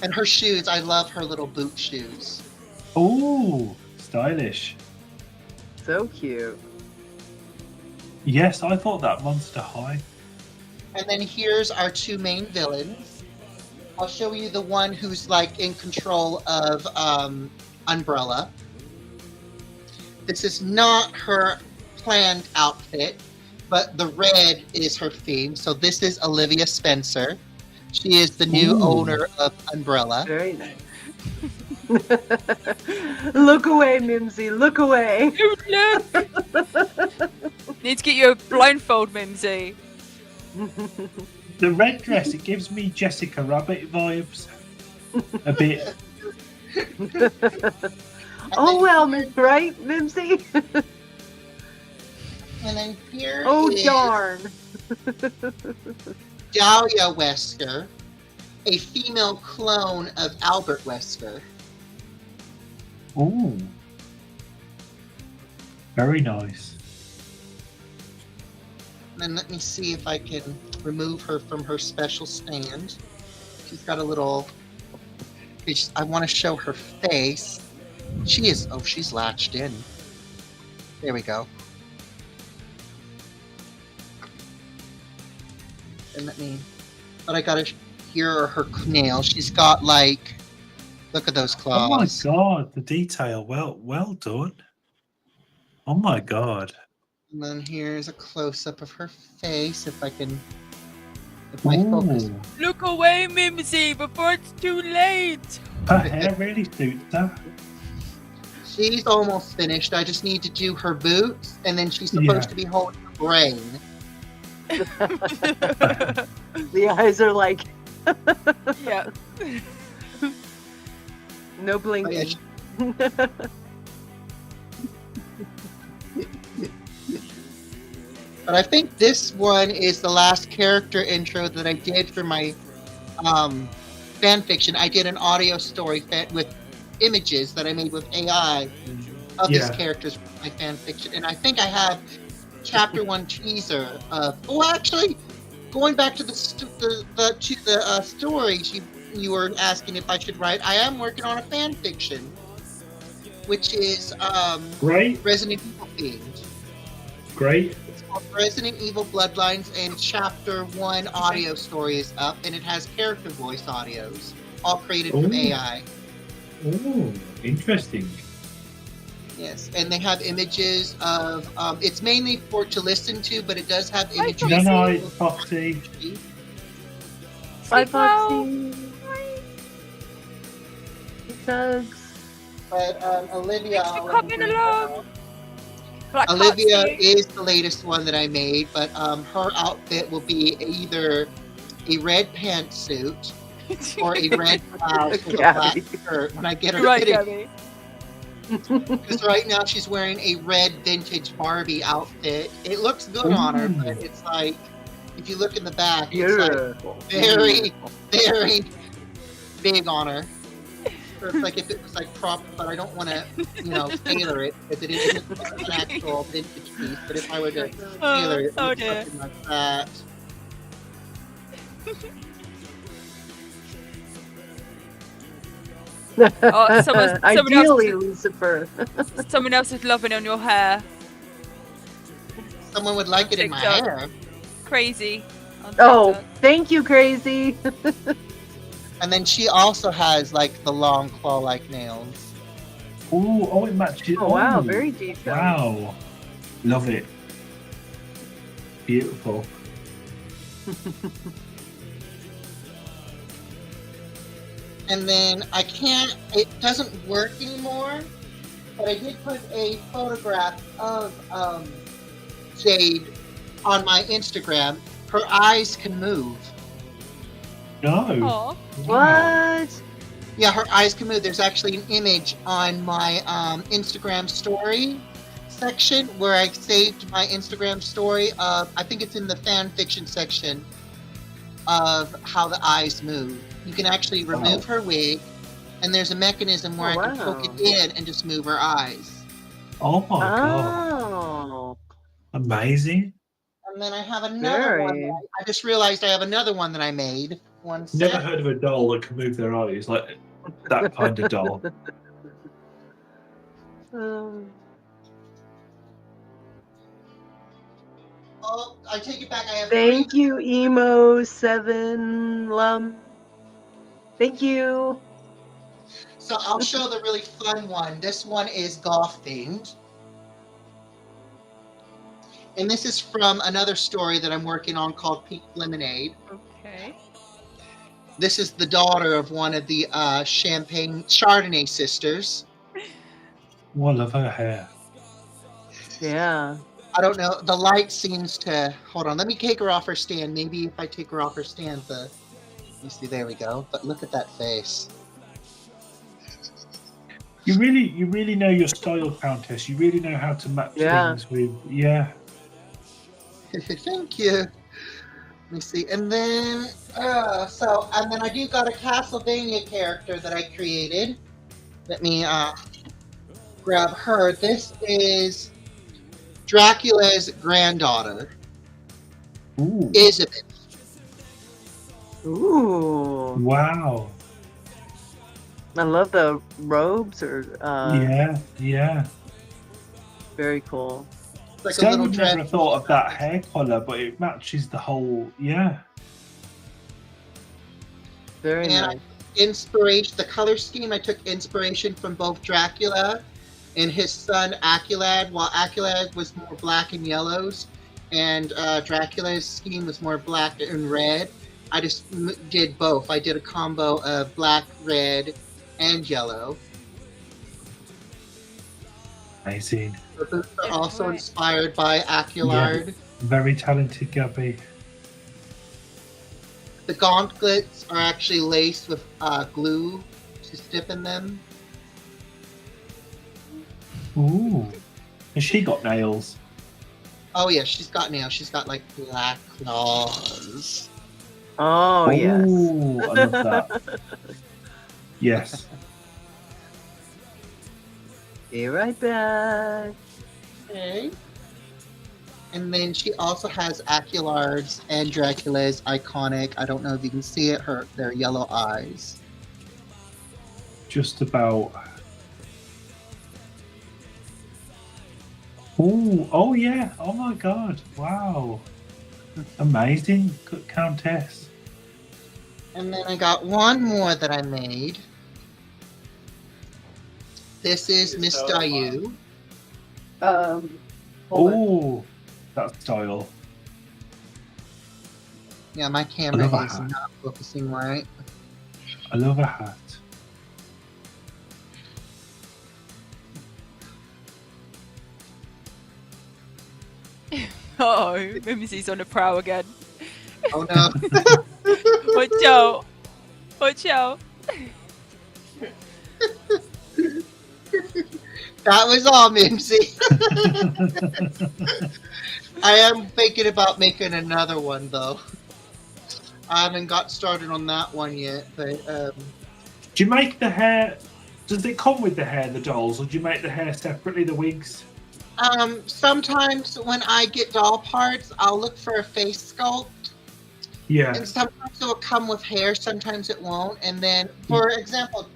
And her shoes, I love her little boot shoes. Ooh, stylish. So cute. Yes, I thought that Monster High. And then here's our two main villains. I'll show you the one who's like in control of Umbrella. This is not her planned outfit, but the red is her theme. So this is Olivia Spencer. She is the new Ooh. owner of Umbrella. Very nice. Look away, Mimsy. Look away. Look! Need to get you a blindfold, Mimsy. The red dress, it gives me Jessica Rabbit vibes. A bit. Oh well, Miss Right, Mimsy. And then here Oh is darn. Dahlia Wesker, a female clone of Albert Wesker. Ooh. Very nice. And then let me see if I can remove her from her special stand. She's got a little. I want to show her face. She is. Oh, she's latched in. There we go. And let me. But I gotta. Here are her nails. She's got like. Look at those Oh my claws. God, the detail. Well done. Oh my God. And then here's a close up of her face. If I can. If my focus. Ooh. Look away, Mimsy, before it's too late. Her hair really suits her. She's almost finished. I just need to do her boots, and then she's supposed Yeah. to be holding her brain. The eyes are like Yeah. no Oh, yeah, blinking. But I think this one is the last character intro that I did for my fan fiction. I did an audio story with images that I made with AI of these Yeah. characters for my fan fiction, and I think I have chapter 1 teaser of. Oh, actually, going back to the stories you were asking if I should write. I am working on a fan fiction, which is Great, Resident Evil themed. great. It's called Resident Evil Bloodlines, and chapter 1 audio story is up, and it has character voice audios, all created from Ooh. AI. Ooh, interesting. Yes, and they have images of. It's mainly for to listen to, but it does have images. Good night, Foxy. Bye, Sleep well. Foxy. Hugs. But Olivia, Thanks for I'll let coming you know. along. But I can't Olivia see. is the latest one that I made, but her outfit will be either a red pantsuit or a red blouse with a black Gabby. skirt when I get her Right, fitted. Gabby. Because right now she's wearing a red vintage Barbie outfit. It looks good on her, Ooh. but it's like, if you look in the back, it's like Beautiful. very, very big on her. So it's like if it was like proper, but I don't want to, tailor it because it isn't an actual vintage piece. But if I were to tailor it, Oh it's dear. something like that. Oh, someone Ideally, else, Lucifer. someone else is loving on your hair. Someone would like it in my TikTok. hair. Crazy. On Oh, TikTok. thank you, Crazy. And then she also has like the long claw-like nails. Oh, it matches. Oh, wow, very detailed. Wow. Love it. Beautiful. And then it doesn't work anymore, but I did put a photograph of Jade on my Instagram. Her eyes can move. No. Aw. What? Yeah, her eyes can move. There's actually an image on my Instagram story section where I saved my Instagram story. I think it's in the fan fiction section of how the eyes move. You can actually remove her wig, and there's a mechanism where I can poke it in and just move her eyes. Oh my god. Oh. And Amazing. then I have another one. Very. I just realized I have another one that I made. One Never sec. heard of a doll that can move their eyes like that kind of doll. Oh, I take it back. I have Thank three. you, Emo7Lum. Thank you. So I'll show the really fun one. This one is Goth themed. And this is from another story that I'm working on called Pink Lemonade. Okay. This is the daughter of one of the Chardonnay sisters. Oh, I love her hair. Yeah. I don't know. The light seems to... Hold on. Let me take her off her stand. Maybe if I take her off her stand, let me see. There we go. But look at that face. You really know your style, Countess. You really know how to match things with. Yeah. Thank you. Let me see. And then... and then I do got a Castlevania character that I created. Let me grab her. This is Dracula's granddaughter, Ooh. Isabel. Ooh. Wow. I love the robes. Yeah. Very cool. Like See, a I little would never dread. have thought of that hair color, but it matches the whole. Yeah. Very And nice. inspiration, the color scheme, I took inspiration from both Dracula and his son Aculad. While Aculad was more black and yellows, and Dracula's scheme was more black and red, I just did both. I did a combo of black, red, and yellow. Amazing. The boots are Yeah, also right. inspired by Aculard. Very talented, Gabby. The gauntlets are actually laced with glue to stiffen in them. Ooh. Has she got nails? Oh yeah, she's got nails. She's got like black claws. Oh, yes. Ooh, I love that. Yes. Be right back. Okay. And then she also has Aculard's and Dracula's iconic, I don't know if you can see it, their yellow eyes. Just about. Ooh, oh yeah. Oh my god. Wow. Amazing, Countess. And then I got one more that I made. This is Miss Dayu. Hold on. Oh, that style. Yeah, my camera I love is her. not focusing right. I love a hat. Oh, Mimsy's on a prowl again. Oh no. Watch out. Watch out. That was all, Mimsy. I am thinking about making another one though. I haven't got started on that one yet, but Do you make the hair? Does it come with the hair, the dolls, or do you make the hair separately, the wigs? sometimes when I get doll parts, I'll look for a face sculpt, Yeah. And sometimes it will come with hair, sometimes it won't. And then, for example,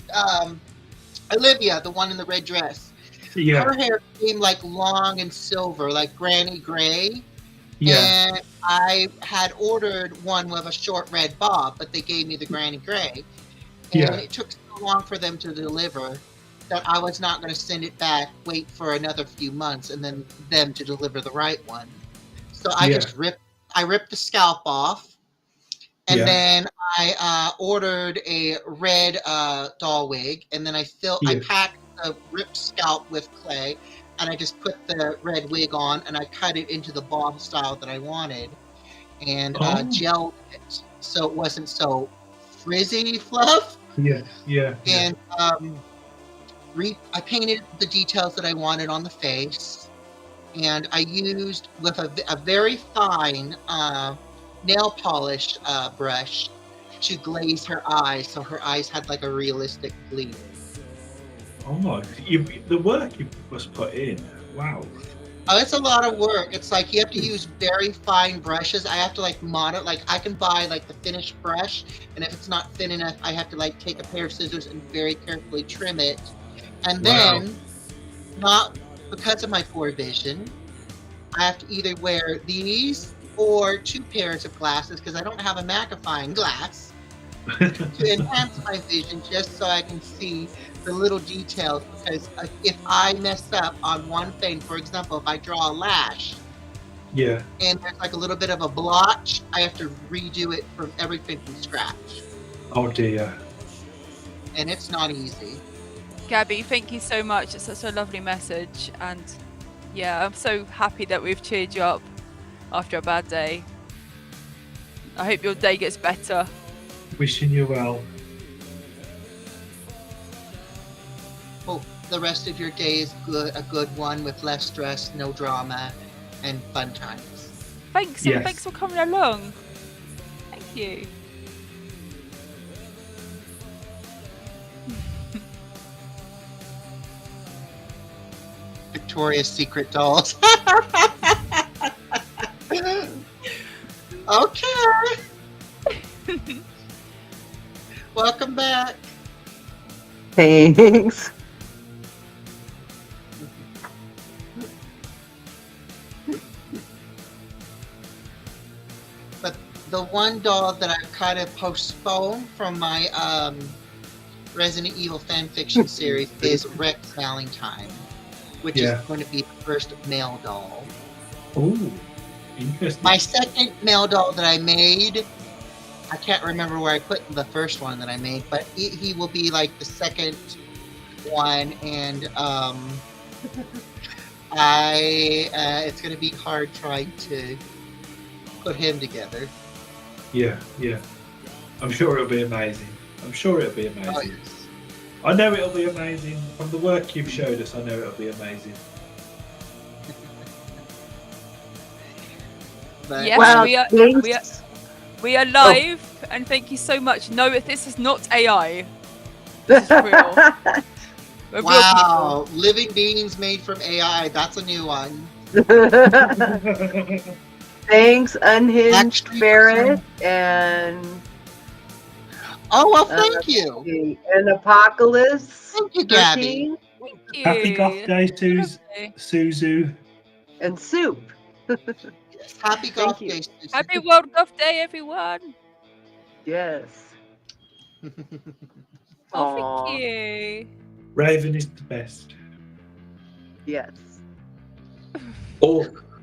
Olivia, the one in the red dress, Yeah. her hair came like long and silver, like granny gray. Yeah. And I had ordered one with a short red bob, but they gave me the granny gray. And Yeah. it took so long for them to deliver that I was not going to send it back, wait for another few months, and then them to deliver the right one. So I Yeah. just ripped the scalp off, and Yeah. then I ordered a red doll wig, and then I Yeah. packed the ripped scalp with clay, and I just put the red wig on, and I cut it into the bob style that I wanted, and Oh. gelled it so it wasn't so frizzy fluff. Yeah. Yeah. Yeah. And I painted the details that I wanted on the face, and I used with a very fine nail polish brush to glaze her eyes, so her eyes had like a realistic gleam. Oh, the work you must put in. Wow. Oh, it's a lot of work. It's like you have to use very fine brushes. I have to like mod it. Like I can buy like the finished brush, and if it's not thin enough, I have to like take a pair of scissors and very carefully trim it. And then, not because of my poor vision, I have to either wear these or 2 pairs of glasses because I don't have a magnifying glass to enhance my vision, just so I can see the little details. Because if I mess up on one thing, for example, if I draw a lash, Yeah. and there's like a little bit of a blotch, I have to redo it from everything from scratch, Oh dear. and it's not easy. Gabby, thank you so much. It's such a lovely message, and yeah, I'm so happy that we've cheered you up after a bad day. I hope your day gets better. Wishing you well. Hope the rest of your day is a good one with less stress, no drama, and fun times. Thanks, Yes. and thanks for coming along. Thank you. Victoria's Secret dolls. Okay. Welcome back. Thanks. But the one doll that I've kind of postponed from my Resident Evil fanfiction series is Rex Valentine, which is going to be the first male doll. Oh, interesting. My second male doll that I made, I can't remember where I put the first one that I made, but he will be like the second one, and it's going to be hard trying to put him together. Yeah, yeah. I'm sure it'll be amazing. I'm sure it'll be amazing. Oh, yes. I know it'll be amazing. From the work you've showed us, I know it'll be amazing. But, Yes, Well, we are live, and thank you so much. No, this is not AI. This is real. We're real wow, living beings made from AI. That's a new one. Thanks, Unhinged Actually, Spirit, and oh, well, thank you. and Apocalypse. Thank you, Gabby. 13, Thank you. Happy Goth Day, Lovely. Suzu. and Soup. Yes, happy Goth you. Day, Susan. Happy World Goth Day, everyone. Yes. Oh, Aw, thank you. Raven is the best. yes.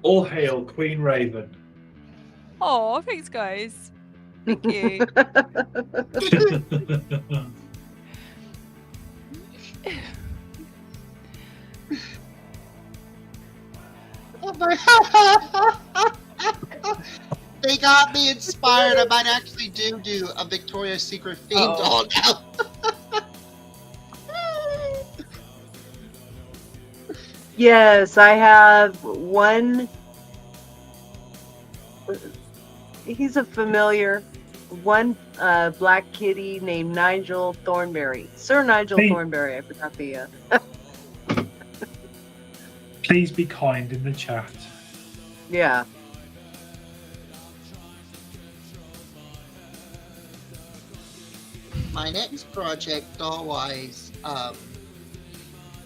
All hail Queen Raven. Oh, thanks, guys. Thank you. Oh my They got me inspired. I might actually do a Victoria's Secret themed doll now. Yes, I have one. He's a familiar. One black kitty named Nigel Thornberry. Sir Nigel Hey. Thornberry. I forgot the. Please be kind in the chat. Yeah. my next project, doll-wise,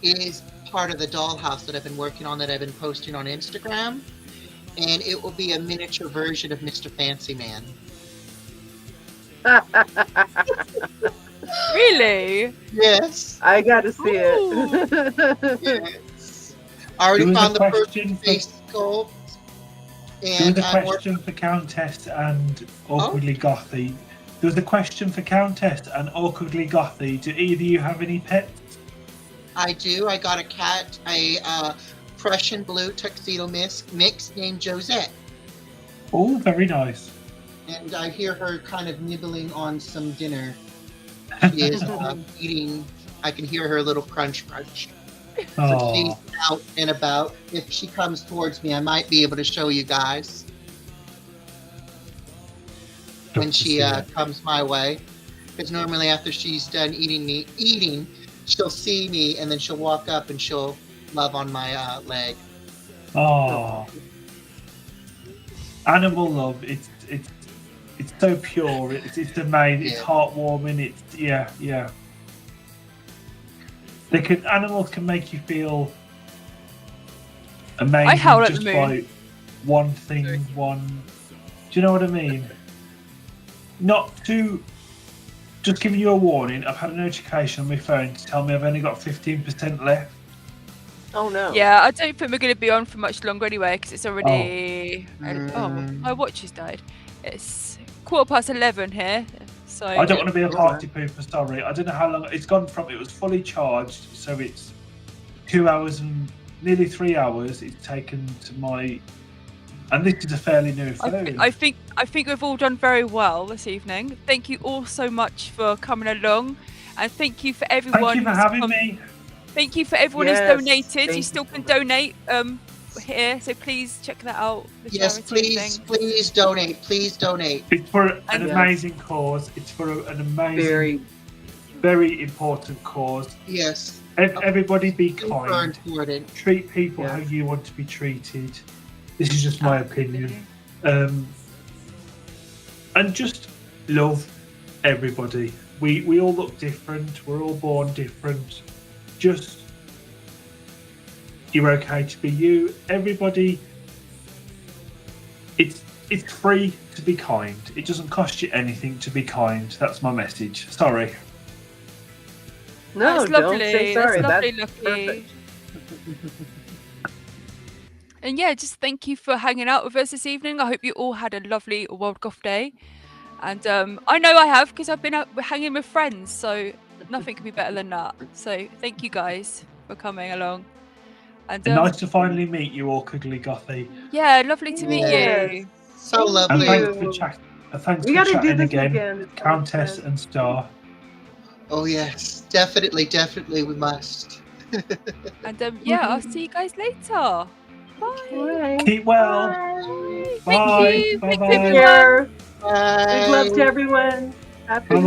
is part of the dollhouse that I've been working on, that I've been posting on Instagram, and it will be a miniature version of Mr. Fancy Man. Really? Yes. I got to see Ooh. it. Yes. I already There was found a the first question for- face sculpt, There and was a I'm working. question for Countess and Awkwardly Gothy. There was a question for Countess and Awkwardly Gothy. Do either of you have any pets? I do. I got a cat, a Prussian blue tuxedo mix named Josette. Oh, very nice. And I hear her kind of nibbling on some dinner. She is eating. I can hear her little crunch. So she's Oh, out and about. If she comes towards me, I might be able to show you guys when she comes my way. Because normally after she's done eating, she'll see me and then she'll walk up and she'll love on my leg. oh. Animal love. It's so pure. It's amazing. It's Yeah. heartwarming. It's yeah. Animals can make you feel amazing I howl at just the moon. by one thing. Sorry. Do you know what I mean? Not to. Just giving you a warning. I've had a notification on my phone to tell me I've only got 15% left. Oh no. Yeah, I don't think we're going to be on for much longer anyway, because it's already. Oh, my watch has died. It's 11:15 here, so. I don't want to be a Oh, party pooper, sorry. I don't know how long it's gone from. It was fully charged, so it's 2 hours and nearly 3 hours. It's taken to my, and this is a fairly new phone. I think we've all done very well this evening. Thank you all so much for coming along, and thank you for everyone. Thank you for who's having come- me. Thank you for everyone Yes, who's donated. You thank still you. can donate here, so please check that out. The Yes, charity please, thing. please donate. Please donate. It's for an And- amazing cause. It's for an amazing, Very. very important cause. Yes, Everybody be super kind. important. Treat people how Yes. you want to be treated. This is just my opinion. Absolutely. And just love everybody. We all look different. We're all born different. Just you're okay to be you. Everybody. It's free to be kind. It doesn't cost you anything to be kind. That's my message. Sorry. No, That's don't lovely. say sorry. That's lovely, That's Lucky. perfect. And yeah, just thank you for hanging out with us this evening. I hope you all had a lovely World Goth day. And I know I have, because I've been out hanging with friends, so nothing could be better than that. So thank you guys for coming along. And And nice to finally meet you, Awkwardly Gothy. yeah, lovely to meet Yes. you. So And lovely. thanks you. for thanks We for got to do chatting this again, again. It's Countess fun. and Star. Oh yes, definitely we must. And yeah, I'll see you guys later. Bye. Bye. Keep well. Bye. Bye. Thank you. Bye. Thanks, Bye. everyone. Care. Bye. Big love to everyone. Happy Bye.